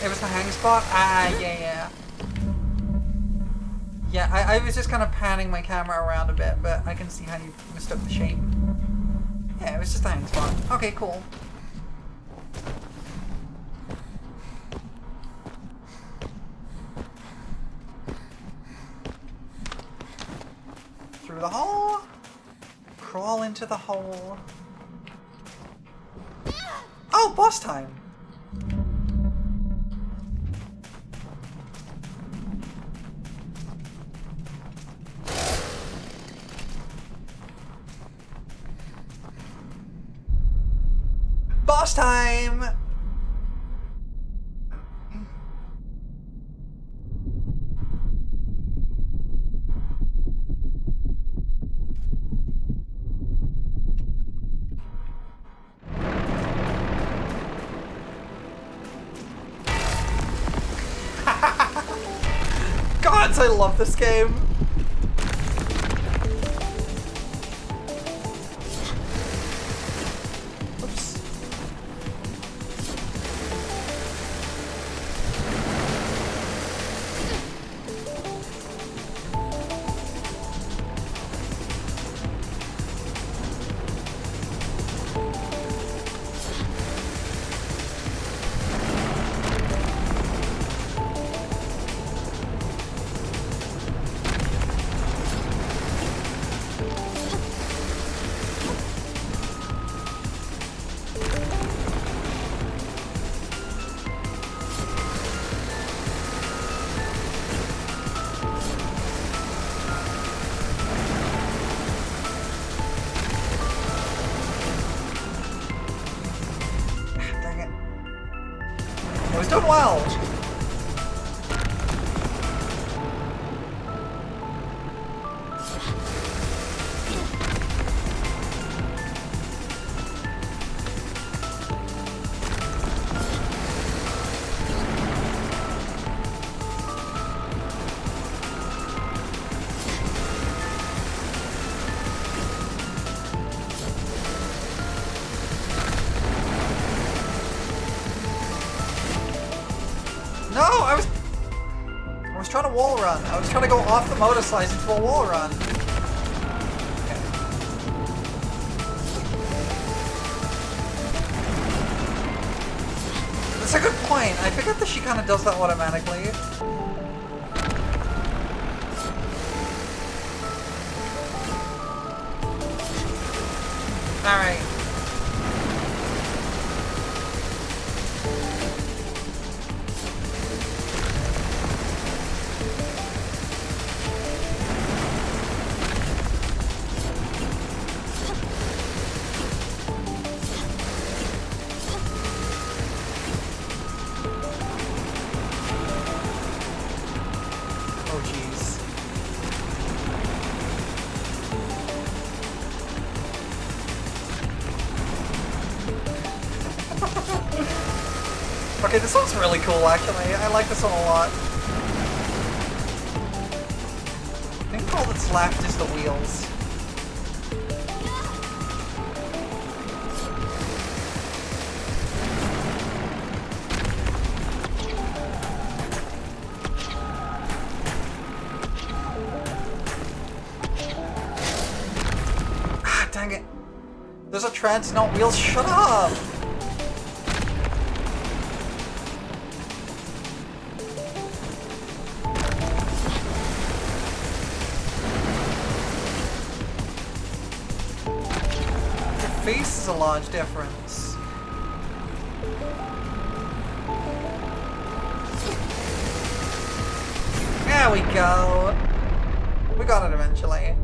was the hang spot? Ah, yeah. Yeah, I was just kind of panning my camera around a bit, but I can see how you mistook the shape. Yeah, it was just a hang spot. Okay, cool. Through the hole. Crawl into the hole. Oh, boss time! Boss time! God, I love this game! was done well. No, I was trying to wall run. I was trying to go off the Motorslice into a wall run. Okay. That's a good point. I figured that she kind of does that automatically. Alright. Oh jeez. Okay, this one's really cool actually. I like this one a lot. I think all that's left is the wheels. Ah, dang it. There's a treads, not wheels. Shut up! Face is a large difference. There we go. We got it eventually.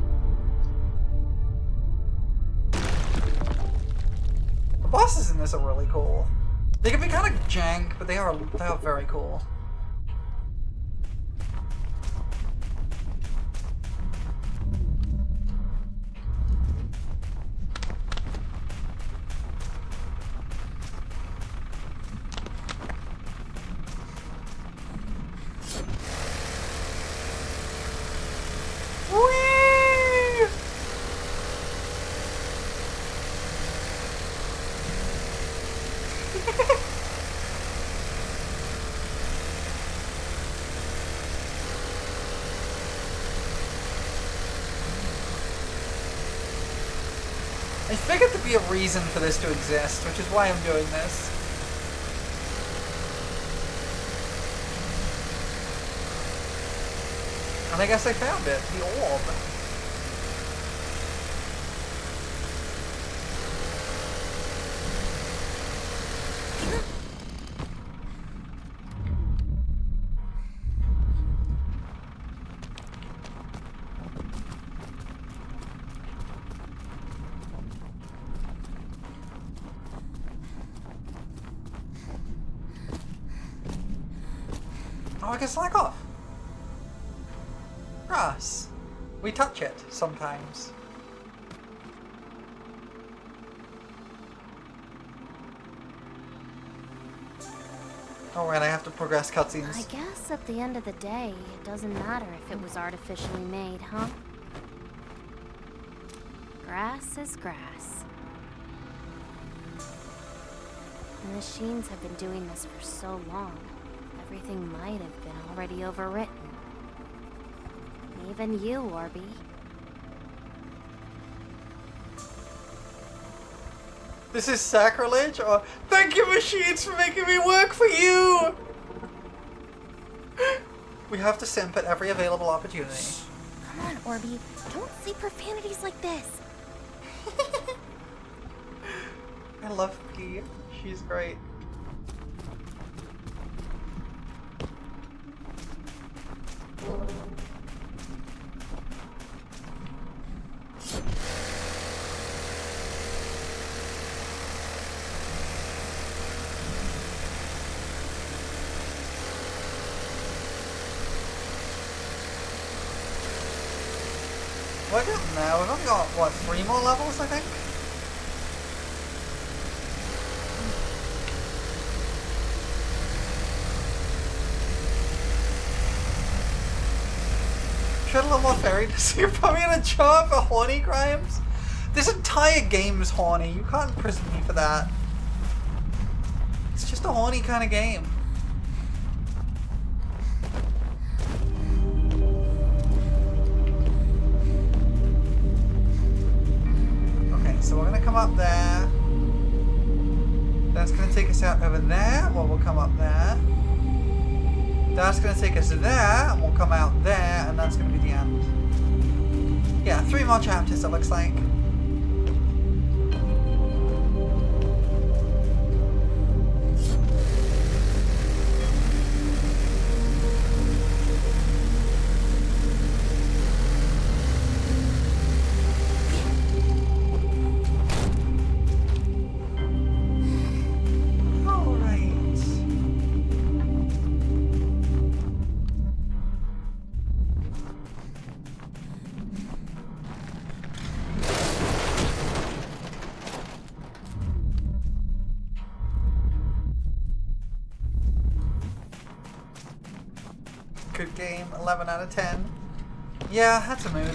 The bosses in this are really cool. They can be kind of jank, but they are very cool. I figured there'd be a reason for this to exist, which is why I'm doing this. And I guess I found it, the orb. Oh, I can slack off. Grass. We touch it sometimes. Oh, right, I have to progress cutscenes. I guess at the end of the day, it doesn't matter if it was artificially made, huh? Grass is grass. The machines have been doing this for so long. Everything might have been already overwritten. Even you, Orby. This is sacrilege, or thank you, machines, for making me work for you! We have to simp at every available opportunity. Come on, Orby. Don't say profanities like this. I love P. She's great. What do I got now? We've only got, what, 3 more levels, I think? Should a little more fairy to see you're probably in a jar for horny crimes? This entire game is horny. You can't imprison me for that. It's just a horny kind of game. us out over there. Well, we'll come up there. That's going to take us there, and we'll come out there, and that's going to be the end. Yeah, 3 more chapters, it looks like. Good game, 11 out of 10. Yeah, that's a mood.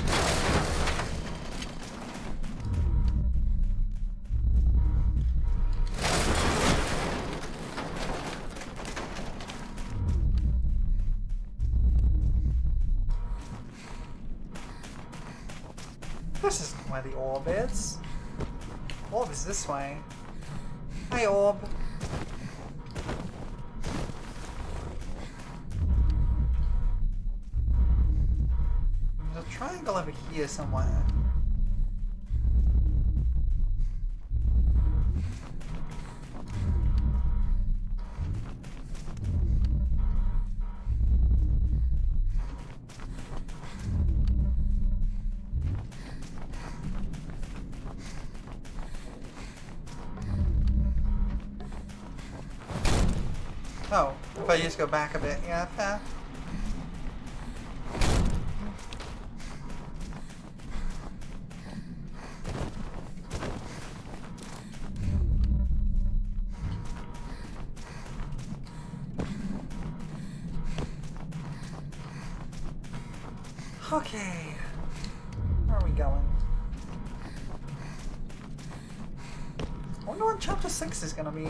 This isn't where the orb is. Orb is this way. Hi, orb. There's a triangle over here somewhere. Oh, if I just go back a bit, yeah, fair. Okay, where are we going? I wonder what chapter 6 is gonna be.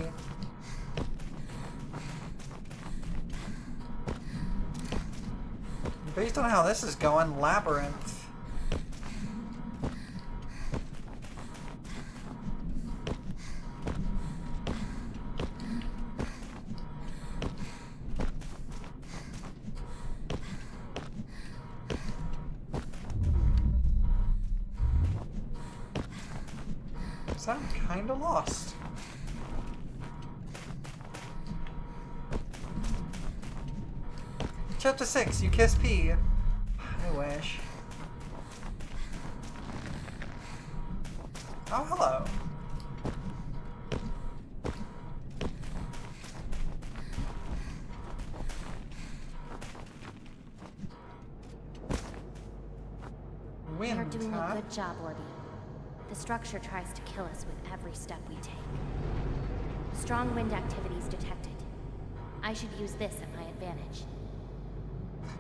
Based on how this is going, Labyrinth. So I'm kinda lost. Chapter 6, you kiss P. I wish. Oh, hello. Wind, You're doing huh? a good job, Orby. The structure tries to kill us with every step we take. Strong wind activities detected. I should use this at my advantage.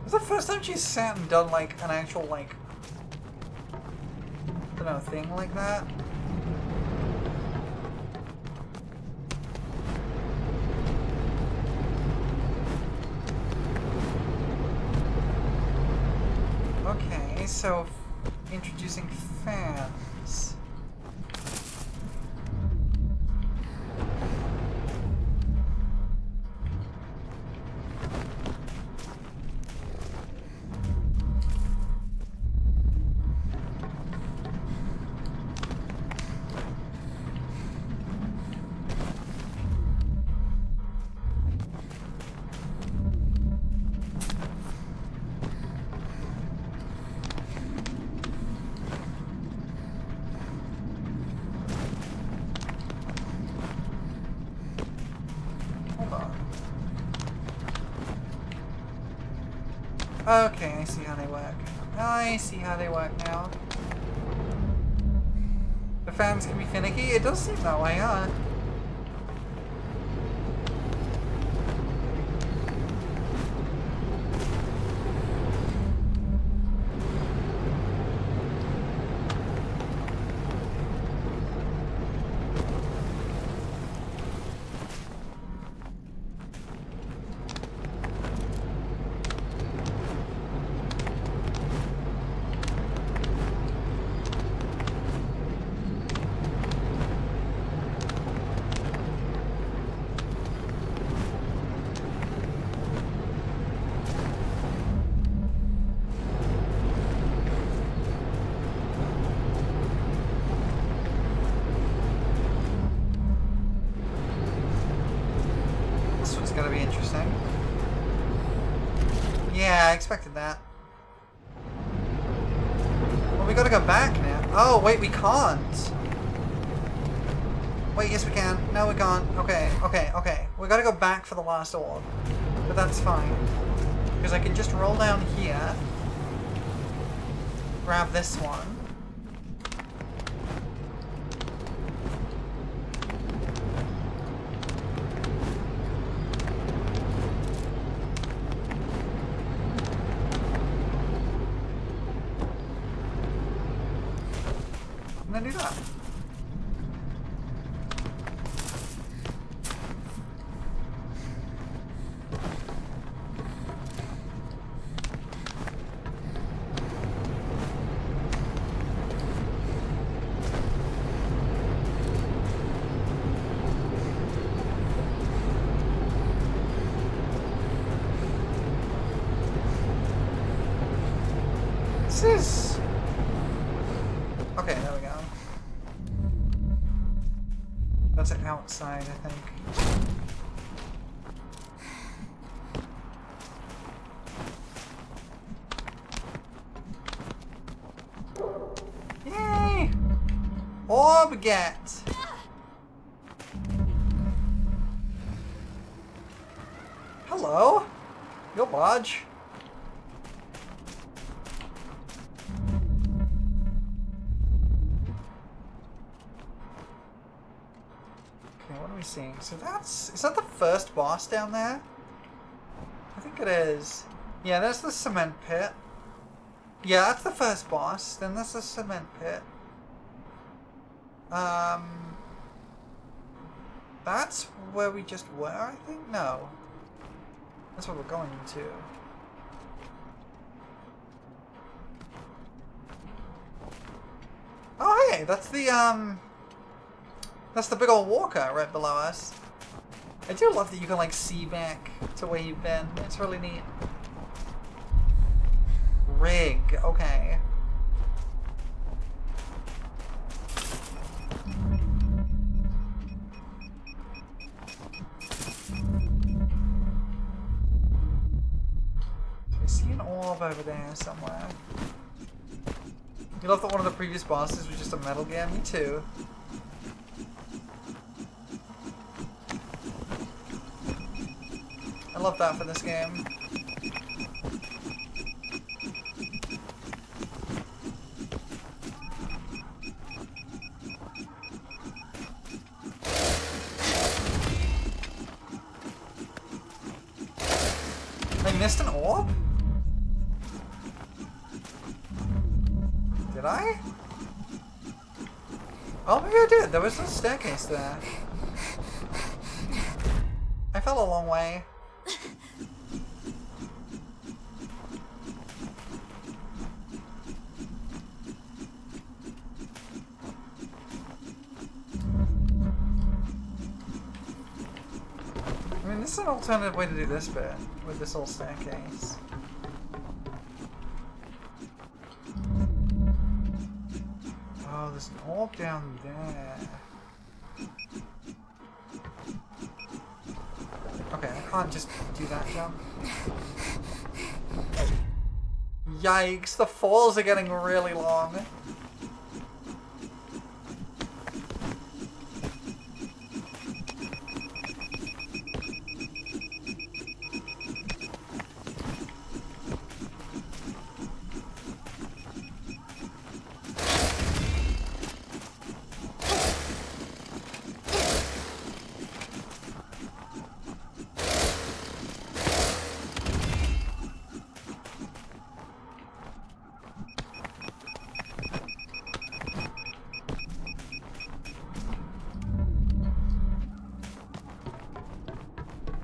Is the first time she's sat and done like an actual like I don't know, thing like that? Okay, so introducing fans. Okay, I see how they work. I see how they work now. The fans can be finicky? It does seem that way, huh? I expected that. Well, we gotta go back now. Oh, wait, we can't. Wait, yes we can. No, we can't. Okay, okay, okay. We gotta go back for the last orb. But that's fine. Because I can just roll down here. Grab this one. And then do that. This is... Okay, there we go. That's it outside, I think. Yay! Orb get! Hello? Yo, Bodge. What are we seeing? So is that the first boss down there? I think it is. Yeah, that's the cement pit. Yeah, that's the first boss. Then that's the cement pit. That's where we just were, I think? No. That's what we're going to. Oh, hey, that's the big old walker right below us. I do love that you can, like, see back to where you've been. It's really neat. Rig. Okay. I see an orb over there somewhere. You love that one of the previous bosses was just a metal gear? Me too. I love that for this game. I missed an orb? Did I? Oh, maybe I did. There was a staircase there. I fell a long way. I mean, this is an alternative way to do this bit, with this whole staircase. Oh, there's an orb down there. Okay, I can't just do that jump. Yikes, the falls are getting really long.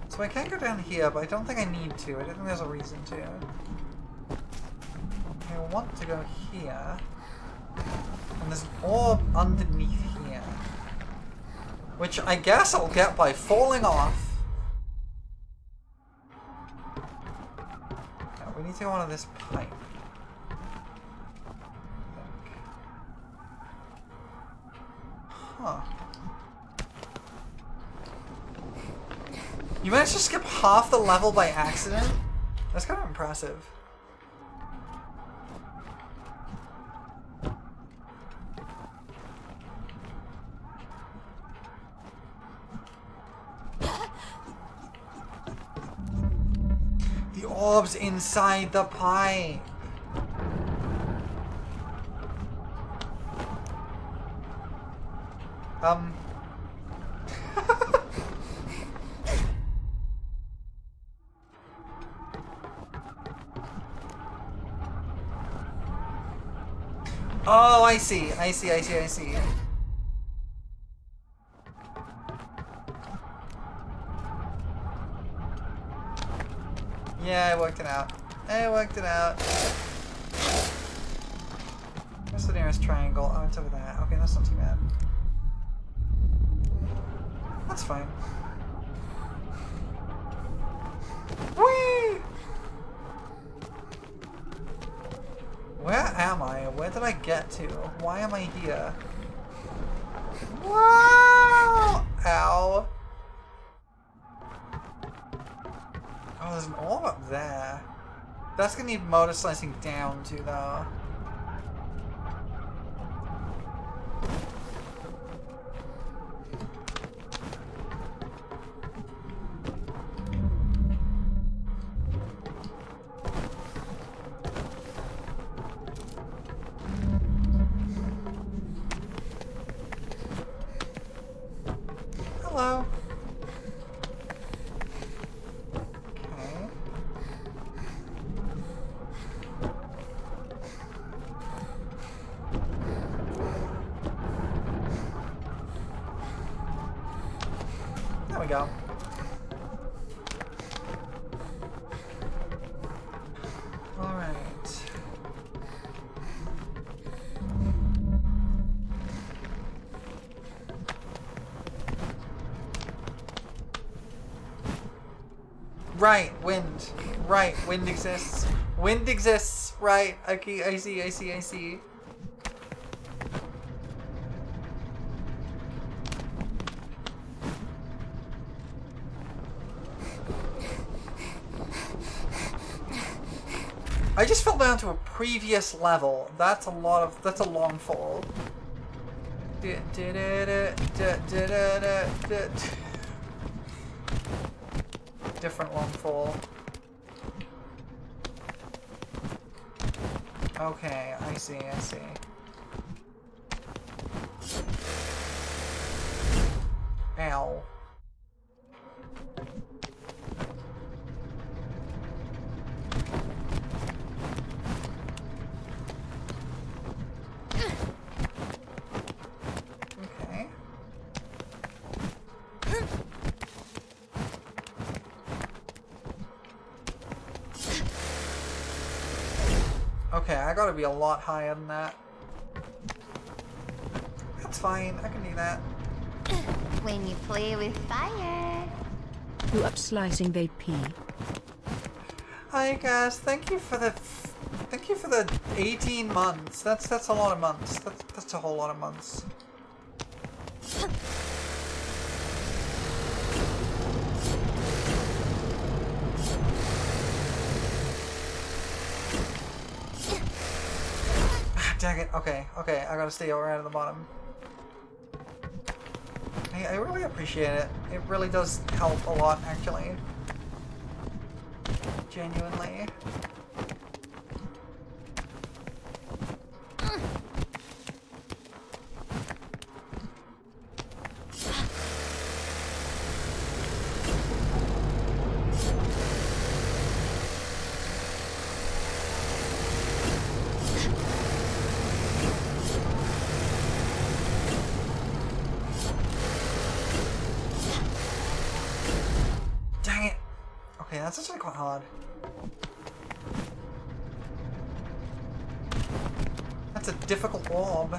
So I can go down here, but I don't think I need to. I don't think there's a reason to. I want to go here. And there's an orb underneath here. Which I guess I'll get by falling off. No, we need to go onto this pipe. Huh. You managed to skip half the level by accident? That's kind of impressive. The orb's inside the pipe. Oh, I see. I see. Yeah, I worked it out. Where's the nearest triangle? Oh, it's over there. Okay, that's not too bad. That's fine. Whee! Where am I? Where did I get to? Why am I here? Whoa! Ow. Oh, there's an orb up there. That's gonna need motor slicing down too, though. Hello. Okay. There we go. All right. Right, wind. Right, wind exists. Wind exists. Right. Okay, I see. I just fell down to a previous level. That's a long fall. Different long fall. Okay, I see. Ow. Okay, I gotta be a lot higher than that. That's fine, I can do that. When you play with fire. You up slicing they pee. Hi guys, thank you for the 18 months. That's a lot of months. That's a whole lot of months. Dang it. Okay, I gotta stay right at the bottom. Hey, I really appreciate it. It really does help a lot, actually. Genuinely. Okay, that's actually quite hard. That's a difficult orb.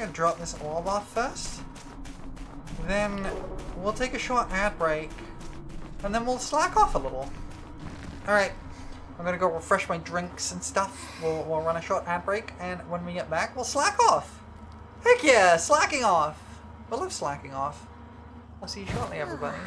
gonna drop this orb off first. Then we'll take a short ad break. And then we'll slack off a little. Alright. I'm gonna go refresh my drinks and stuff. We'll run a short ad break. And when we get back, we'll slack off. Heck yeah! Slacking off! I love slacking off. I'll see you shortly, everybody.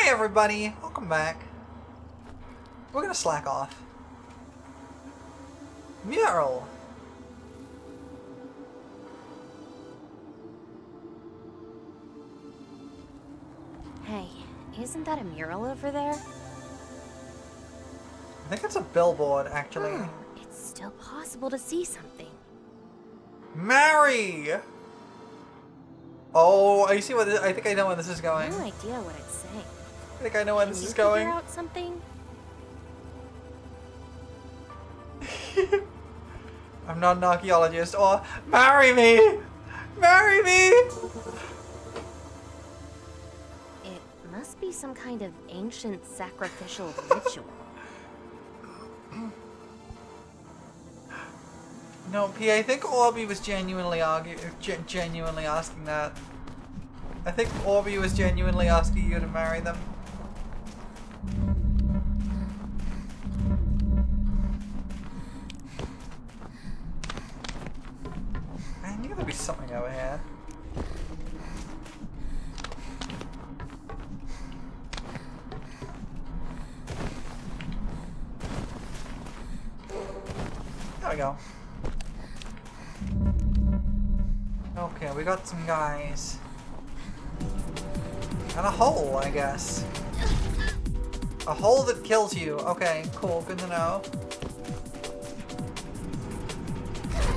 Hey everybody, welcome back. We're gonna slack off. Mural. Hey, isn't that a mural over there? I think it's a billboard, actually. It's still possible to see something. Mary! Oh, I see what this, I think I know where this is going. No idea what it's saying. I think I know where Can this you is going. figure out something? I'm not an archaeologist. Or marry me! Marry me! It must be some kind of ancient sacrificial ritual. No, P, I think Orby was genuinely genuinely asking that. I think Orby was genuinely asking you to marry them. Gotta be something over here. There we go. Okay, we got some guys. And a hole, I guess. A hole that kills you. Okay, cool, good to know.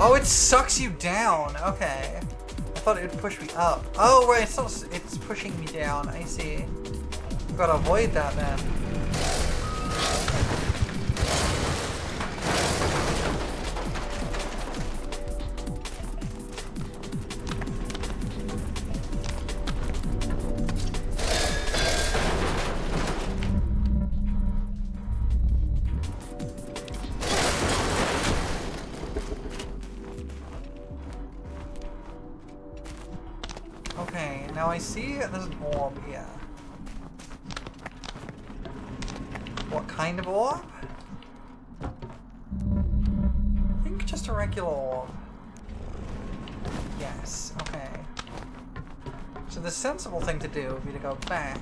Oh, it sucks you down. Okay. I thought it would push me up. Oh, right, it's pushing me down. I see. Gotta avoid that then. Okay, now I see there's an orb here. What kind of orb? I think just a regular orb. Yes, okay. So the sensible thing to do would be to go back.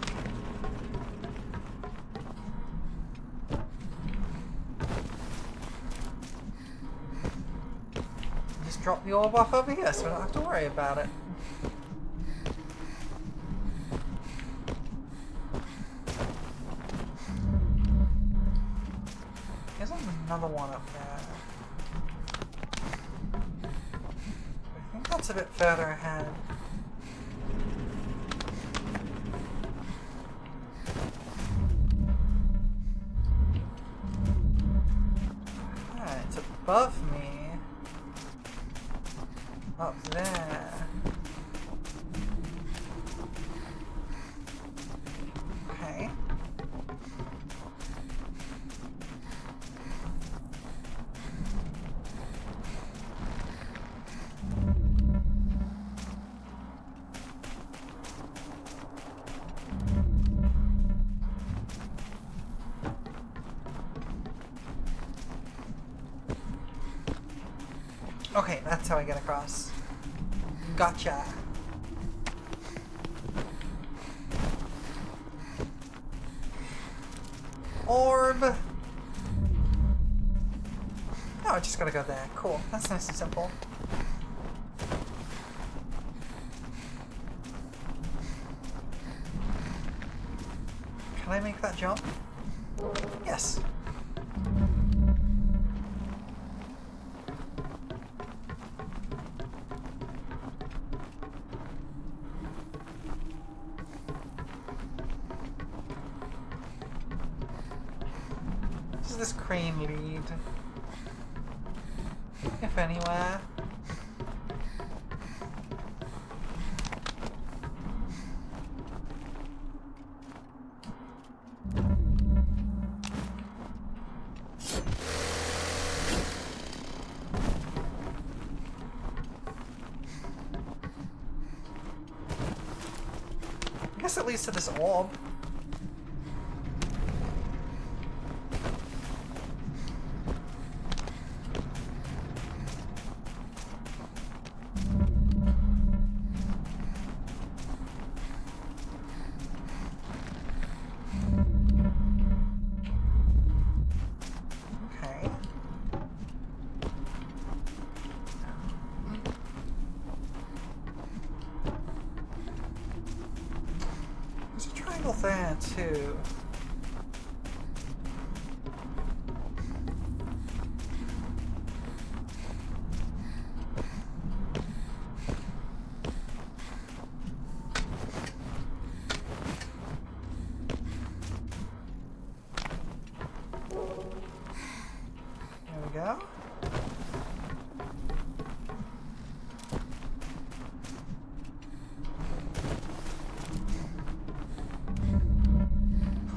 Just drop the orb off over here so we don't have to worry about it. Another one up there. I think that's a bit further ahead. Ah, it's above me. Up there. Okay. Okay, that's how I get across. Gotcha. Orb. Oh, I just gotta go there. Cool. That's nice and simple. Can I make that jump? Yes. Does this crane lead? If anywhere. I guess it leads to this orb. There too. There we go.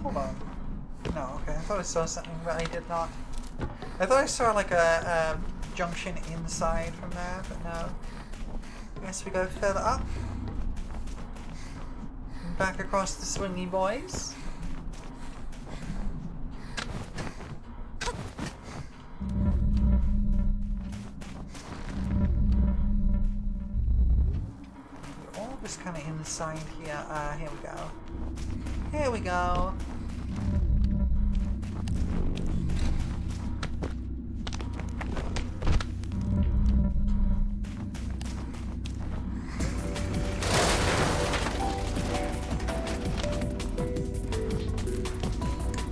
Hold on. No, okay, I thought I saw something, but I did not. I thought I saw like a junction inside from there, but no. I guess we go further up. And back across the swingy boys. orb is kind of inside here. Here we go. Here we go.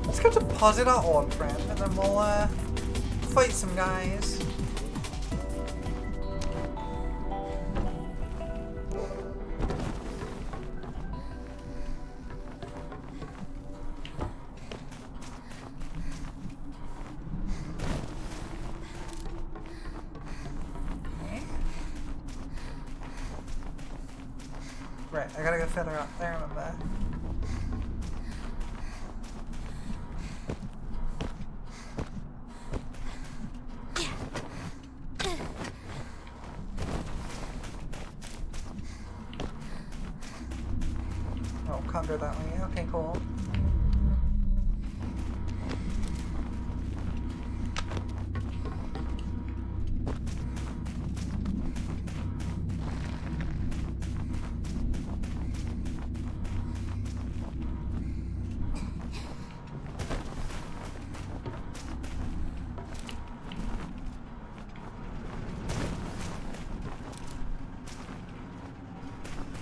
Let's go deposit our orb, friend, and then we'll fight some guys. Right, I gotta go further up. I remember. Oh, can't go that way. Okay, cool.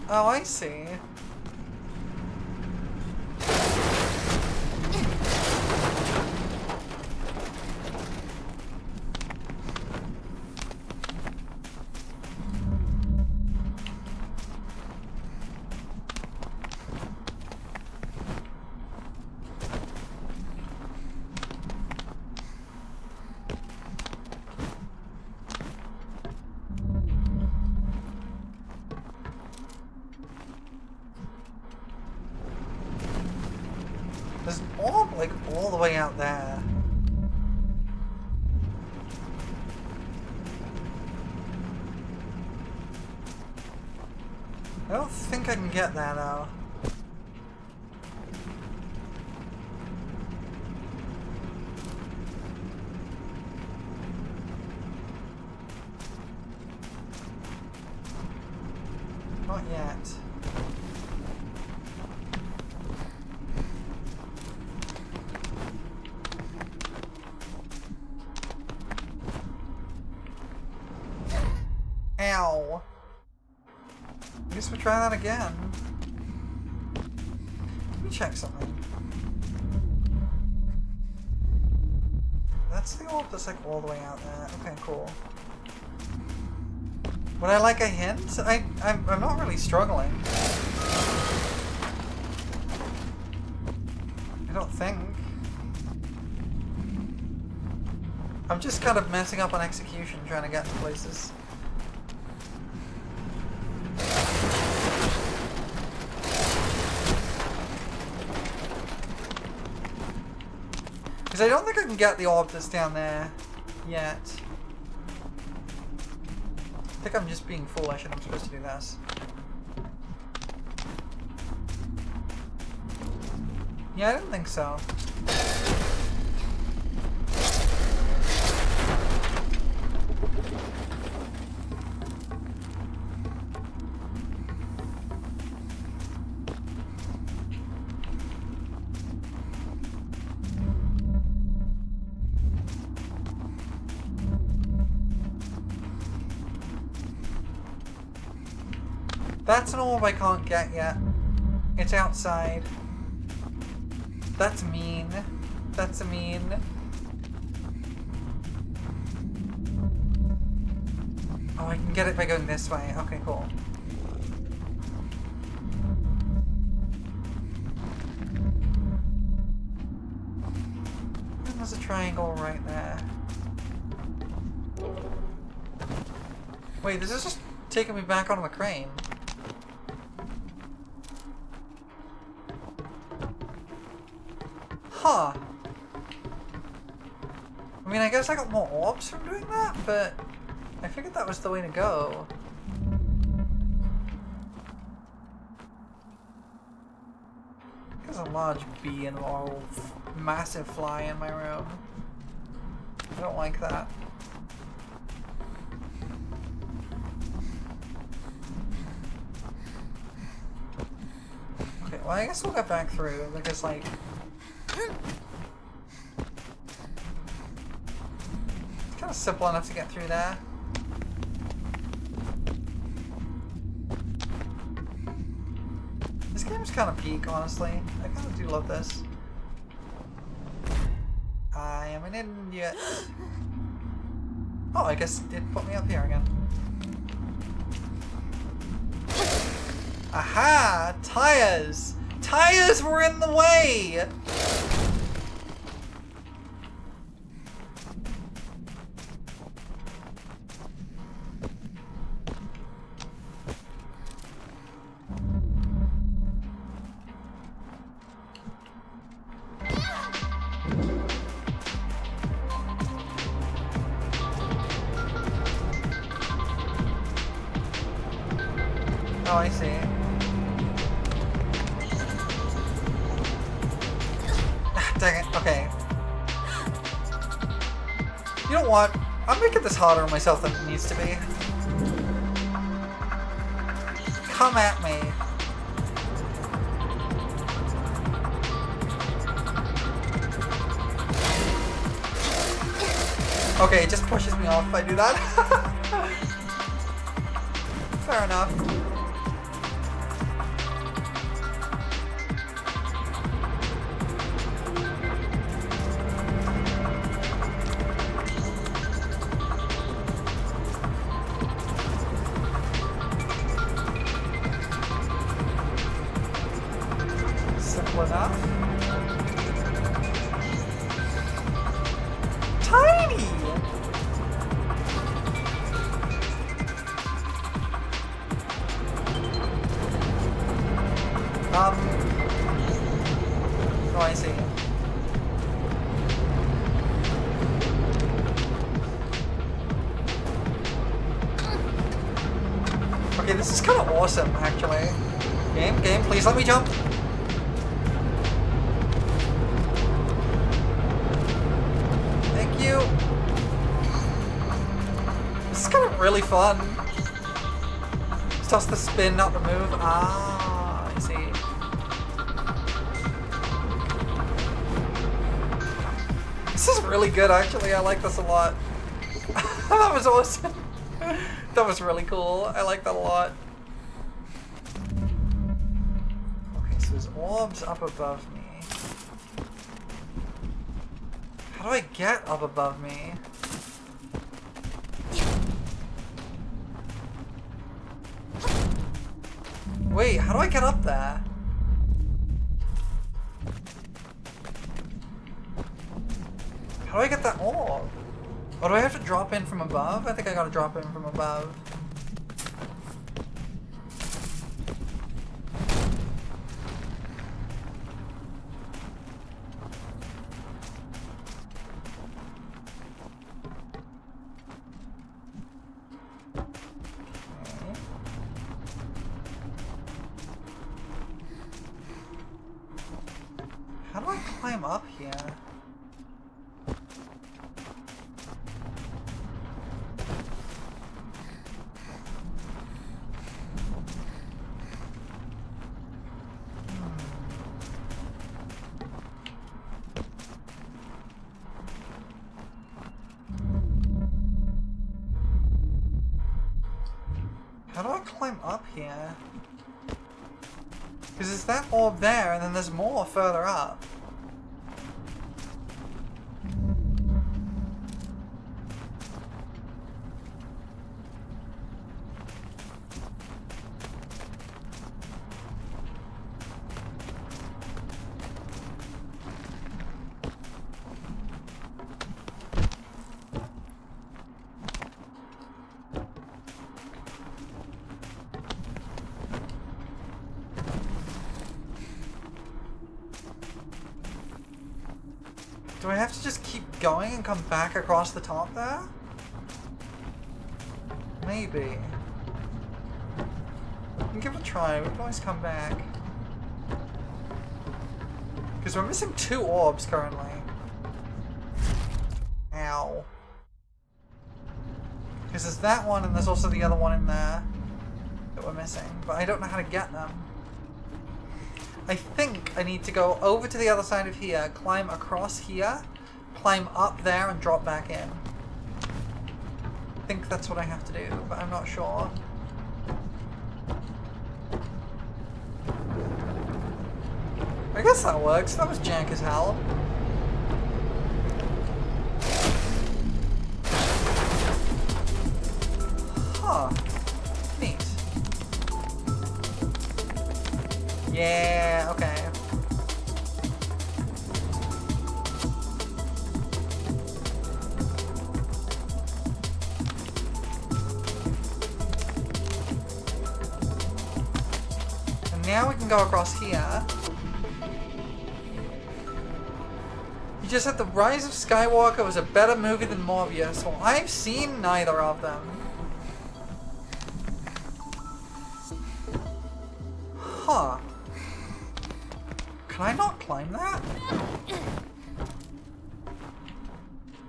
Oh, I see. There's an orb, like, all the way out there. I don't think I can get there, though. Not yet. Ow. I guess we'll try that again. Let me check something. That's the orb that's like all the way out there. Okay, cool. Would I like a hint? I'm not really struggling. I don't think. I'm just kind of messing up on execution trying to get to places. Because I don't think I can get the orb that's down there yet. I think I'm just being foolish and I'm supposed to do this. Yeah, I didn't think so. That's an orb I can't get yet. It's outside. That's mean. That's mean. Oh, I can get it by going this way. Okay, cool. And there's a triangle right there. Wait, this is just taking me back on the crane. Huh. I mean, I guess I got more orbs from doing that, but I figured that was the way to go. There's a large bee and a massive fly in my room. I don't like that. Well, I guess we'll get back through, because, like... It's kind of simple enough to get through there. This game's kind of peak, honestly. I kind of do love this. I am an idiot. Oh, I guess it did put me up here again. Aha! Tires! Tires were in the way! Oh, I see. Dang it, okay. You know what? I'm making this harder on myself than it needs to be. Come at me. Okay, it just pushes me off if I do that. Fair enough. Simple enough. Tiny! Oh, I see. Okay, this is kind of awesome, actually. Game, please let me jump. Thank you. This is kind of really fun. Just toss the spin, not the move. Ah, I see. This is really good, actually. I like this a lot. That was awesome. That was really cool. I like that a lot. Okay, so there's orbs up above me. How do I get up above me? Wait, how do I get up there? How do I get that orb? Oh, do I have to drop in from above? I think I gotta drop in from above. Okay. How do I climb up here? How do I climb up here? Because there's that orb there, and then there's more further up. Do I have to just keep going and come back across the top there? Maybe. We can give it a try. We can always come back. Because we're missing 2 orbs currently. Ow. Because there's that one and there's also the other one in there that we're missing. But I don't know how to get them. I think I need to go over to the other side of here, climb across here, climb up there, and drop back in. I think that's what I have to do, but I'm not sure. I guess that works. That was jank as hell. Huh. Neat. Yeah, okay. And now we can go across here. You just said The Rise of Skywalker was a better movie than Morbius. Well, I've seen neither of them. Huh. Can I not climb that?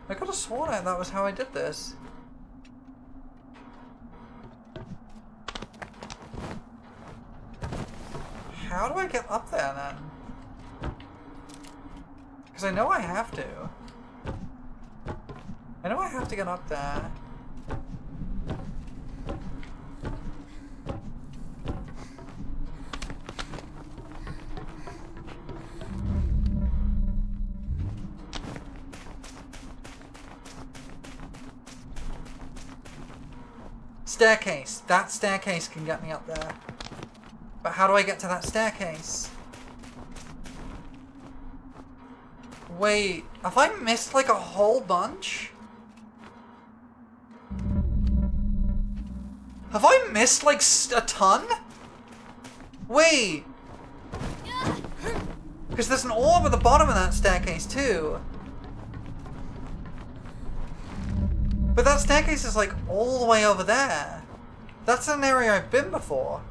I could have sworn that was how I did this. How do I get up there then? Because I know I have to. I know I have to get up there. Staircase. That staircase can get me up there. But how do I get to that staircase? Wait, have I missed like a whole bunch? Have I missed like a ton? Wait. Because there's an orb at the bottom of that staircase too. But that staircase is like all the way over there. That's an area I've been before.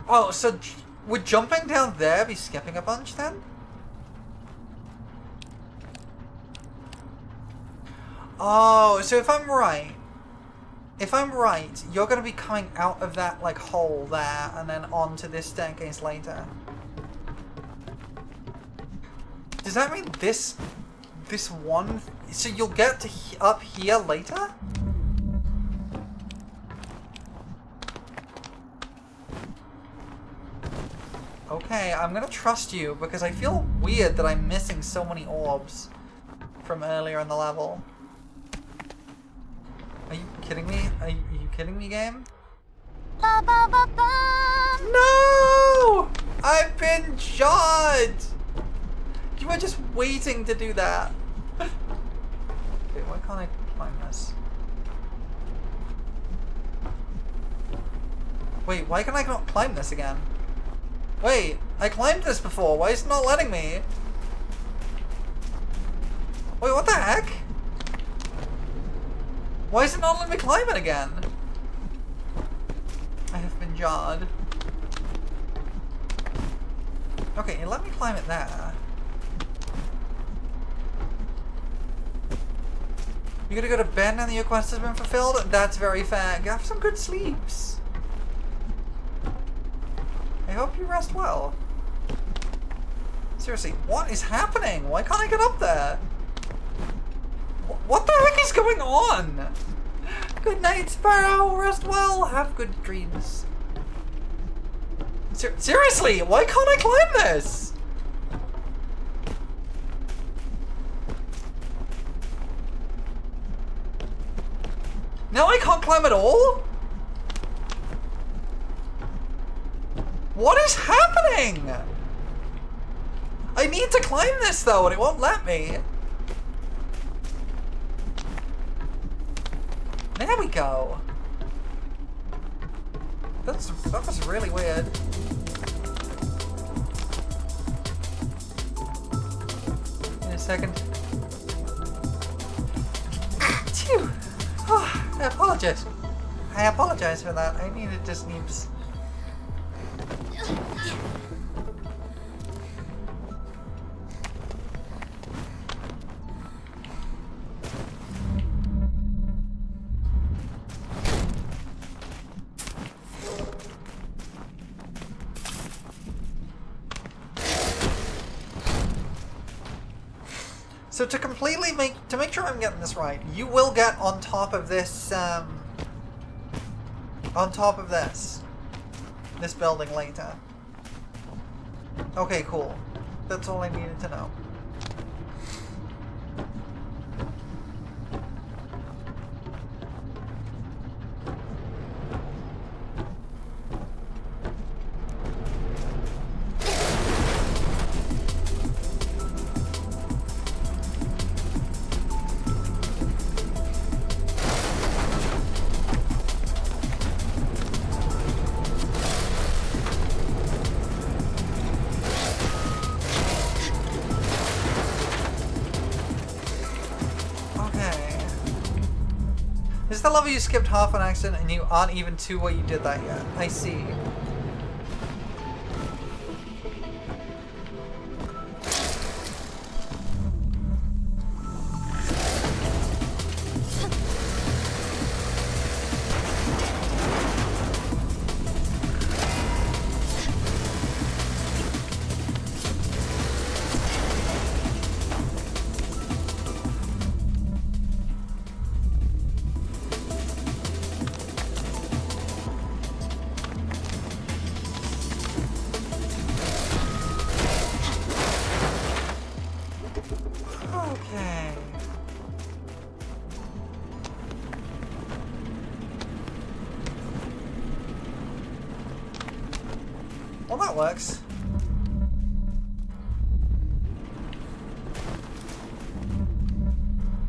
Oh, so would jumping down there be skipping a bunch then? Oh, so if I'm right, you're going to be coming out of that like hole there and then onto this staircase later. Does that mean this one? So you'll get to up here later? Okay, I'm gonna trust you because I feel weird that I'm missing so many orbs from earlier in the level. Are you kidding me? Are you kidding me, game? Ba, ba, ba, ba. No! I've been shot! You were just waiting to do that. Okay, why can't I climb this? Wait, why can I not climb this again? Wait, I climbed this before. Why is it not letting me? Wait, what the heck? Why is it not letting me climb it again? I have been jarred. Okay, let me climb it there. You're gonna go to bed now that your quest has been fulfilled? That's very fair. Have some good sleeps. I hope you rest well. Seriously, what is happening? Why can't I get up there? What the heck is going on? Good night, Sparrow. Rest well. Have good dreams. Seriously, why can't I climb this? Now I can't climb at all? What is happening? I need to climb this though, and it won't let me. There we go. That was really weird. In a second. Phew. Oh, I apologize. I apologize for that. I needed to sneeze. So to completely make sure I'm getting this right, you will get on top of this this building later. Okay, cool. That's all I needed to know. This is the level you skipped half on accident and you aren't even to where you did that yet. I see. Okay. Well, that works.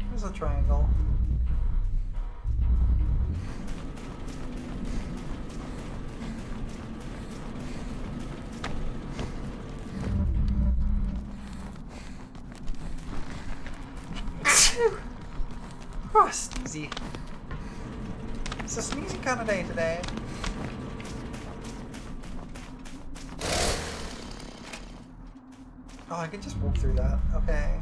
There's a triangle. Oh, sneezy. It's a sneezy kind of day today. Oh, I can just walk through that. Okay.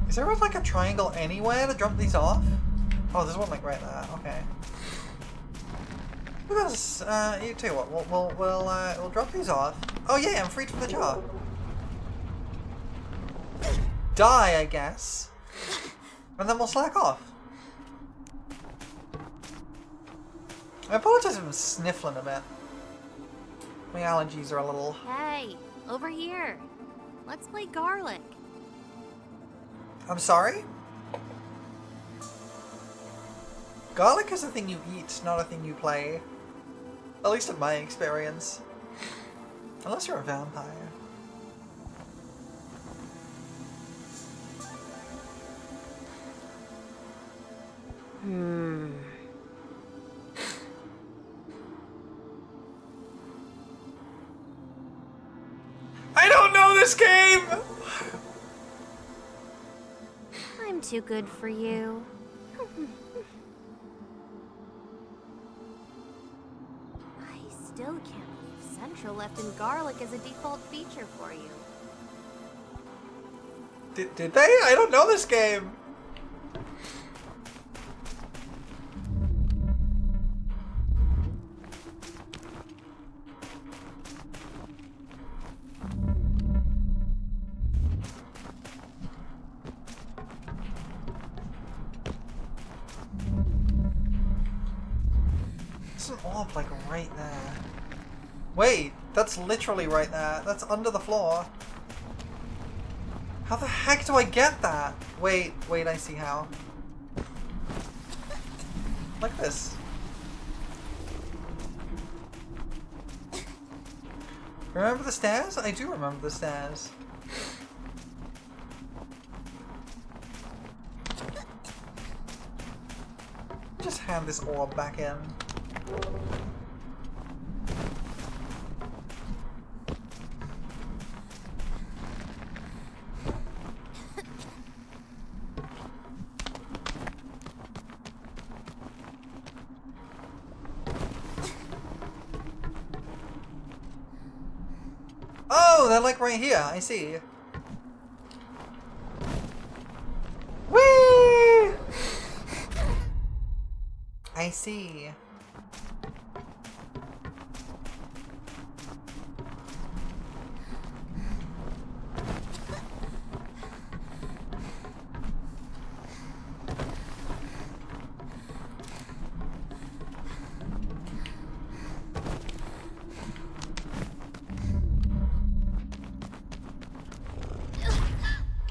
Is there like a triangle anywhere to drop these off? Oh, there's one like right there. Okay. Because you tell you what, we'll drop these off. Oh yeah, I'm freed from the jar. Die, I guess, and then we'll slack off. I apologize if I'm sniffling a bit. My allergies are a little. Hey, over here. Let's play garlic. I'm sorry? Garlic is a thing you eat, not a thing you play. At least in my experience. Unless you're a vampire. I don't know this game! I'm too good for you. I still can't believe Central left in garlic as a default feature for you. Did they? I don't know this game. There's an orb like right there. Wait, that's literally right there. That's under the floor. How the heck do I get that? Wait, I see how. Like this. Remember the stairs? I do remember the stairs. Just hand this orb back in. they're like right here. I see. Whee! I see.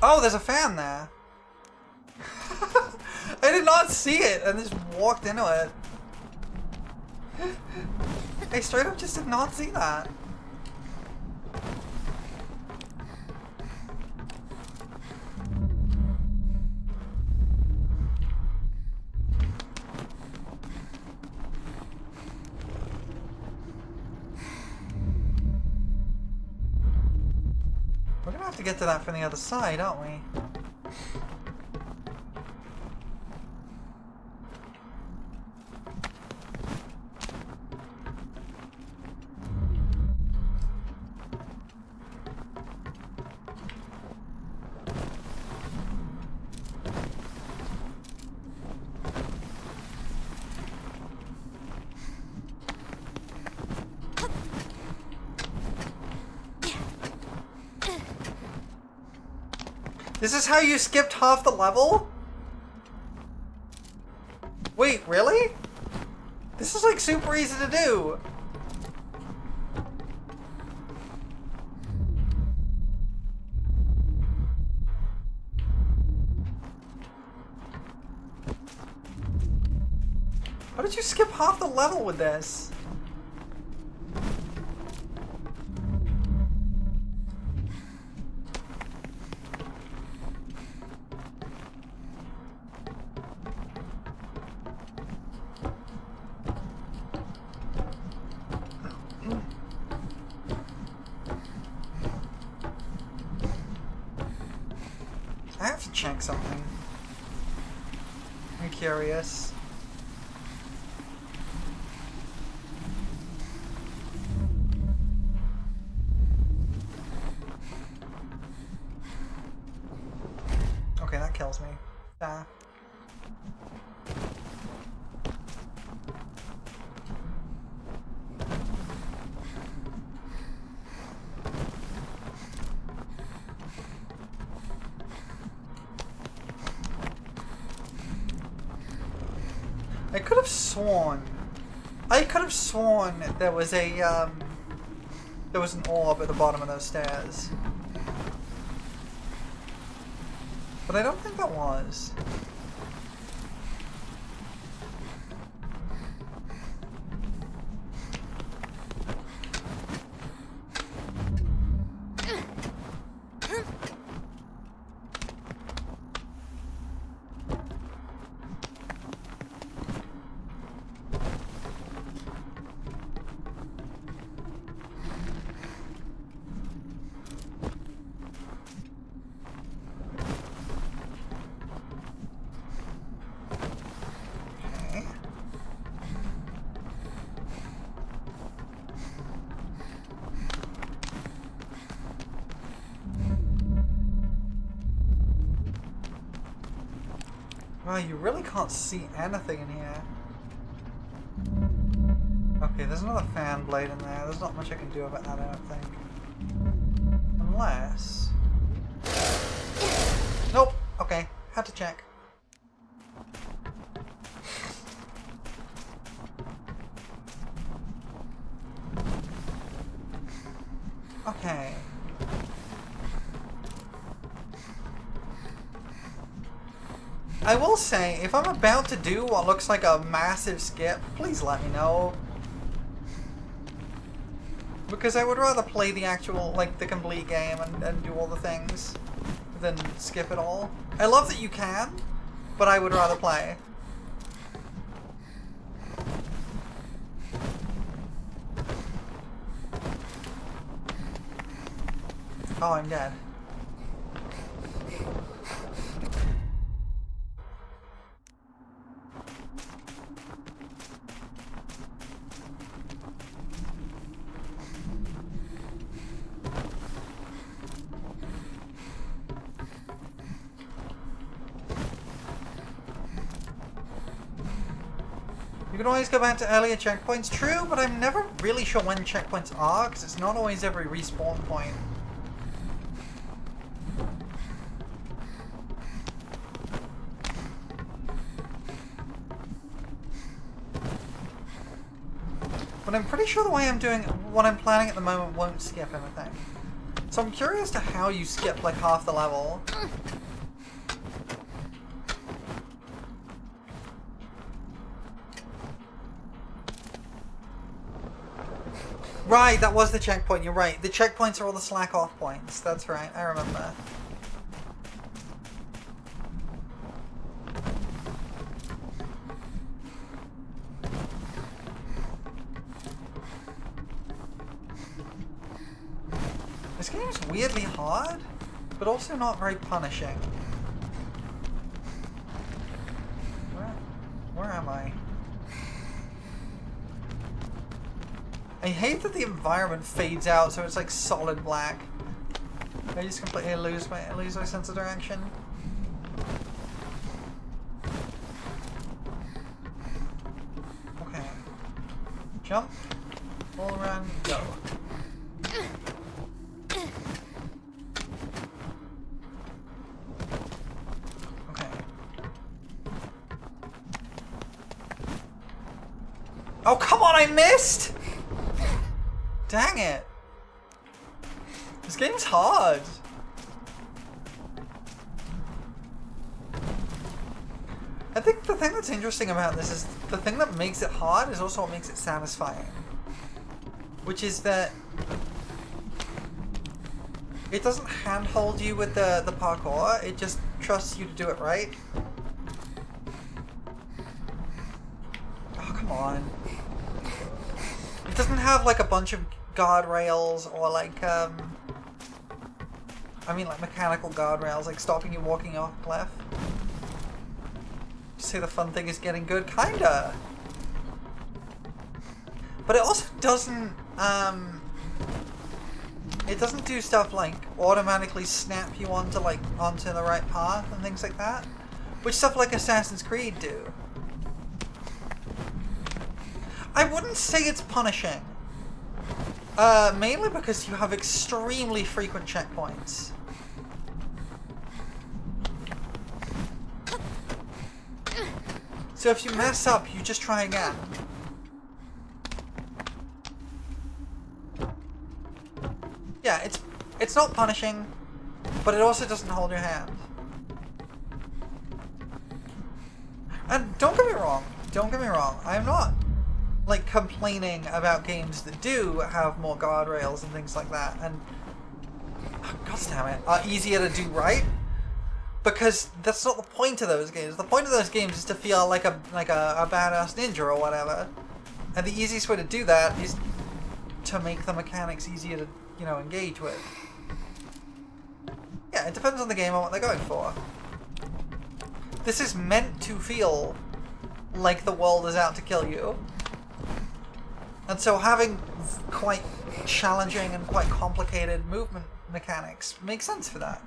Oh, there's a fan there. I did not see it and just walked into it. I straight up just did not see that. We're gonna have to get to that from the other side, aren't we? This is how you skipped half the level? Wait, really? This is like super easy to do. How did you skip half the level with this? I have to check something. I'm curious. Okay, that kills me. I could have sworn there was a there was an orb at the bottom of those stairs. But I don't think that was. Wow, you really can't see anything in here. Okay, there's another fan blade in there. There's not much I can do about that, I don't think. Unless... Nope! Okay, had to check. Okay. I will say, if I'm about to do what looks like a massive skip, please let me know. Because I would rather play the actual, like, the complete game and do all the things than skip it all. I love that you can, but I would rather play. Oh, I'm dead. You can always go back to earlier checkpoints. True, but I'm never really sure when checkpoints are, because it's not always every respawn point. But I'm pretty sure the way I'm doing, what I'm planning at the moment won't skip anything. So I'm curious to how you skip like half the level. Right, that was the checkpoint, you're right. The checkpoints are all the slack off points. That's right, I remember. This game's weirdly hard, but also not very punishing. Where am I? I hate that the environment fades out, so it's like solid black. I just completely lose my sense of direction. Okay. Jump. All around. Go. Okay. Oh come on! I missed. Dang it! This game's hard! I think the thing that's interesting about this is the thing that makes it hard is also what makes it satisfying. Which is that it doesn't handhold you with the parkour, it just trusts you to do it right. Oh, come on. It doesn't have like a bunch of guardrails or like I mean like mechanical guardrails like stopping you walking off a cliff. Say the fun thing is getting good, kinda. But it also doesn't it doesn't do stuff like automatically snap you onto the right path and things like that, which stuff like Assassin's Creed do. I wouldn't say it's punishing. Mainly because you have extremely frequent checkpoints. So if you mess up, you just try again. Yeah, it's not punishing, but it also doesn't hold your hand. And don't get me wrong, I'm not like complaining about games that do have more guardrails and things like that, and god damn it, are easier to do right, because that's not the point of those games. The point of those games is to feel like a badass ninja or whatever, and the easiest way to do that is to make the mechanics easier to, you know, engage with. Yeah, it depends on the game and what they're going for. This is meant to feel like the world is out to kill you. And so having quite challenging and quite complicated movement mechanics makes sense for that.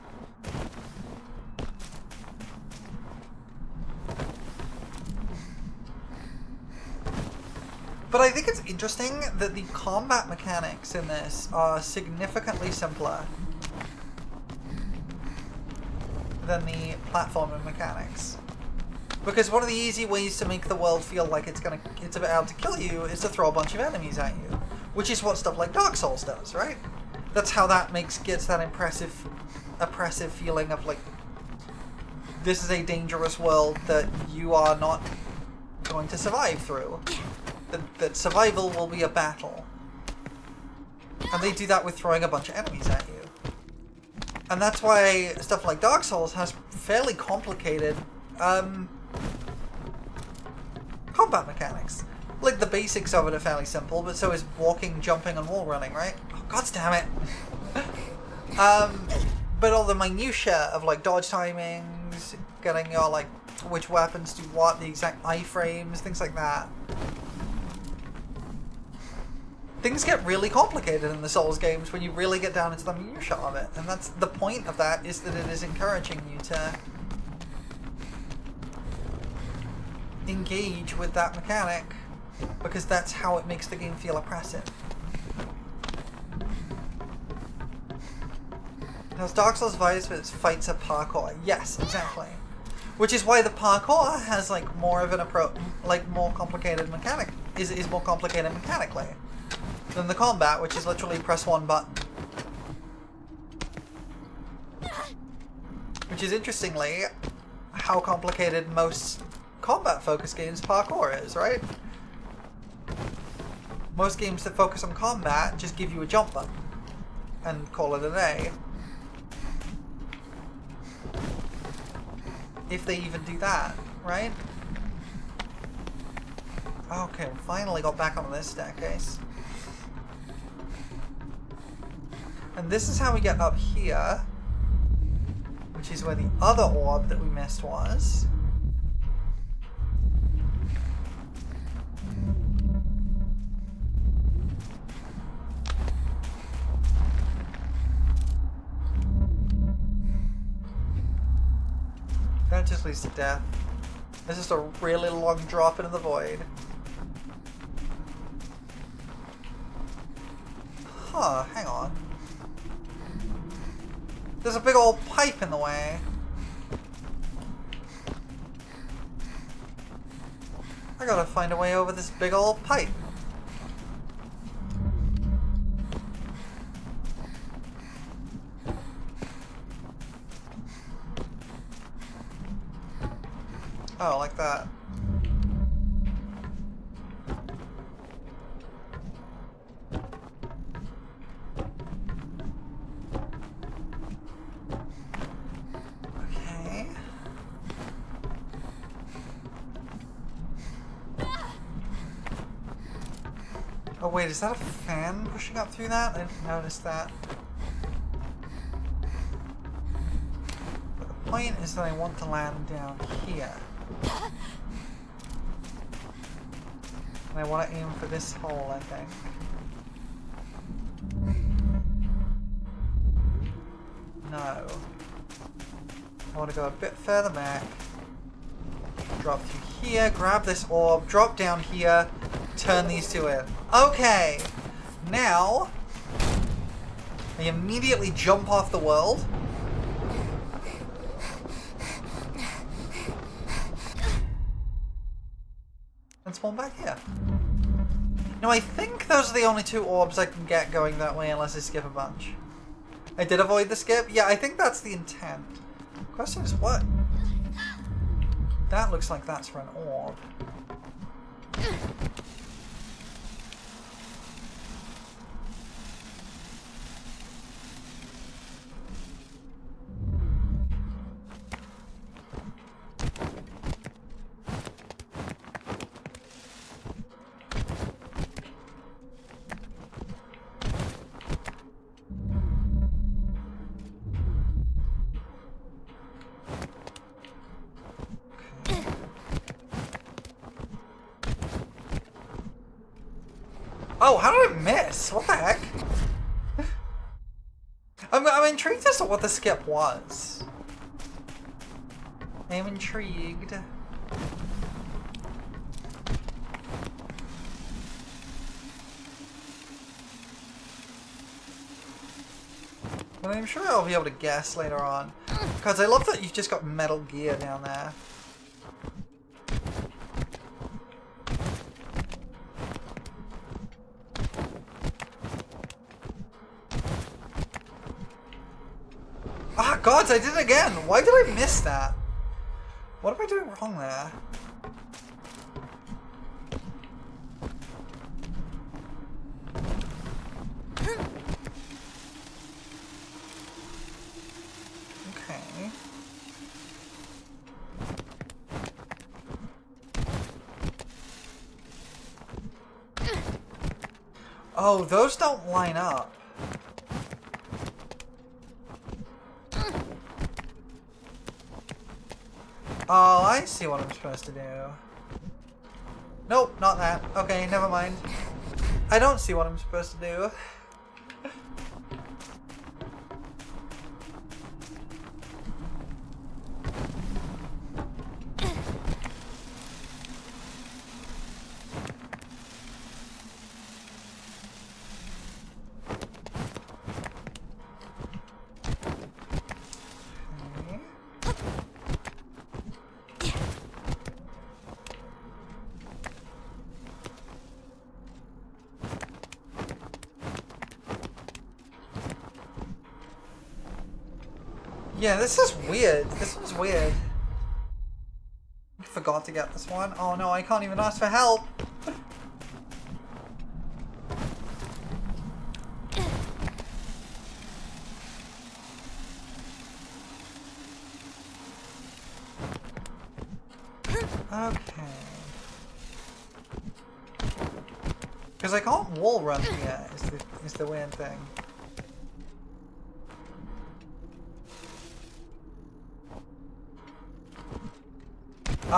But I think it's interesting that the combat mechanics in this are significantly simpler than the platforming mechanics. Because one of the easy ways to make the world feel like it's about to kill you is to throw a bunch of enemies at you, which is what stuff like Dark Souls does, right? That's how that gets that oppressive feeling of like, this is a dangerous world that you are not going to survive through. That survival will be a battle. And they do that with throwing a bunch of enemies at you. And that's why stuff like Dark Souls has fairly complicated combat mechanics. Like, the basics of it are fairly simple, but so is walking, jumping, and wall running, right? Oh, god damn it! But all the minutiae of, like, dodge timings, getting your, like, which weapons do what, the exact iframes, things like that. Things get really complicated in the Souls games when you really get down into the minutiae of it, and that's the point of that, is that it is encouraging you to engage with that mechanic because that's how it makes the game feel oppressive. Now, Dark Souls vibes, but its fights are parkour. Yes, exactly. Which is why the parkour has like more of an approach, like more complicated mechanic, is more complicated mechanically than the combat, which is literally press one button. Which is interestingly how complicated most combat-focused games parkour is, right? Most games that focus on combat just give you a jump button and call it a day. If they even do that, right? Okay, finally got back on this staircase. And this is how we get up here, which is where the other orb that we missed was. That just leads to death. It's just a really long drop into the void. Huh, hang on. There's a big old pipe in the way. I gotta find a way over this big old pipe. Oh, like that. Okay. Oh wait, is that a fan pushing up through that? I didn't notice that. But the point is that I want to land down here. And I want to aim for this hole, I think. No. I want to go a bit further back. Drop through here, grab this orb, drop down here, turn these two in. Okay! Now, I immediately jump off the world. And spawn back here. Now I think those are the only two orbs I can get going that way unless I skip a bunch. I did avoid the skip? Yeah, I think that's the intent. Question is what? That looks like that's for an orb. Oh, how did I miss? What the heck? I'm intrigued as to what the skip was. I am intrigued. But I'm sure I'll be able to guess later on. Because I love that you've just got Metal Gear down there. Ah, gods, I did it again! Why did I miss that? What am I doing wrong there? Okay. Oh, those don't line up. Oh, I see what I'm supposed to do. Nope, not that. Okay, never mind. I don't see what I'm supposed to do. Yeah, this is weird. This was weird. I forgot to get this one. Oh no, I can't even ask for help. Okay. Because I can't wall run here, is the weird thing.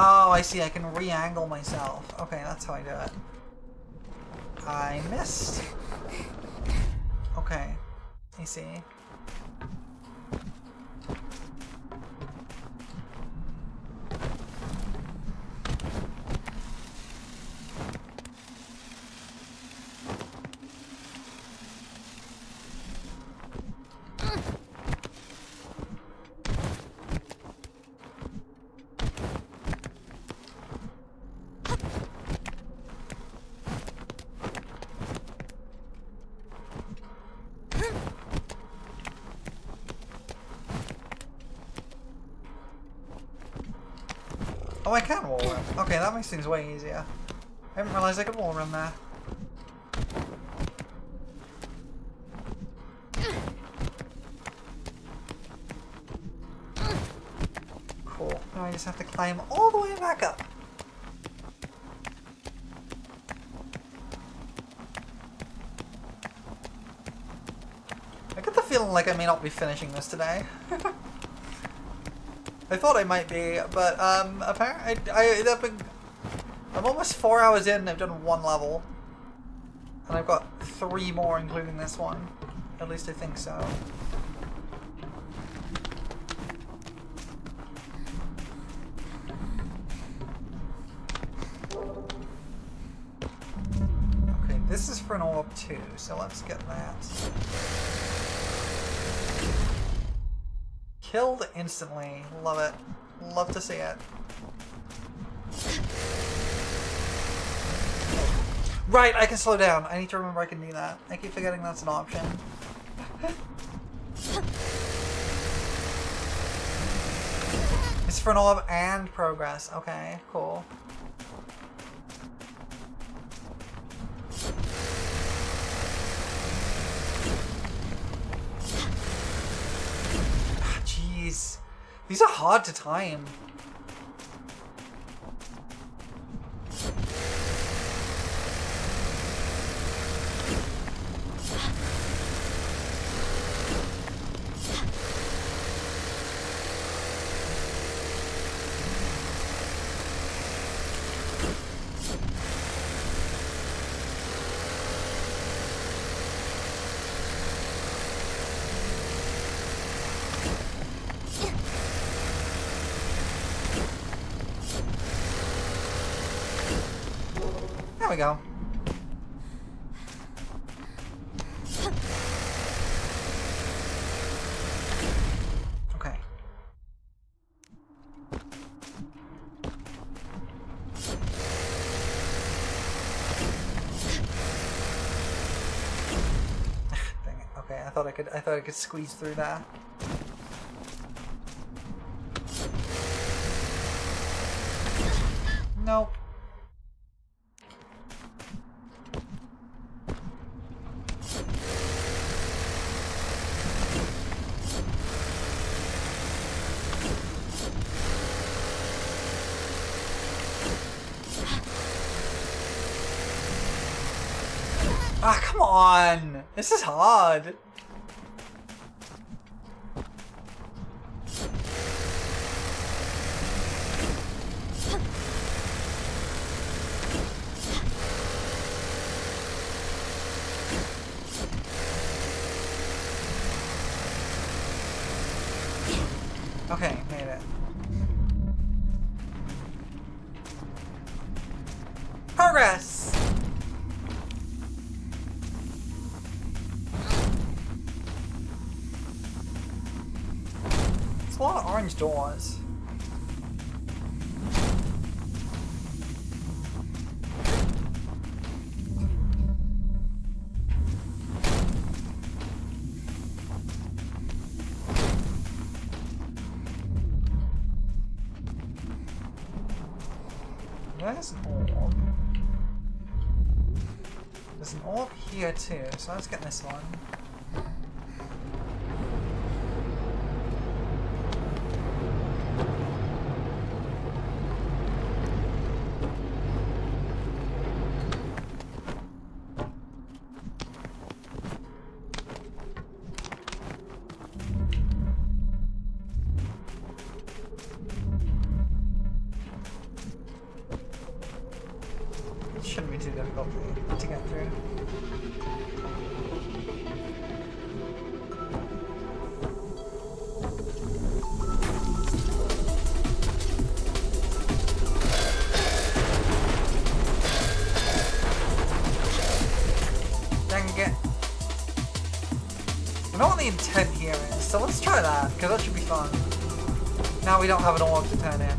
Oh, I see, I can re-angle myself. Okay, that's how I do it. I missed. Okay, I see. Oh, I can wall run. Okay, that makes things way easier. I didn't realize I could wall run there. Cool. Now I just have to climb all the way back up. I get the feeling like I may not be finishing this today. I thought I might be, but apparently I'm almost 4 hours in. I've done one level, and I've got 3 more, including this one. At least I think so. Okay, this is for an orb too, so let's get that. Killed instantly. Love it. Love to see it. Right, I can slow down. I need to remember I can do that. I keep forgetting that's an option. It's for an orb and progress. Okay, cool. These are hard to time. There we go. Okay. Dang it. Okay, I thought I could squeeze through that. Nope. Ah, come on! This is hard! Okay, made it. Progress! A lot of orange doors. There's an orb. There's an orb here too, so let's get this one. Shouldn't be too difficult to get through. Dang it. I know what the intent here is, so let's try that, because that should be fun. Now we don't have an orb to turn in.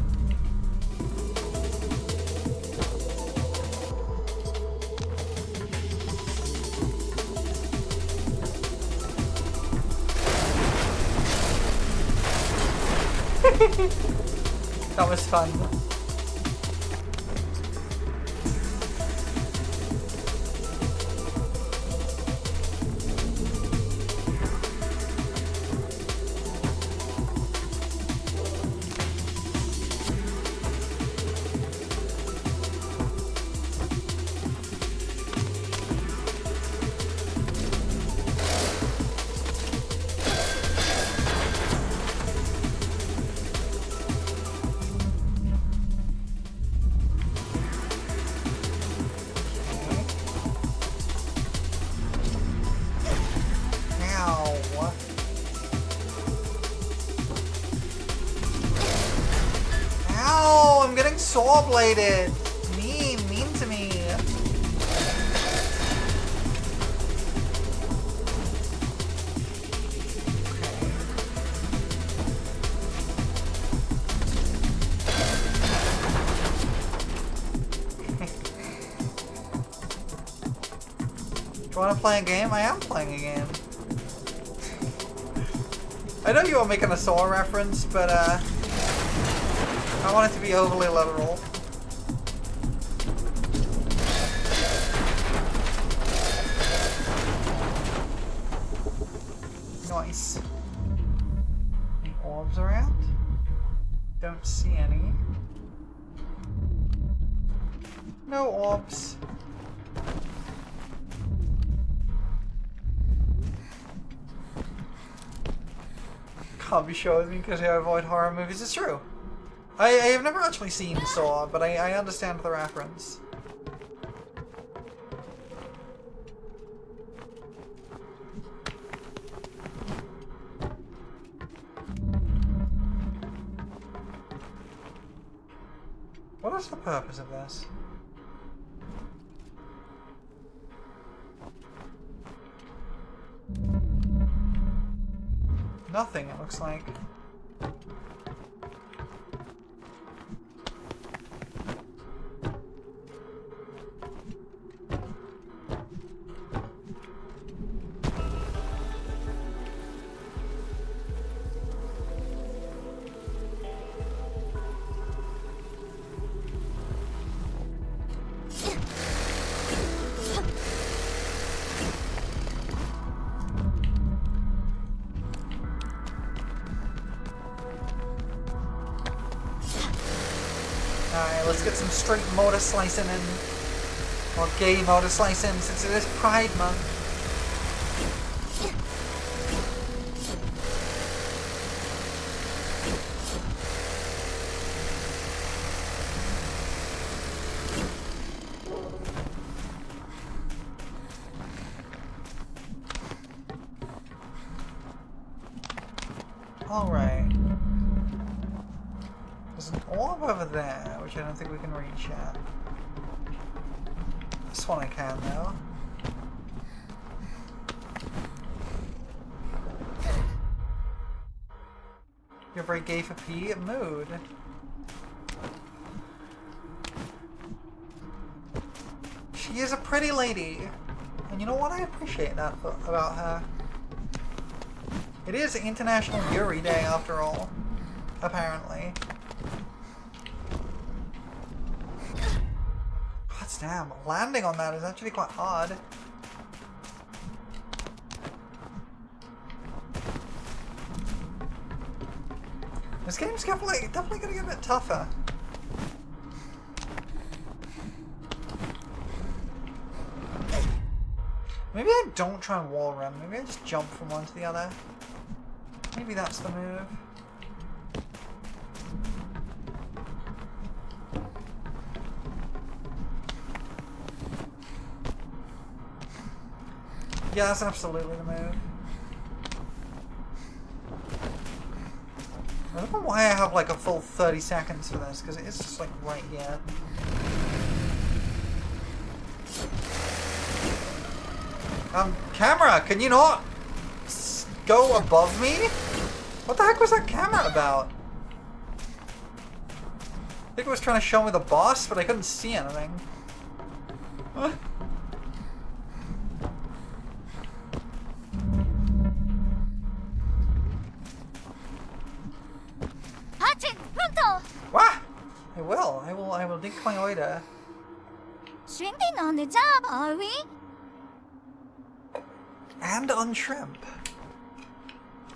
That was fun. Ow, I'm getting saw bladed. Mean to me. Do you want to play a game? I am playing a game. I know you were making a Saw reference, but I want it to be overly literal. Nice. Any orbs around? Don't see any. No orbs. Can't be sure with me because I avoid horror movies. It's true. I have never actually seen Saw, but I understand the reference. What is the purpose of this? Nothing, it looks like. Alright, let's get some straight motorslicing in. Or gay motorslicing, since it is Pride Month. Alright. There's an orb over there, which I don't think we can reach yet. This one I can, though. You're very gay for pee mood. She is a pretty lady. And you know what? I appreciate that about her. It is International Yuri Day, after all. Apparently. Damn, landing on that is actually quite hard. This game's definitely gonna get a bit tougher. Maybe I don't try and wall run. Maybe I just jump from one to the other. Maybe that's the move. Yeah, that's absolutely the move. I don't know why I have like a full 30 seconds for this, because it's just like right here. Camera, can you not go above me? What the heck was that camera about? I think it was trying to show me the boss, but I couldn't see anything. Huh? What? I will dig my order. Shrinking on the job, are we? And on shrimp.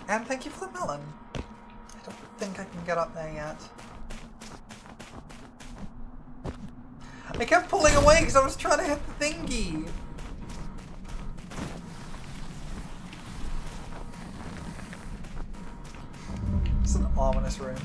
And thank you for the melon. I don't think I can get up there yet. I kept pulling away because I was trying to hit the thingy. It's an ominous room.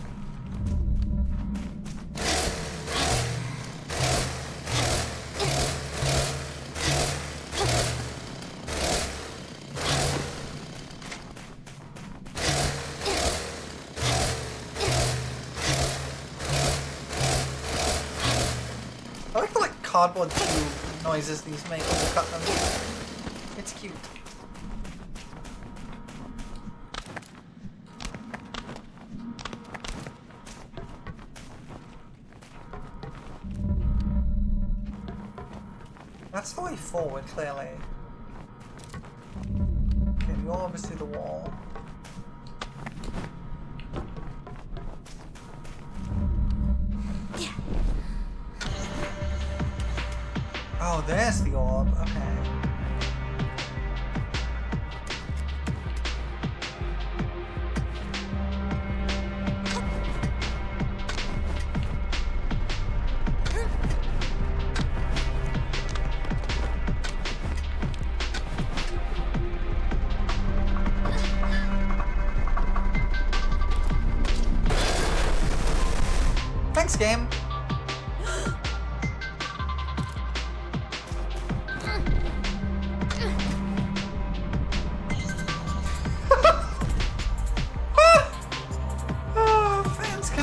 I like the cardboard tube noises these make when you cut them. It's cute. That's the way forward, clearly. Okay, you're obviously the wall. Oh, there's the orb. Okay. Thanks, game.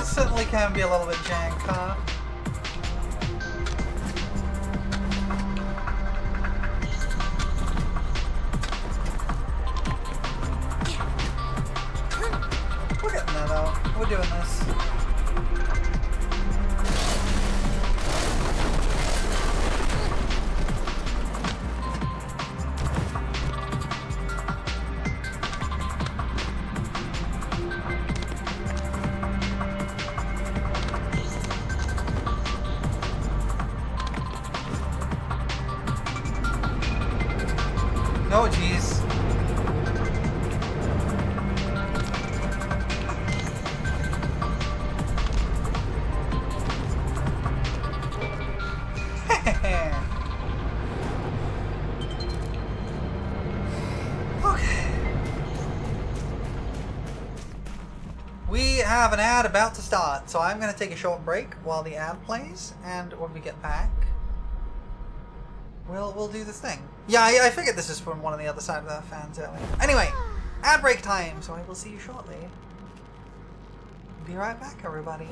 Certainly can be a little bit jank, huh? We're getting there though. We're doing this. Oh, jeez. Okay. We have an ad about to start, so I'm going to take a short break while the ad plays, and when we get back, we'll do the thing. Yeah, I figured this is from one of the other side of the fans earlier. Anyway, ad break time, so I will see you shortly. Be right back, everybody.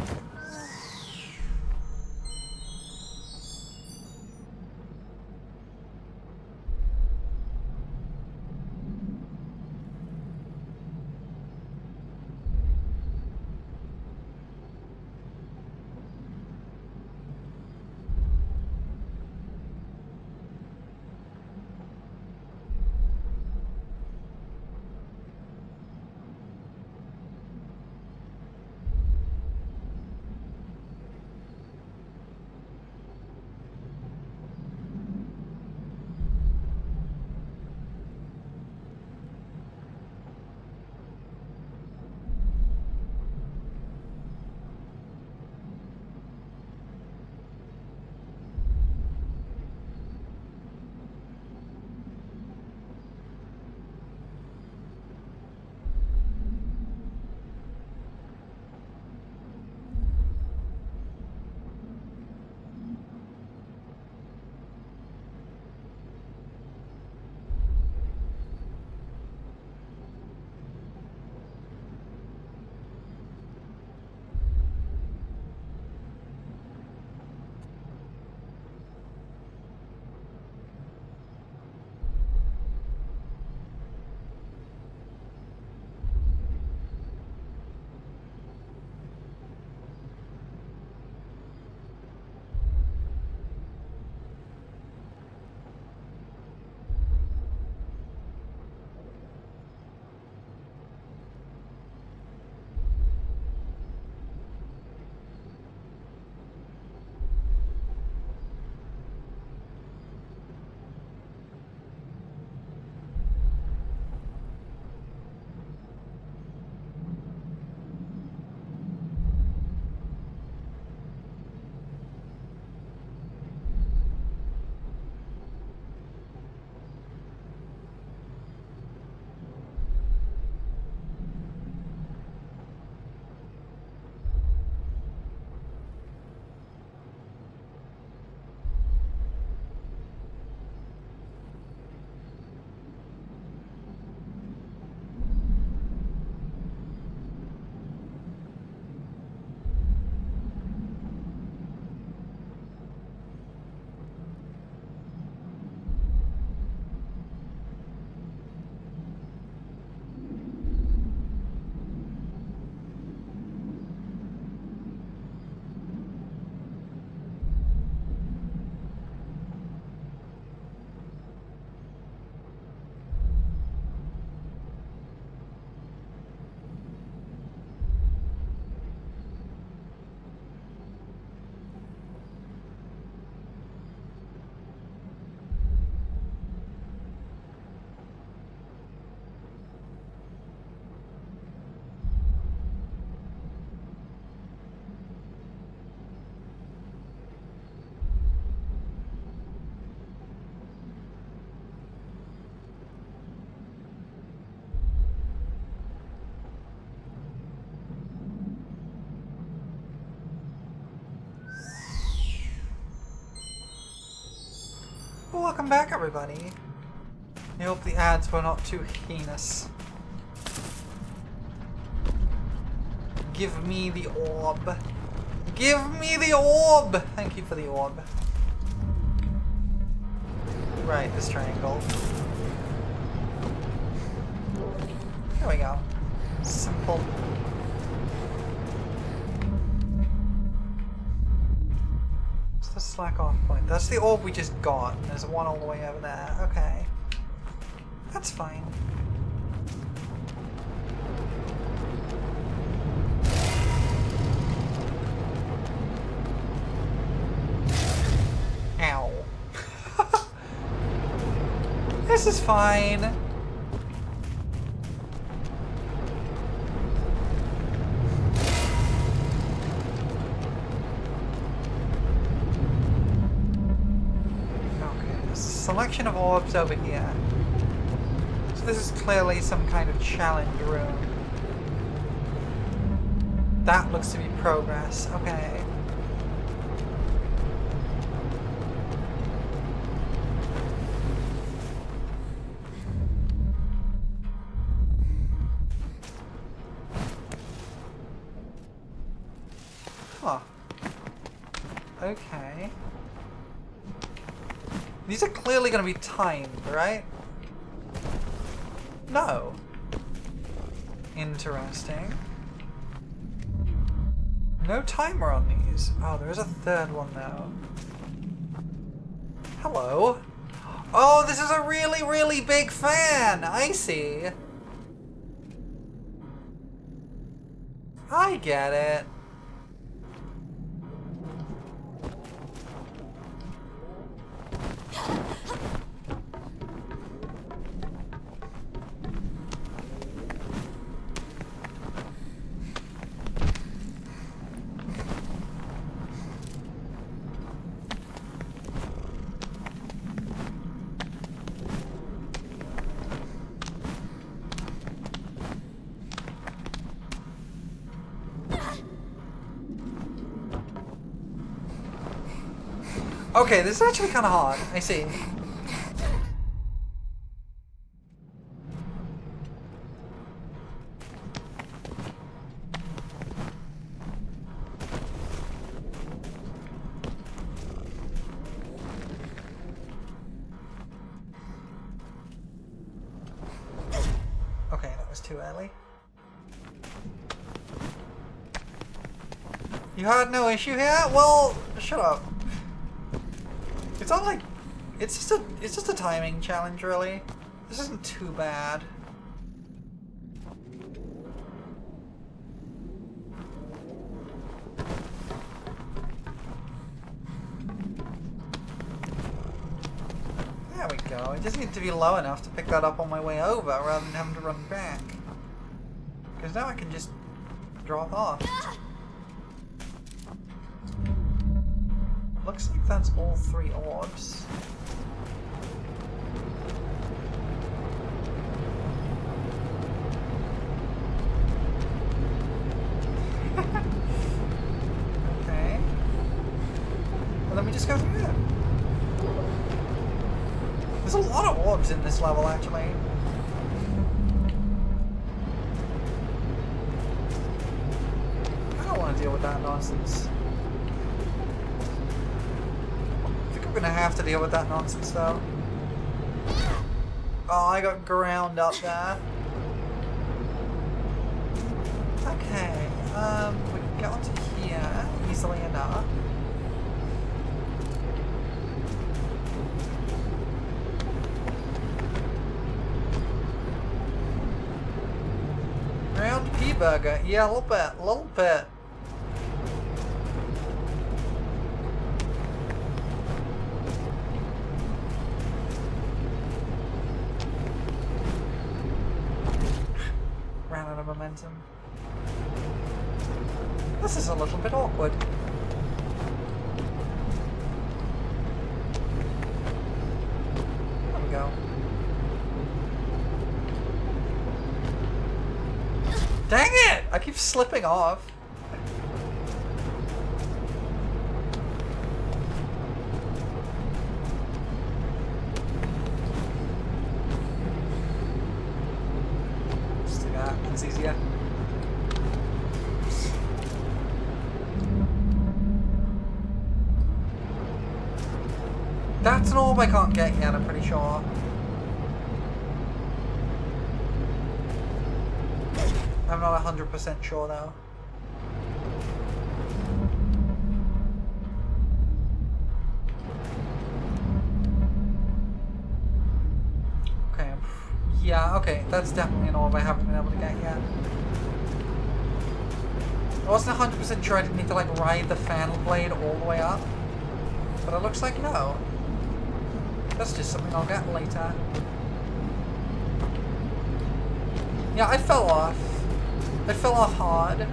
welcome back, everybody. I hope the ads were not too heinous. Give me the orb. Give me the orb! Thank you for the orb. Right, this triangle. There we go. Simple. What's the slack off point? That's the orb we just got. There's one all the way over there. Okay. That's fine. Ow. This is fine. Selection of orbs over here. So this is clearly some kind of challenge room. That looks to be progress. Okay. Huh. Okay. These are clearly going to be timed, right? No. Interesting. No timer on these. Oh, there is a third one though. Hello. Oh, this is a really, really big fan. I see. I get it. Okay, this is actually kind of hard. I see. Okay, that was too early. You had no issue here? Well, shut up. It's not like it's just a timing challenge, really. This isn't too bad. There we go. I just need to be low enough to pick that up on my way over rather than having to run back. Because now I can just drop off. Looks like that's all 3 orbs. Okay. Well, let me just go through it. There's a lot of orbs in this level, actually. I don't want to deal with that nonsense. I'm gonna have to deal with that nonsense though. Oh, I got ground up there. Okay, we can get onto here easily enough. Round P-burger, yeah, a little bit. Momentum. This is a little bit awkward. There we go. Dang it! I keep slipping off. That's easier. That's an orb I can't get yet, I'm pretty sure. I'm not 100% sure though. Okay, yeah, okay, that's definitely an orb I haven't been able to get yet. I wasn't 100% sure I didn't need to like ride the fan blade all the way up, but it looks like no. That's just something I'll get later. Yeah, I fell off. I fell off hard.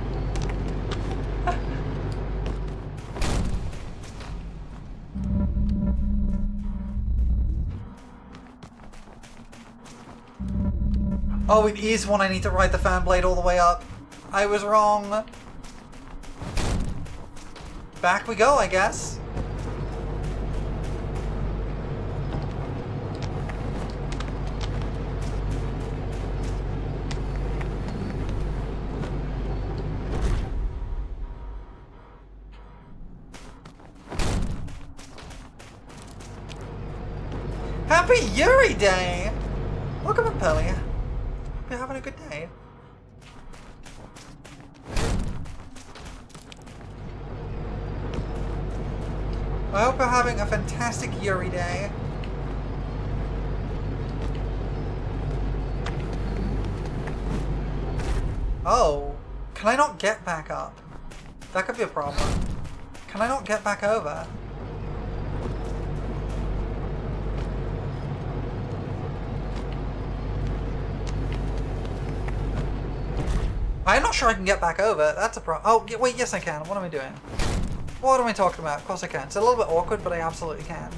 Oh, it is one I need to ride the fan blade all the way up. I was wrong. Back we go, I guess. Happy Yuri Day! Welcome in, Pearly. Hope you're having a good day. I hope you're having a fantastic Yuri Day. Oh, can I not get back up? That could be a problem. Can I not get back over? I'm not sure I can get back over. That's a problem. Oh, wait, yes I can. What am I doing? What am I talking about? Of course I can. It's a little bit awkward, but I absolutely can.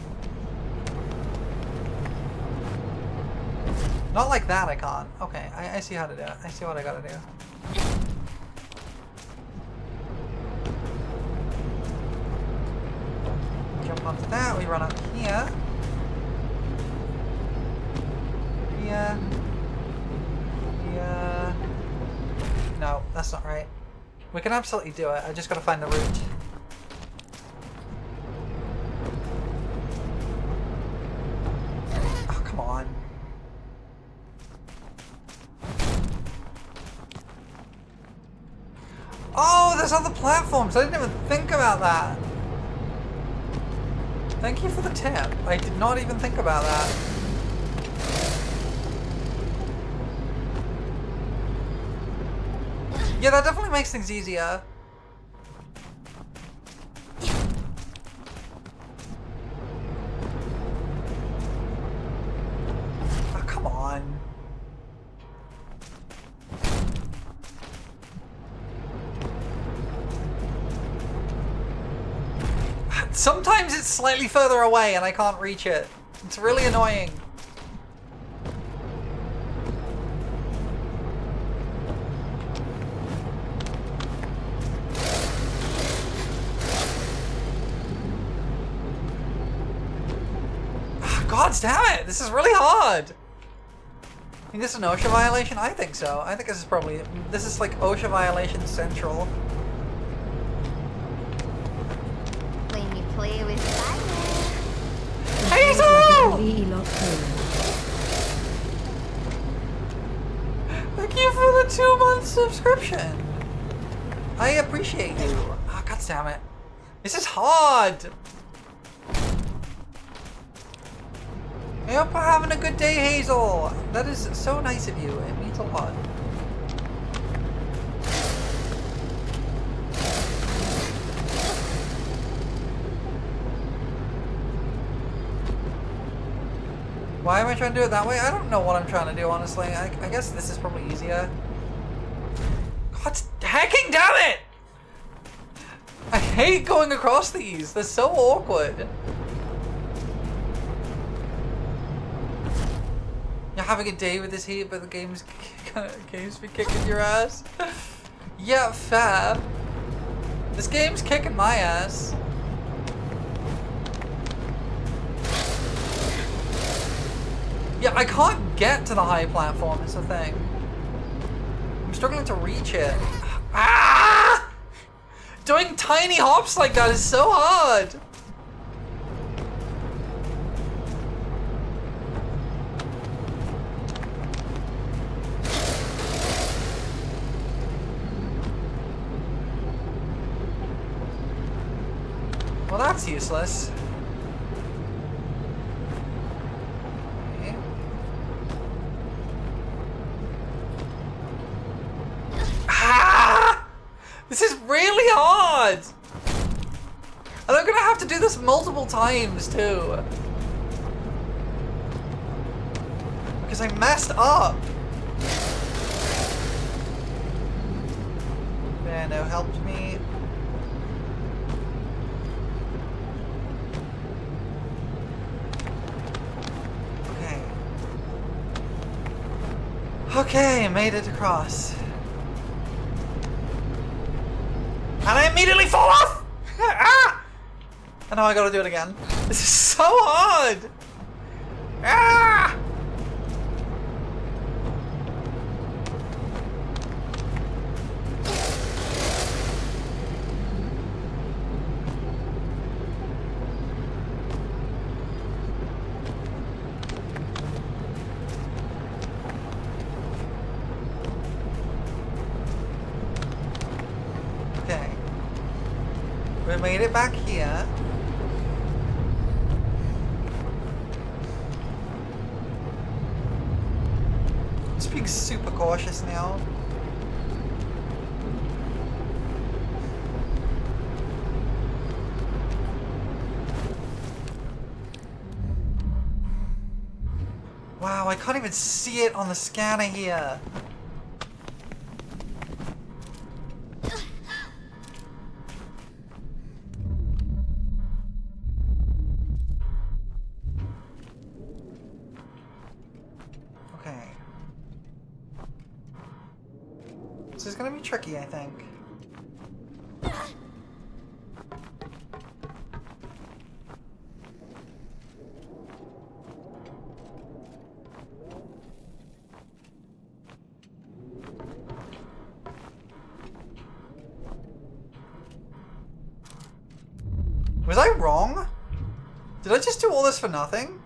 Not like that, I can't. Okay, I see how to do it. I see what I gotta do. Jump onto that. We run up here. Here. Here. No, that's not right. We can absolutely do it. I just gotta find the route. Oh, come on. Oh, there's other platforms. I didn't even think about that. Thank you for the tip. I did not even think about that. Yeah, that definitely makes things easier. Oh, come on. Sometimes it's slightly further away and I can't reach it. It's really annoying. God damn it! This is really hard! I think this is an OSHA violation? I think so. I think this is probably... This is like OSHA violation central. When you play with fire. Hazel! Thank you for the 2-month subscription! I appreciate you. Oh, God damn it. This is hard! I hope you're having a good day, Hazel! That is so nice of you. It means a lot. Why am I trying to do it that way? I don't know what I'm trying to do, honestly. I guess this is probably easier. God hacking, damn it! I hate going across these. They're so awkward. You're having a day with this heat, but the game's be kicking your ass. Yeah, fair. This game's kicking my ass. Yeah, I can't get to the high platform, is the thing. I'm struggling to reach it. Ah! Doing tiny hops like that is so hard. Well, that's useless. Okay. Ah! This is really hard! And I'm gonna have to do this multiple times too. Because I messed up. Yeah, no, helped me. Okay, made it across. And I immediately fall off! Ah! And now I gotta do it again. This is so hard! Ah! We made it back here. Just being super cautious now. Wow, I can't even see it on the scanner here. This is gonna be tricky, I think. Was I wrong? Did I just do all this for nothing?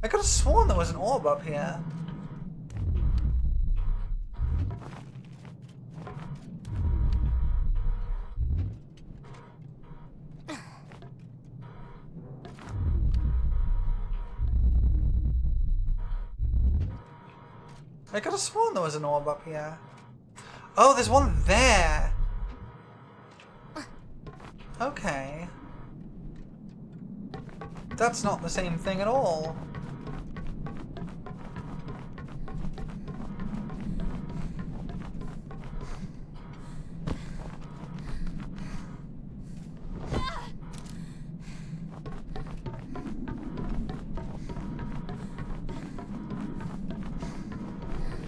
I could have sworn there was an orb up here. I could have sworn there was an orb up here. Oh, there's one there. Okay. That's not the same thing at all.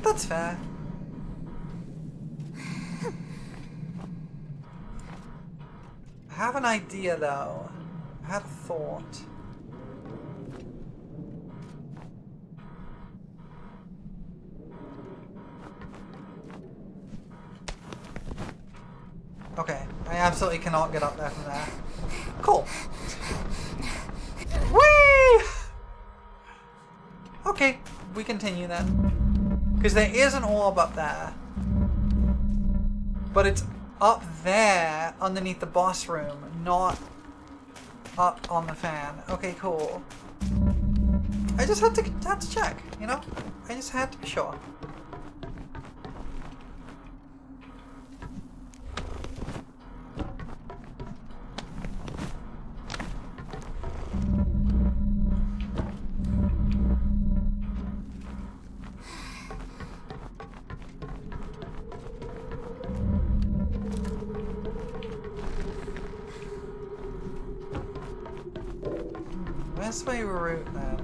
That's fair. I have an idea though. I had a thought. Okay, I absolutely cannot get up there from there. Cool. Whee! Okay, we continue then. Because there is an orb up there. But it's up there underneath the boss room, not up on the fan. Okay, cool. I just had to check, you know? I just had to be sure. Where's my route then?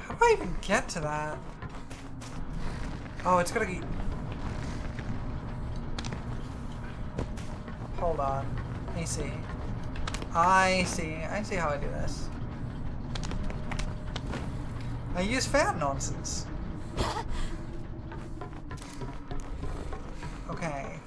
How do I even get to that? Oh, it's gotta be... Hold on. I see. I see how I do this. I use fan nonsense. Okay.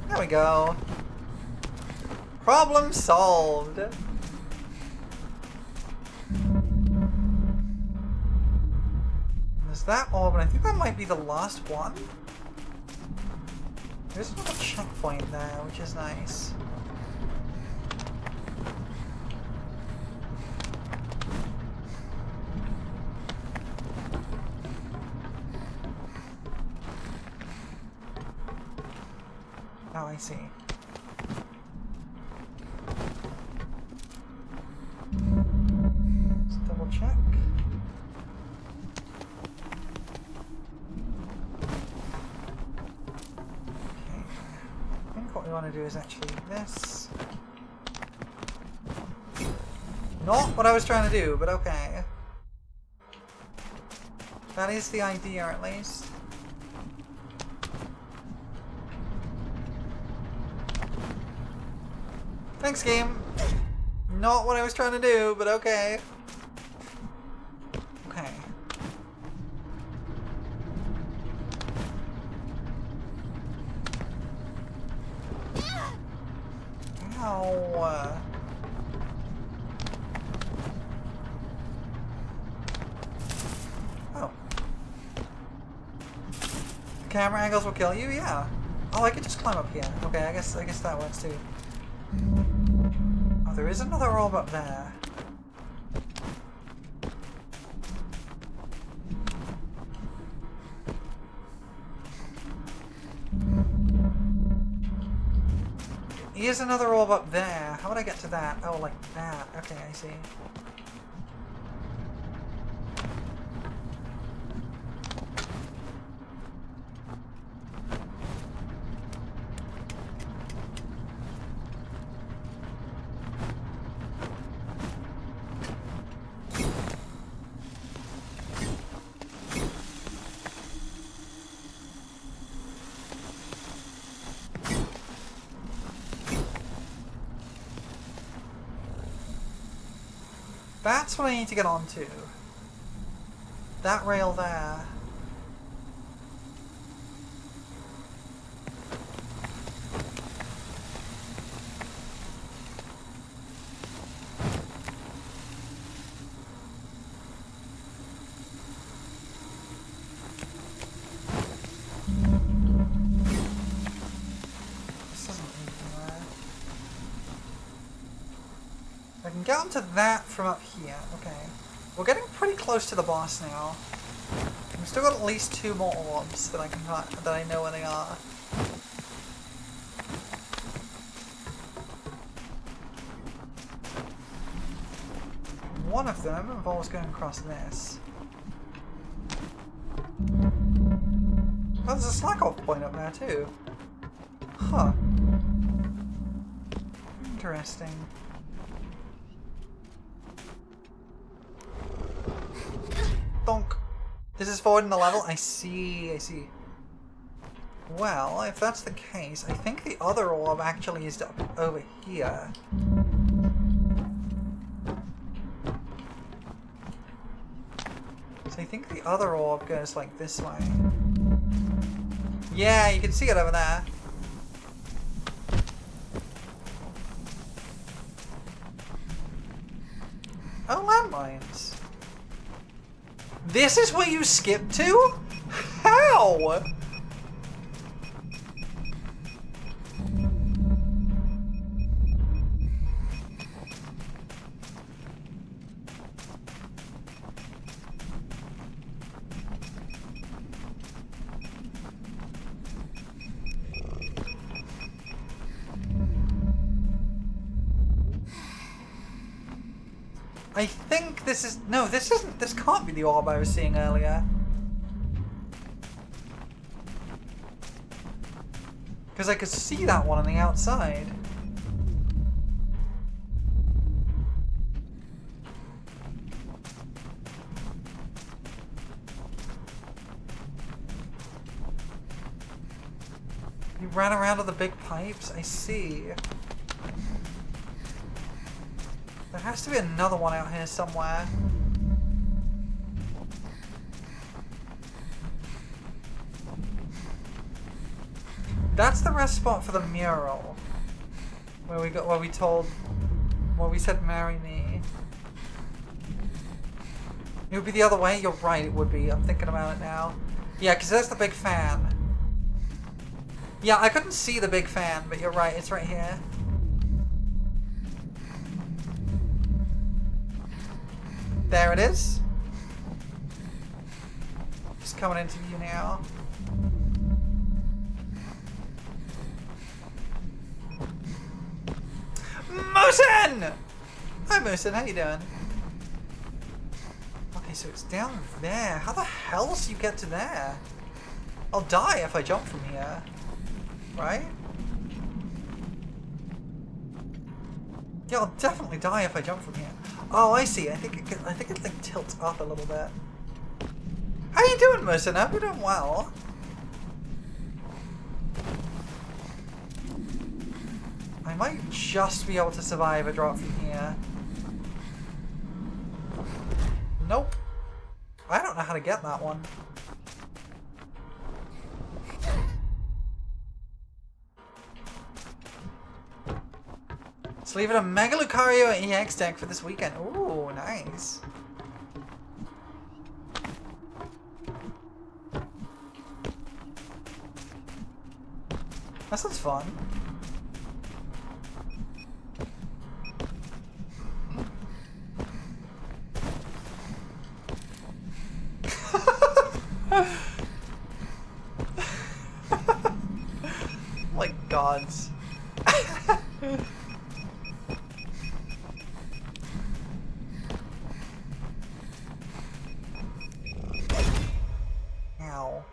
There we go. Problem solved. There's that orb, and I think that might be the last one. There's another checkpoint there, which is nice. Oh, I see. Let's double check. Okay. I think what we want to do is actually this. Not what I was trying to do, but okay. That is the idea, at least. Thanks, game. Not what I was trying to do, but okay. Okay. Ow. Oh. Camera angles will kill you? Yeah. Oh, I could just climb up here. Okay, I guess that works too. Oh, there is another orb up there. Here's another orb up there. How would I get to that? Oh, like that. Okay, I see. That's what I need to get onto. That rail there. This doesn't lead anywhere. I can get onto that from up here. Okay. We're getting pretty close to the boss now. We've still got at least 2 more orbs that I know where they are. One of them involves going across this. Oh, there's a slack-off point up there too. Huh. Interesting. Donk. This is forward in the level? I see. Well, if that's the case, I think the other orb actually is up over here. So I think the other orb goes like this way. Yeah, you can see it over there. Oh, landmines. This is where you skip to? How? I think this is... No, this isn't... This can't be the orb I was seeing earlier. Because I could see that one on the outside. You ran around with the big pipes? I see. There has to be another one out here somewhere. That's the rest spot for the mural. Where we said marry me. It would be the other way? You're right, it would be. I'm thinking about it now. Yeah, because there's the big fan. Yeah, I couldn't see the big fan, but you're right, it's right here. There it is. Just coming into view now. Moosin! Hi Moosin, how you doing? Okay, so it's down there. How the hell do you get to there? I'll die if I jump from here. Right? Yeah, I'll definitely die if I jump from here. Oh, I see. I think it like tilts up a little bit. How you doing, Moosin? I hope you're doing well. I might just be able to survive a drop from here. Nope. I don't know how to get that one. Let's leave it a Mega Lucario EX deck for this weekend. Ooh, nice. That sounds fun. My gods. Ow.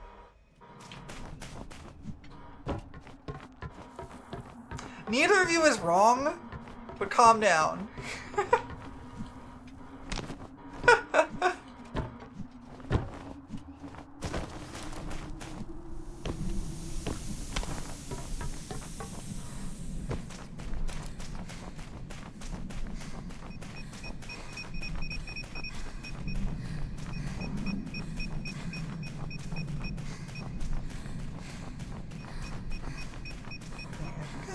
Neither of you is wrong, but calm down.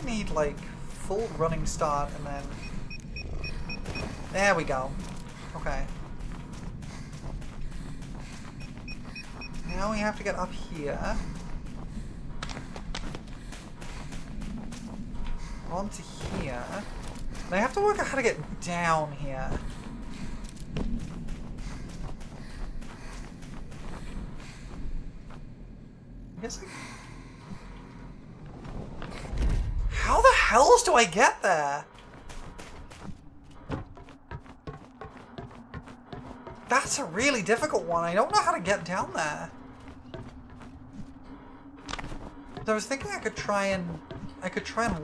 Need like full running start and then there we go. Okay. Now we have to get up here. Onto here. And I have to work out how to get down here. I guess how the hells do I get there? That's a really difficult one. I don't know how to get down there. So I was thinking I could try and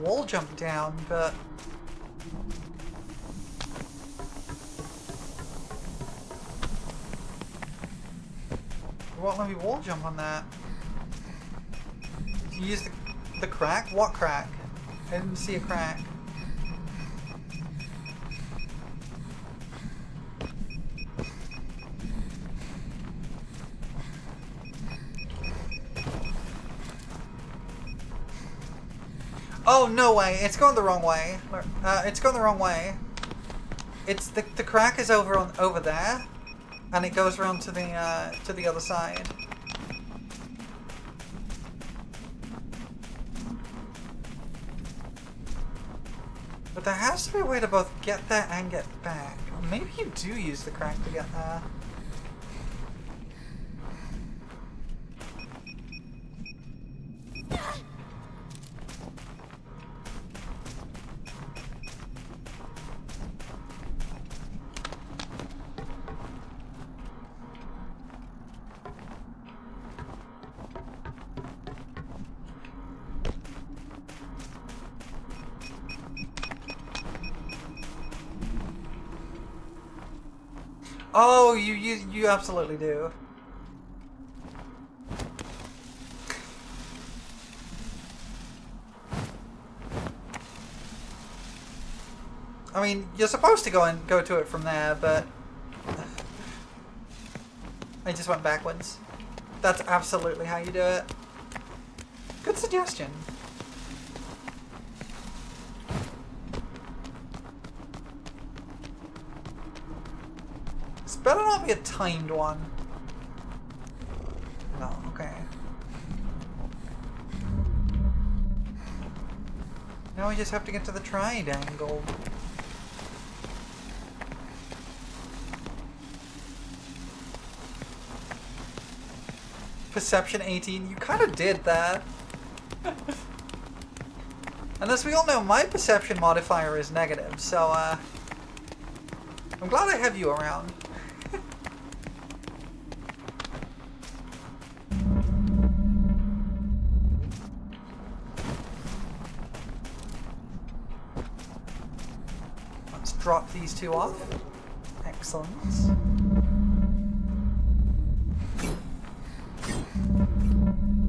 wall jump down, but it won't let me wall jump on that. You use the crack? What crack? I didn't see a crack. Oh, no way. It's going the wrong way. It's going the wrong way. It's the crack is over there, and it goes around to the other side. But there has to be a way to both get there and get back. Or maybe you do use the crack to get there. Oh, you absolutely do. I mean, you're supposed to go to it from there, but I just went backwards. That's absolutely how you do it. Good suggestion. This better not be a timed one. No, okay. Now we just have to get to the triangle. Perception 18, you kind of did that. And as we all know, my perception modifier is negative, so I'm glad I have you around. Let's drop these two off. Excellent.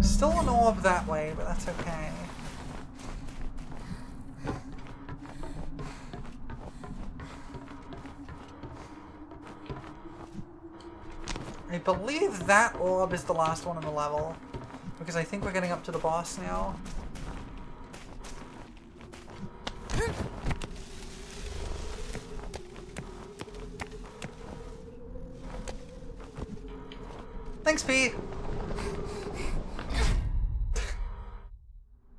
Still an orb that way, but that's okay. I believe that orb is the last one in the level, because I think we're getting up to the boss now. Thanks, P.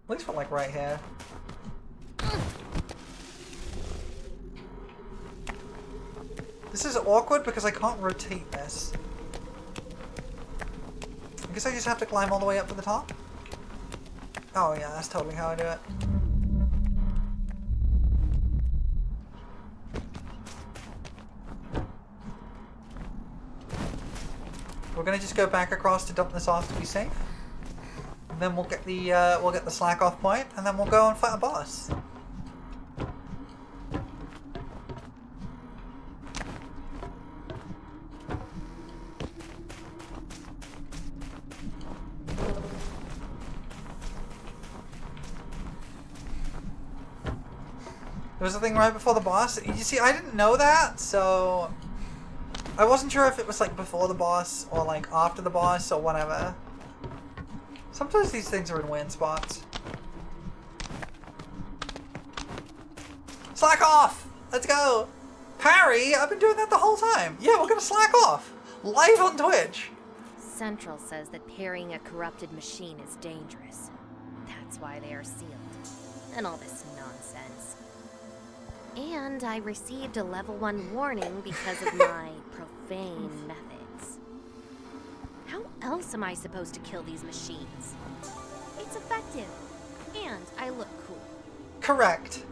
At least we're like right here. This is awkward because I can't rotate this. I guess I just have to climb all the way up to the top? Oh yeah, that's totally how I do it. We're gonna just go back across to dump this off to be safe. And then we'll get the slack off point, and then we'll go and fight a boss. There was a thing right before the boss. You see, I didn't know that, so I wasn't sure if it was like before the boss or like after the boss or whatever. Sometimes these things are in weird spots. Slack off! Let's go! Parry? I've been doing that the whole time. Yeah, we're gonna slack off. Live on Twitch. Central says that parrying a corrupted machine is dangerous. That's why they are sealed. And all this nonsense. And I received a level 1 warning because of my profane methods. How else am I supposed to kill these machines? It's effective. And I look cool. Correct.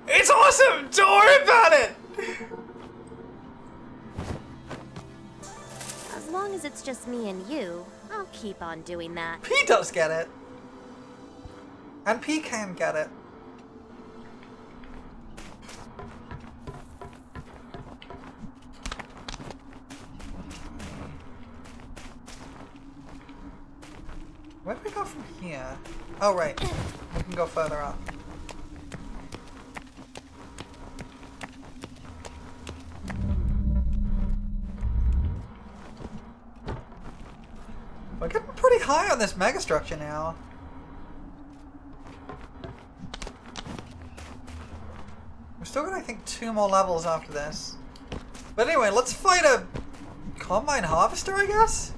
It's awesome! Don't worry about it! As long as it's just me and you, I'll keep on doing that. P does get it. And P can get it. Where do we go from here? Oh, right. We can go further up. We're getting pretty high on this megastructure now. We're still got, I think, 2 more levels after this. But anyway, let's fight a combine harvester, I guess?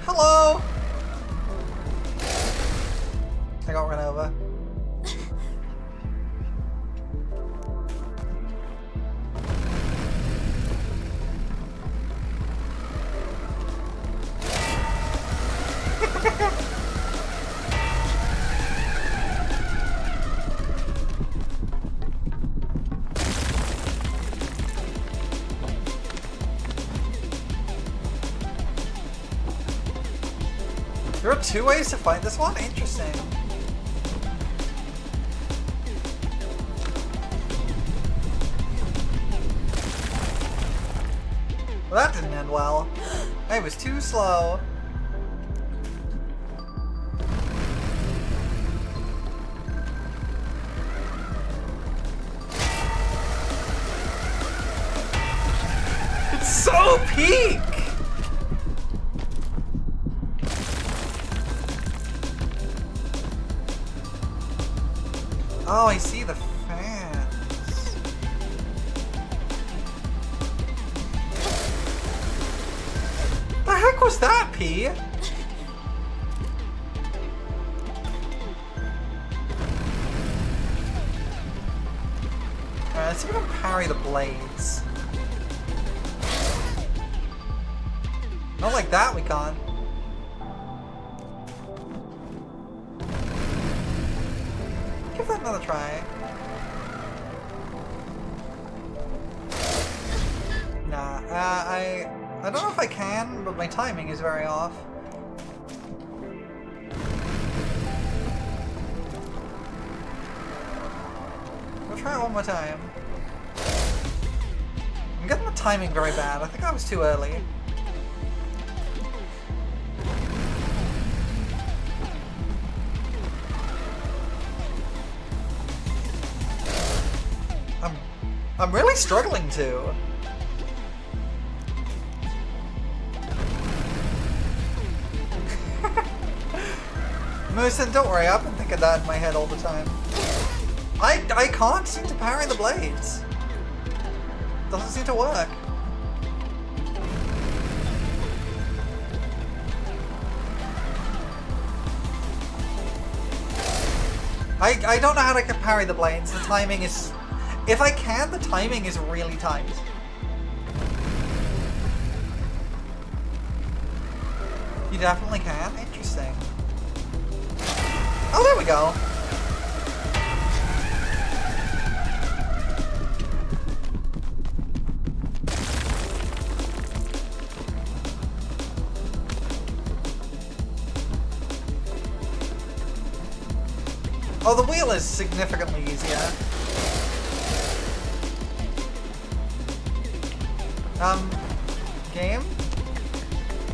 Hello! I got run over. There are 2 ways to fight this one? Interesting. Well, that didn't end well. I was too slow. It's so peak! Oh, I see the fans. The heck was that, P? Alright, let's see if we can parry the blades. Not like that, we can't. Give that another try. Nah, I don't know if I can, but my timing is very off. We'll try it one more time. I'm getting the timing very bad. I think I was too early. I'm really struggling to. Moosin, don't worry, I've been thinking that in my head all the time. I can't seem to parry the blades. Doesn't seem to work. I don't know how to parry the blades. The timing is... If I can, the timing is really tight. You definitely can? Interesting. Oh, there we go. Oh, the wheel is significantly easier. Game?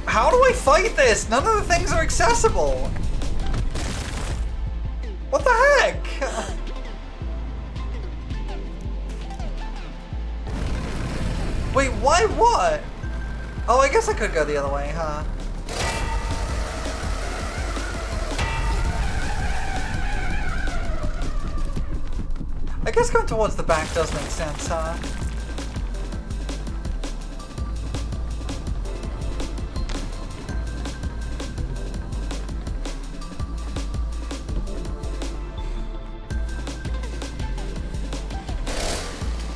How do I fight this? None of the things are accessible. What the heck? Wait, why what? Oh, I guess I could go the other way, huh? I guess going towards the back does make sense, huh?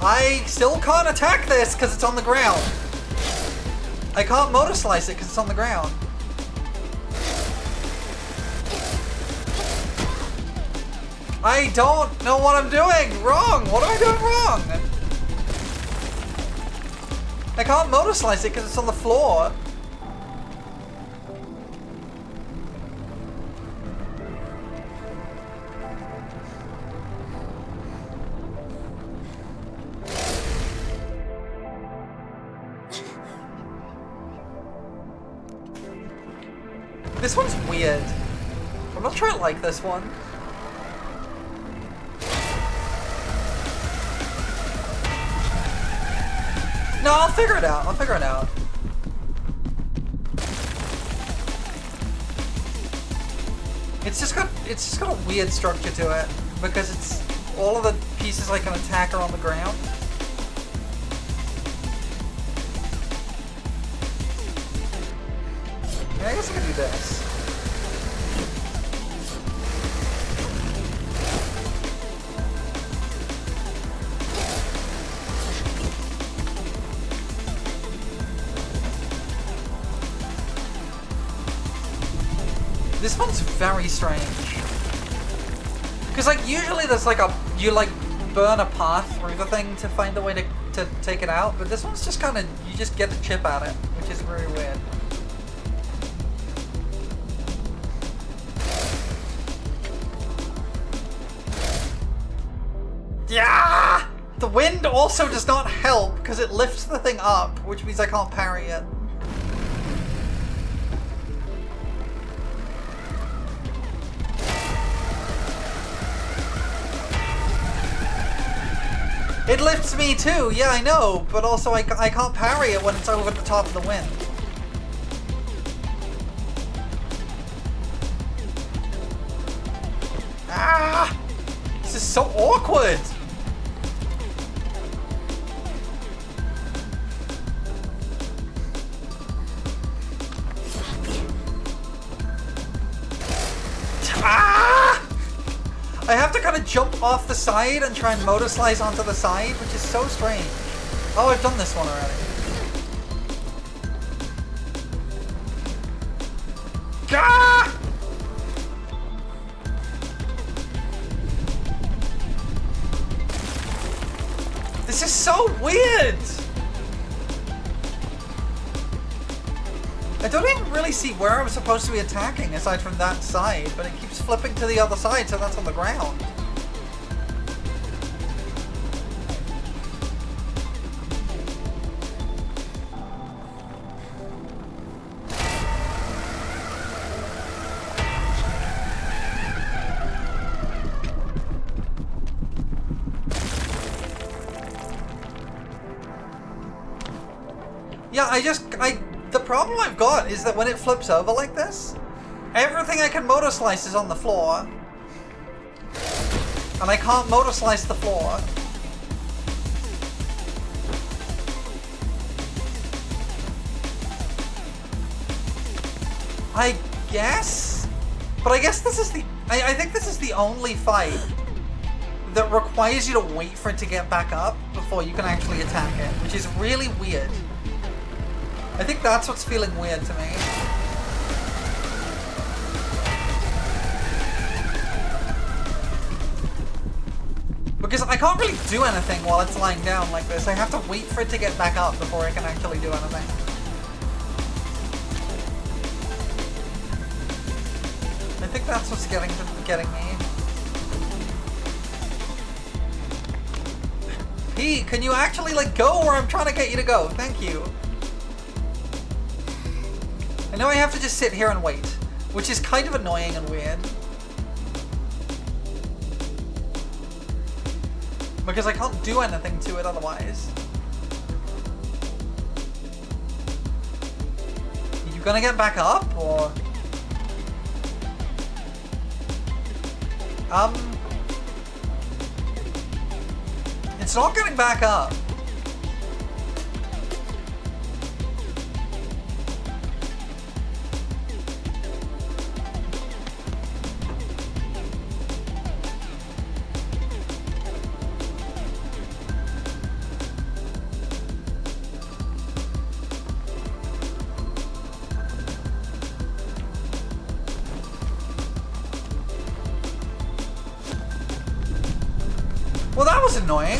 I still can't attack this because it's on the ground. I can't Motorslice it because it's on the ground. I don't know what I'm doing wrong. What am I doing wrong? I can't Motorslice it because it's on the floor. This one's weird. I'm not sure I like this one. No, I'll figure it out. I'll figure it out. It's just got a weird structure to it because it's all of the pieces I can attack are on the ground. Yeah, I guess I can do this. This one's very strange. Because, like, usually there's, like, you, like, burn a path through the thing to find a way to take it out, but this one's just kind of, you just get a chip at it, which is very weird. Yeah! The wind also does not help because it lifts the thing up, which means I can't parry it. It lifts me too, yeah, I know, but also I can't parry it when it's over the top of the wind. Ah! This is so awkward! Ah! I have to kind of jump off the side and try and Motorslice onto the side, which is so strange. Oh, I've done this one already. Ah! This is so weird! I don't even really see where I'm supposed to be attacking aside from that side, but it keeps flipping to the other side, so that's on the ground. Yeah, the problem I've got is that when it flips over like this, everything I can Motorslice is on the floor. And I can't Motorslice the floor. I guess? But I guess this is I think this is the only fight that requires you to wait for it to get back up before you can actually attack it, which is really weird. I think that's what's feeling weird to me. Because I can't really do anything while it's lying down like this. I have to wait for it to get back up before I can actually do anything. I think that's what's getting me. P, can you actually like go where I'm trying to get you to go? Thank you. I know I have to just sit here and wait, which is kind of annoying and weird. Because I can't do anything to it otherwise. Are you gonna get back up, or...? It's not getting back up. Well, that was annoying.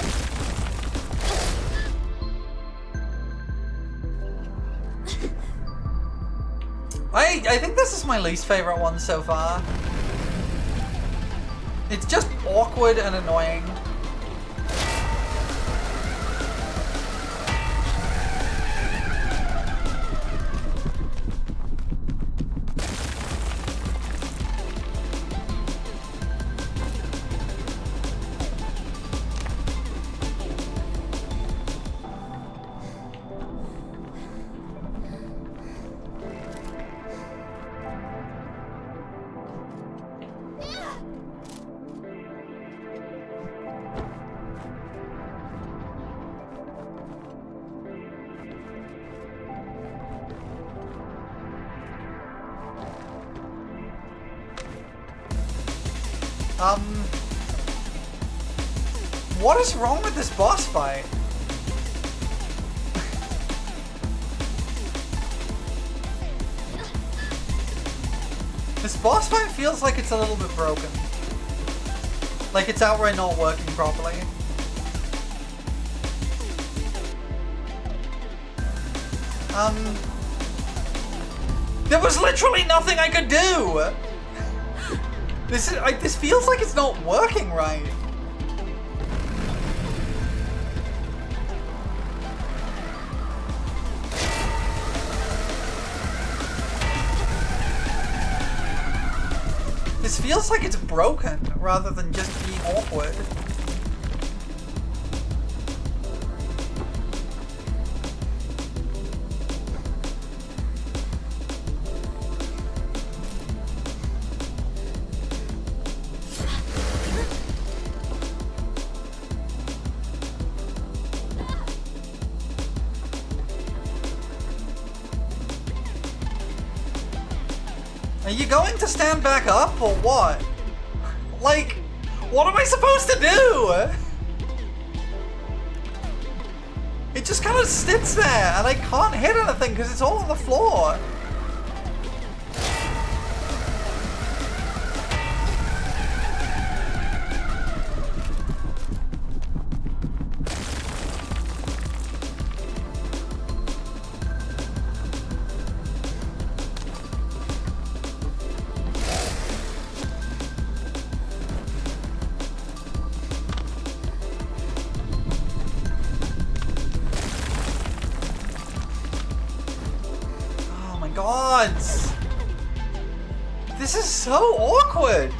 I think this is my least favorite one so far. It's just awkward and annoying. What is wrong with this boss fight? This boss fight feels like it's a little bit broken. Like it's outright not working properly. There was literally nothing I could do! This feels like it's not working right. feels like it's broken rather than just being awkward. Are you going to stand back up or what? Like, what am I supposed to do? It just kind of sits there and I can't hit anything because it's all on the floor. God! This is so awkward!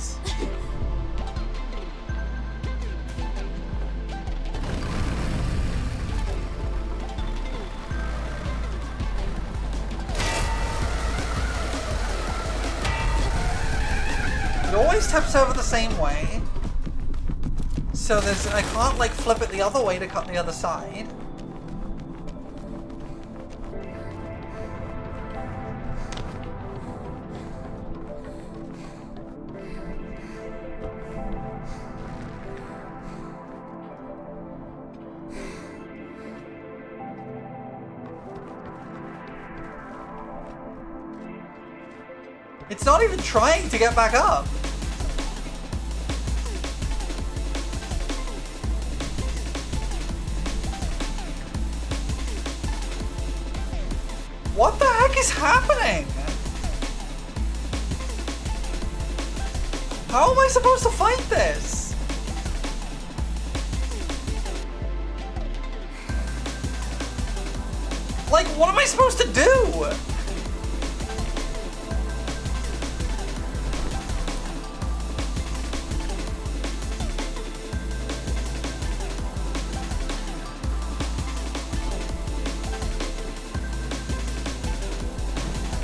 It always tips over the same way. So I can't like flip it the other way to cut the other side. It's not even trying to get back up. What the heck is happening? How am I supposed to fight this? Like, what am I supposed to do?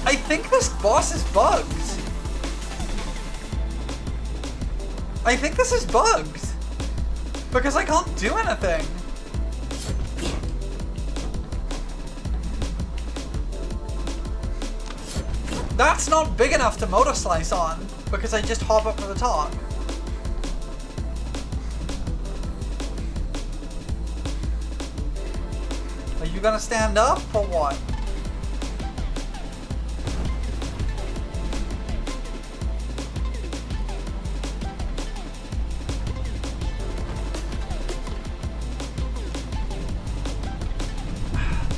I think this boss is bugged. I think this is bugged. Because I can't do anything. That's not big enough to Motorslice on, because I just hop up to the top. Are you gonna stand up or what?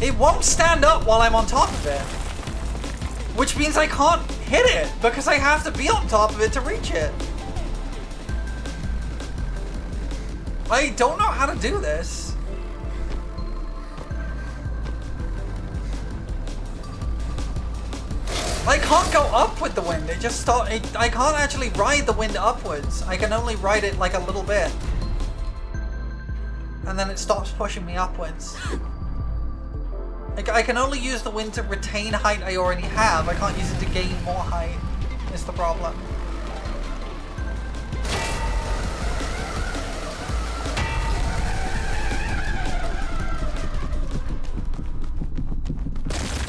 It won't stand up while I'm on top of it. Which means I can't hit it, because I have to be on top of it to reach it. I don't know how to do this. I can't go up with the wind, it just I can't actually ride the wind upwards. I can only ride it like a little bit. And then it stops pushing me upwards. I can only use the wind to retain height I already have. I can't use it to gain more height, is the problem.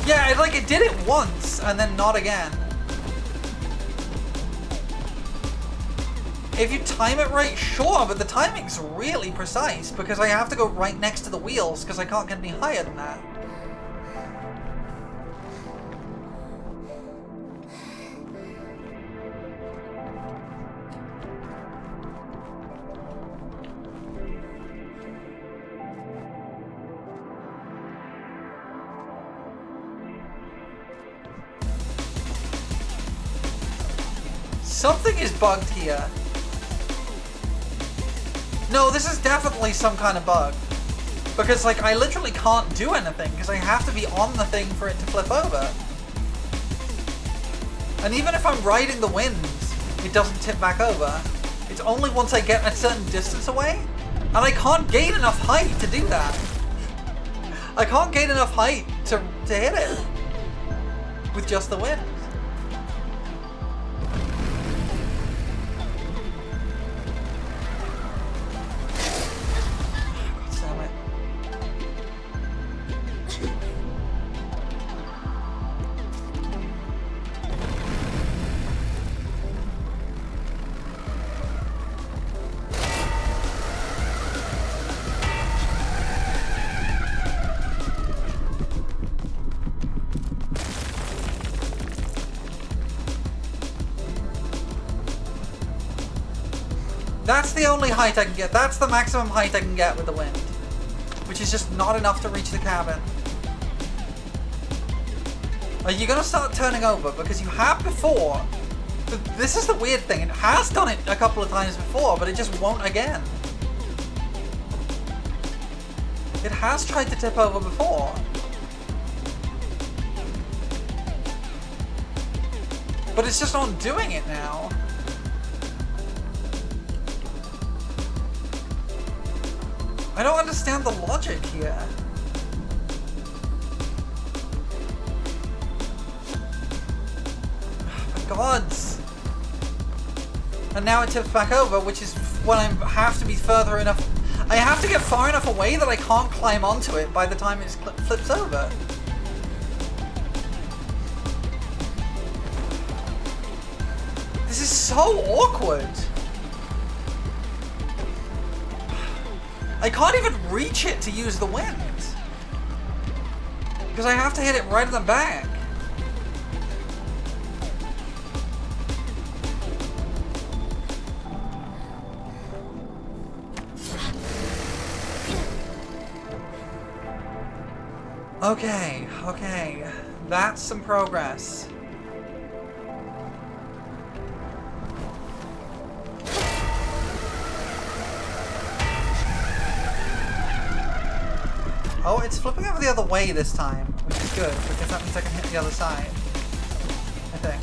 Yeah, it did it once, and then not again. If you time it right, sure, but the timing's really precise, because I have to go right next to the wheels, because I can't get any higher than that. Something is bugged here. No, this is definitely some kind of bug. Because, like, I literally can't do anything, because I have to be on the thing for it to flip over. And even if I'm riding the wind, it doesn't tip back over. It's only once I get a certain distance away, and I can't gain enough height to do that. I can't gain enough height to hit it with just the wind. That's the only height I can get. That's the maximum height I can get with the wind. Which is just not enough to reach the cabin. Are you gonna start turning over? Because you have before. This is the weird thing. It has done it a couple of times before, but it just won't again. It has tried to tip over before. But it's just not doing it now. I don't understand the logic here. Oh my gods. And now it tips back over, which is when I have to be further enough. I have to get far enough away that I can't climb onto it by the time it flips over. This is so awkward. I can't even reach it to use the wind. Because I have to hit it right in the back. Okay, okay. That's some progress. Oh, it's flipping over the other way this time, which is good, because that means I can hit the other side. I think.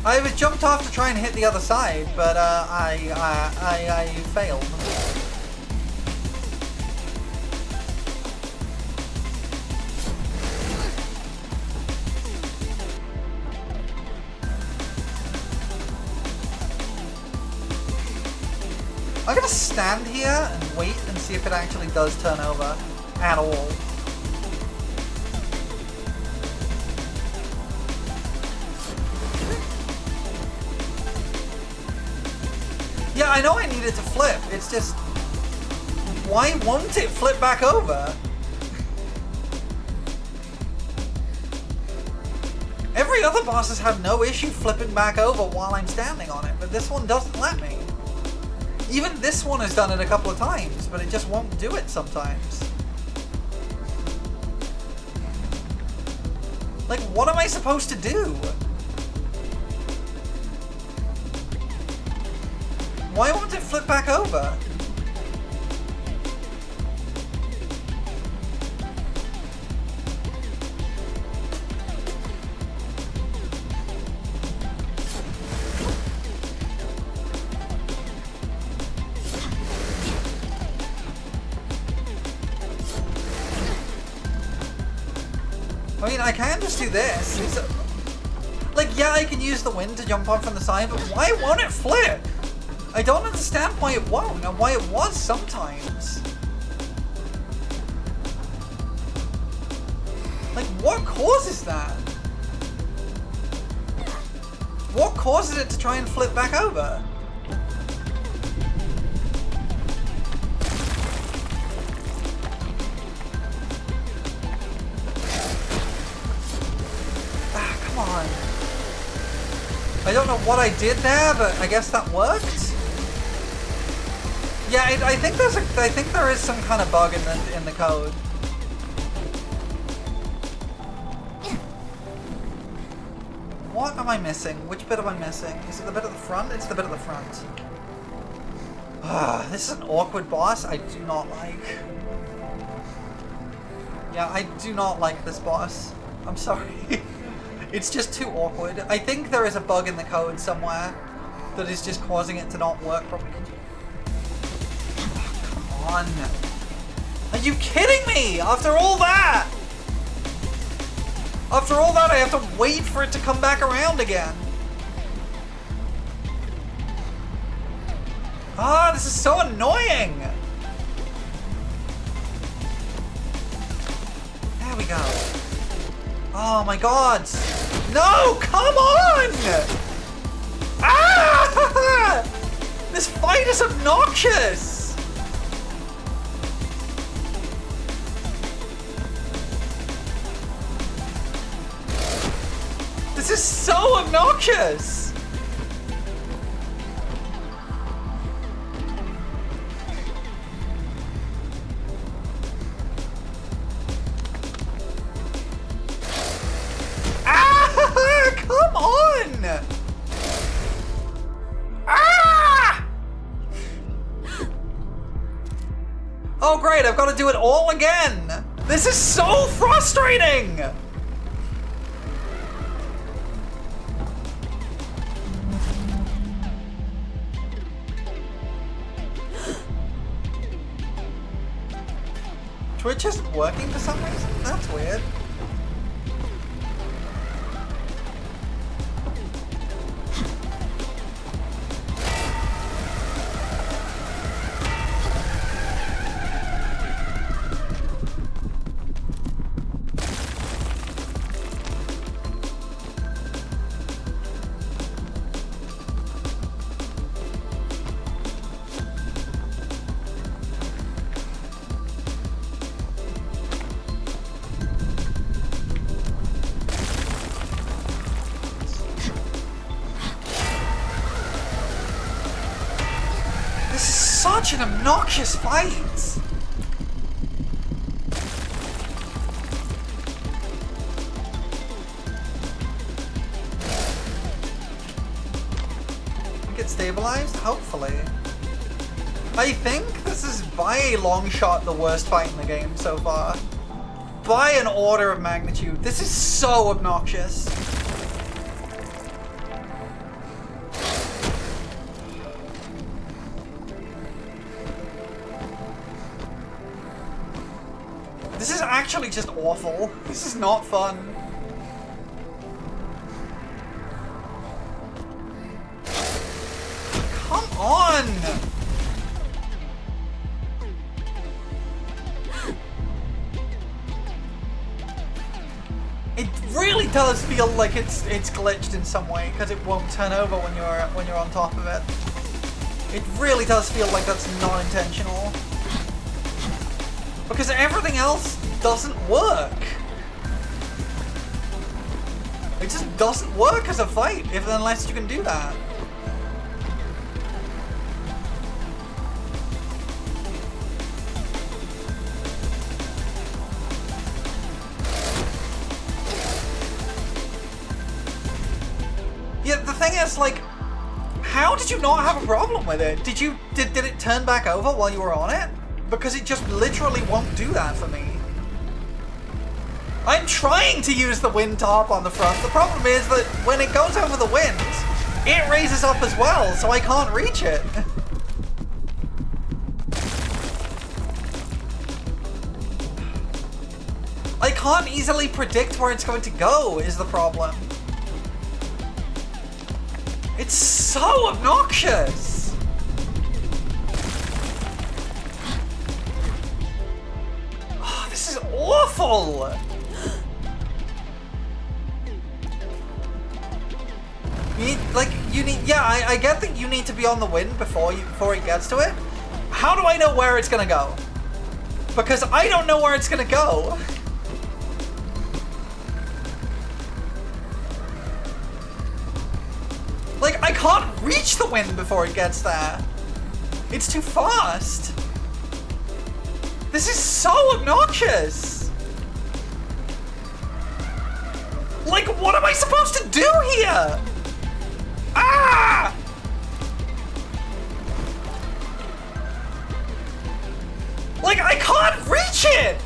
I was jumped off to try and hit the other side, but I failed. I'm gonna stand here and wait and see if it actually does turn over at all. Yeah, I know I need it to flip. It's just, why won't it flip back over? Every other boss has had no issue flipping back over while I'm standing on it, but this one doesn't let me. Even this one has done it a couple of times, but it just won't do it sometimes. Like, what am I supposed to do? Why won't it flip back over? I mean, I can just do this. Like, yeah, I can use the wind to jump on from the side, but why won't it flip? I don't understand why it won't, and why it was sometimes. Like, what causes that? What causes it to try and flip back over? Come on. I don't know what I did there, but I guess that worked. Yeah, I think there is some kind of bug in the code. What am I missing? Which bit am I missing? Is it the bit at the front? It's the bit at the front. This is an awkward boss I do not like. Yeah, I do not like this boss. I'm sorry. It's just too awkward. I think there is a bug in the code somewhere that is just causing it to not work properly. Come on. Are you kidding me? After all that? After all that, I have to wait for it to come back around again. Ah, this is so annoying. There we go. Oh my god. No, come on! Ah! This fight is obnoxious! This is so obnoxious! Come on! Ah! Oh great, I've got to do it all again! This is so frustrating! Twitch isn't working for some reason? That's weird. Such an obnoxious fight! Get stabilized? Hopefully. I think this is by a long shot the worst fight in the game so far. By an order of magnitude. This is so obnoxious. This is actually just awful. This is not fun. Come on! It really does feel like it's glitched in some way because it won't turn over when you're on top of it. It really does feel like that's not intentional. Because everything else doesn't work. It just doesn't work as a fight unless you can do that. Yeah, the thing is, like, how did you not have a problem with it? Did it turn back over while you were on it? Because it just literally won't do that for me. I'm trying to use the wind top on the front. The problem is that when it goes over the wind, it raises up as well, so I can't reach it. I can't easily predict where it's going to go, is the problem. It's so obnoxious! This is awful! Yeah, I get that you need to be on the wind before it gets to it. How do I know where it's gonna go? Because I don't know where it's gonna go. Like, I can't reach the wind before it gets there. It's too fast. This is so obnoxious! Like, what am I supposed to do here? Ah! Like, I can't reach it!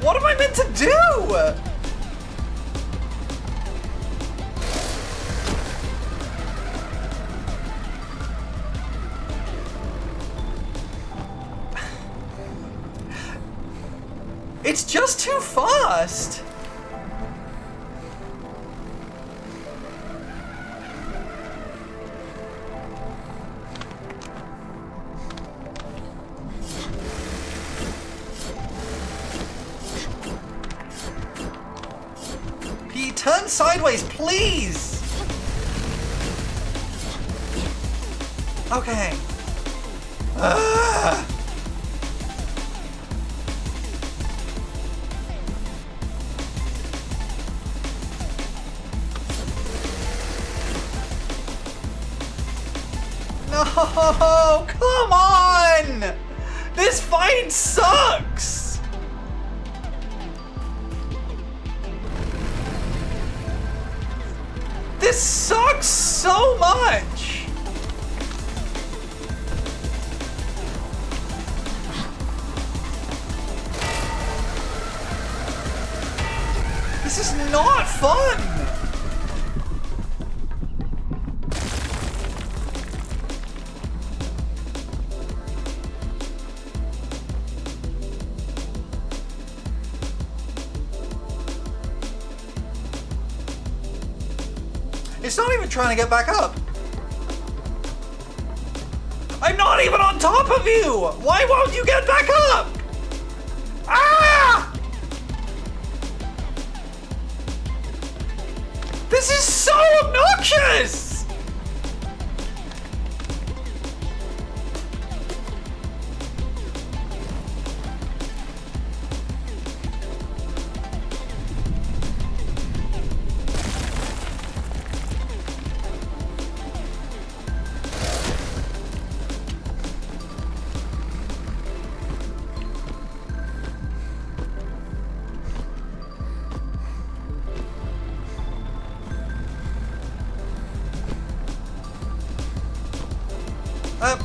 What am I meant to do? It's just too fast! Pete, turn sideways, please! Okay. Ugh. No, come on! This fight sucks! This sucks so much! This is not fun! It's not even trying to get back up. I'm not even on top of you! Why won't you get back up? Ah! This is so obnoxious!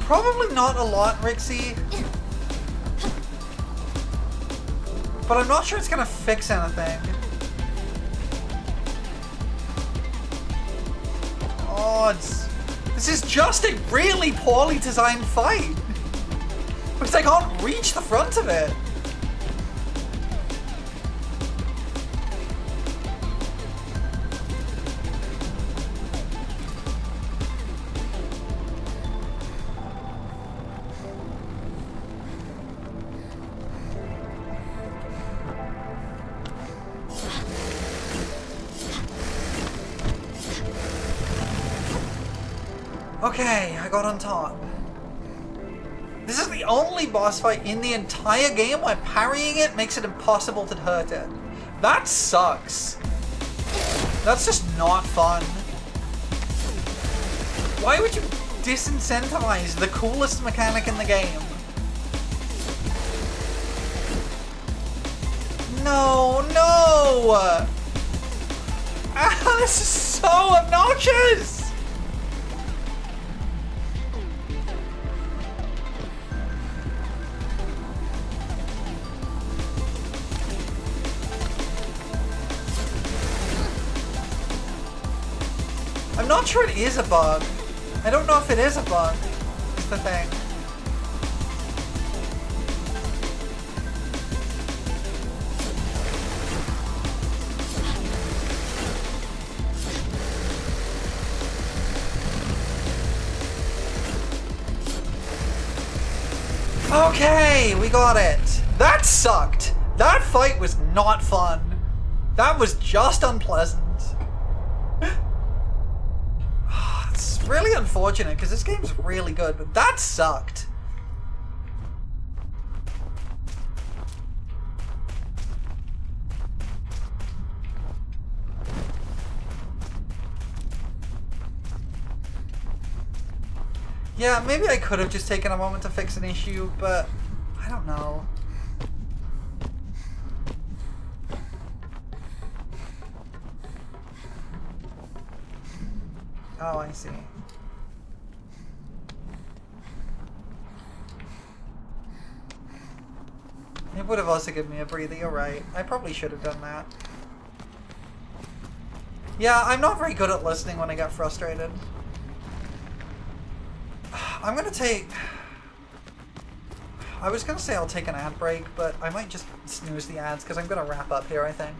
Probably not a lot, Rixie. But I'm not sure it's gonna fix anything. Oh, this is just a really poorly designed fight. Because I can't reach the front of it. Okay, I got on top. This is the only boss fight in the entire game where parrying it makes it impossible to hurt it. That sucks. That's just not fun. Why would you disincentivize the coolest mechanic in the game? No, no! Ah, this is so obnoxious! I'm not sure it is a bug. I don't know if it is a bug. It's the thing. Okay, we got it. That sucked. That fight was not fun. That was just unpleasant. It's really unfortunate because this game's really good, but that sucked. Yeah, maybe I could have just taken a moment to fix an issue, but I don't know. Oh, I see. It would have also given me a breather, you're right. I probably should have done that. Yeah, I'm not very good at listening when I get frustrated. I'm gonna take... I was gonna say I'll take an ad break, but I might just snooze the ads because I'm gonna wrap up here, I think.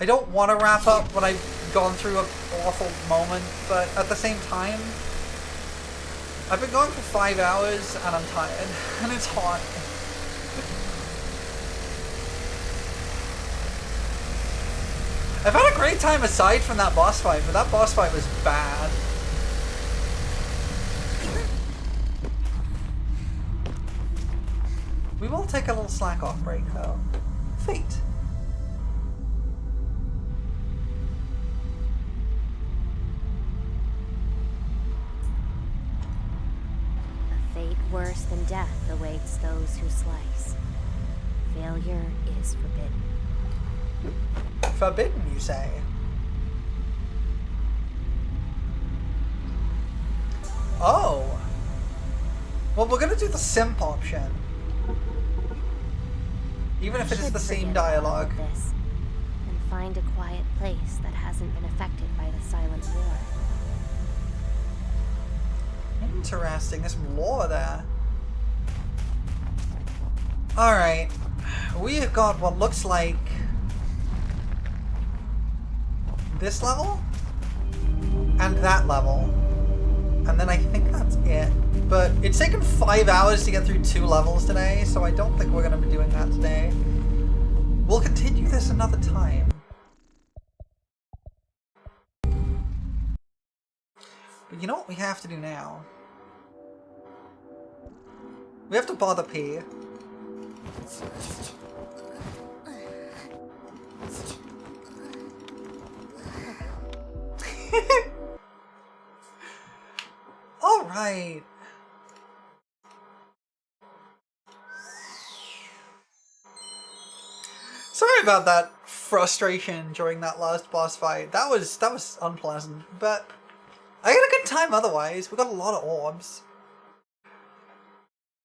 I don't want to wrap up when I've gone through an awful moment, but at the same time, I've been going for 5 hours and I'm tired, and it's hot. I've had a great time aside from that boss fight, but that boss fight was bad. We will take a little slack off break though. Fate. A fate worse than death awaits those who slice. Failure is forbidden. Forbidden, you say? Oh. Well, we're gonna do the simp option. Even if it is the same dialogue. This and find a quiet place that hasn't been affected by the silent war. Interesting, there's some lore there. Alright. We have got what looks like this level and that level. And then I think that's it. But it's taken 5 hours to get through 2 levels today, so I don't think we're going to be doing that today. We'll continue this another time. But you know what we have to do now? We have to bother P. Alright. Sorry about that frustration during that last boss fight. That was unpleasant, but I had a good time otherwise. We got a lot of orbs.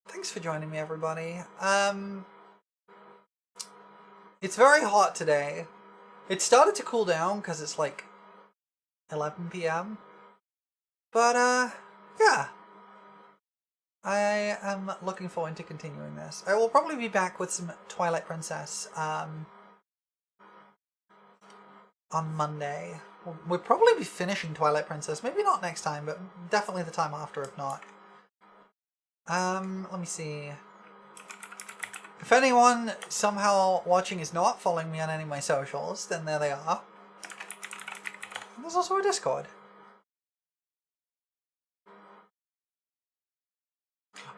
Thanks for joining me, everybody. It's very hot today. It started to cool down because it's like 11 p.m. But, yeah. I am looking forward to continuing this. I will probably be back with some Twilight Princess, on Monday. We'll probably be finishing Twilight Princess. Maybe not next time, but definitely the time after, if not. Let me see. If anyone somehow watching is not following me on any of my socials, then there they are. And there's also a Discord.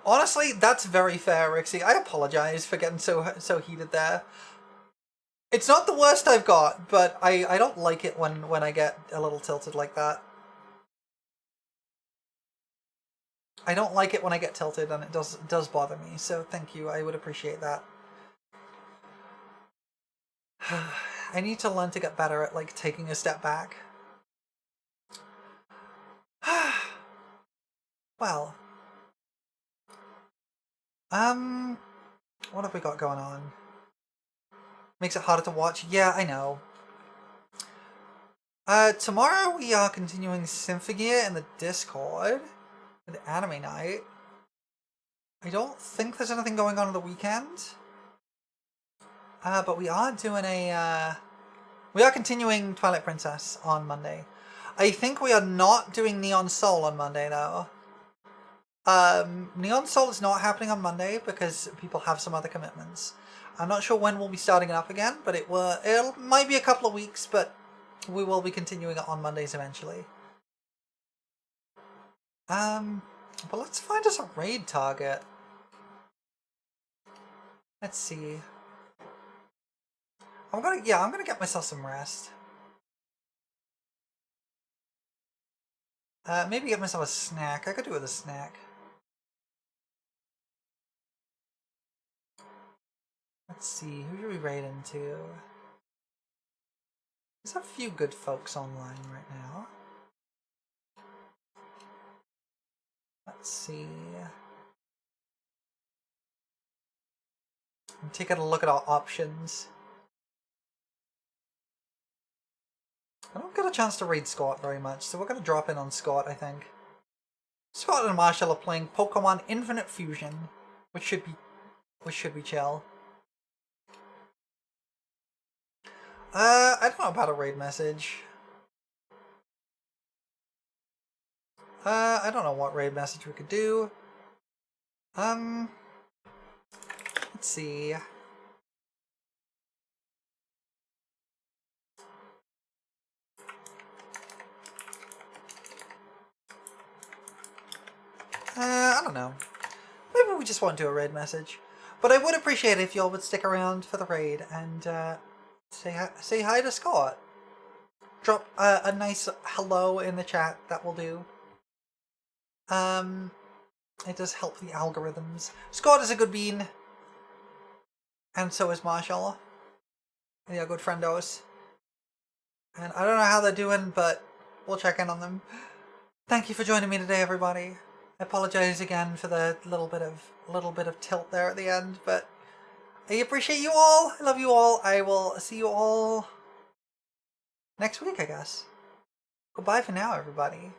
Honestly, that's very fair, Rixie. I apologize for getting so heated there. It's not the worst I've got, but I don't like it when I get a little tilted like that. I don't like it when I get tilted, and it does bother me, so thank you. I would appreciate that. I need to learn to get better at, like, taking a step back. Well. What have we got going on? Makes it harder to watch? Yeah, I know. Tomorrow we are continuing Symphogear in the Discord with Anime Night. I don't think there's anything going on the weekend. But we are doing we are continuing Twilight Princess on Monday. I think we are not doing Neon Soul on Monday, though. Neon Soul is not happening on Monday because people have some other commitments. I'm not sure when we'll be starting it up again, but it might be a couple of weeks, but we will be continuing it on Mondays eventually. But let's find us a raid target. Let's see. I'm gonna get myself some rest. Maybe get myself a snack. I could do with a snack. Let's see, who should we raid into? There's a few good folks online right now. Let's see. and taking a look at our options. I don't get a chance to read Scott very much, so we're going to drop in on Scott, I think. Scott and Marshall are playing Pokemon Infinite Fusion, which should be chill. I don't know about a raid message. I don't know what raid message we could do. Let's see. I don't know. Maybe we just won't do a raid message. But I would appreciate it if y'all would stick around for the raid and say hi to Scott. Drop a nice hello in the chat, that will do. It does help the algorithms. Scott is a good bean. And so is Marshall. They are good friendos. And I don't know how they're doing, but we'll check in on them. Thank you for joining me today, everybody. I apologize again for the little bit of tilt there at the end, but I appreciate you all. I love you all. I will see you all next week, I guess. Goodbye for now, everybody.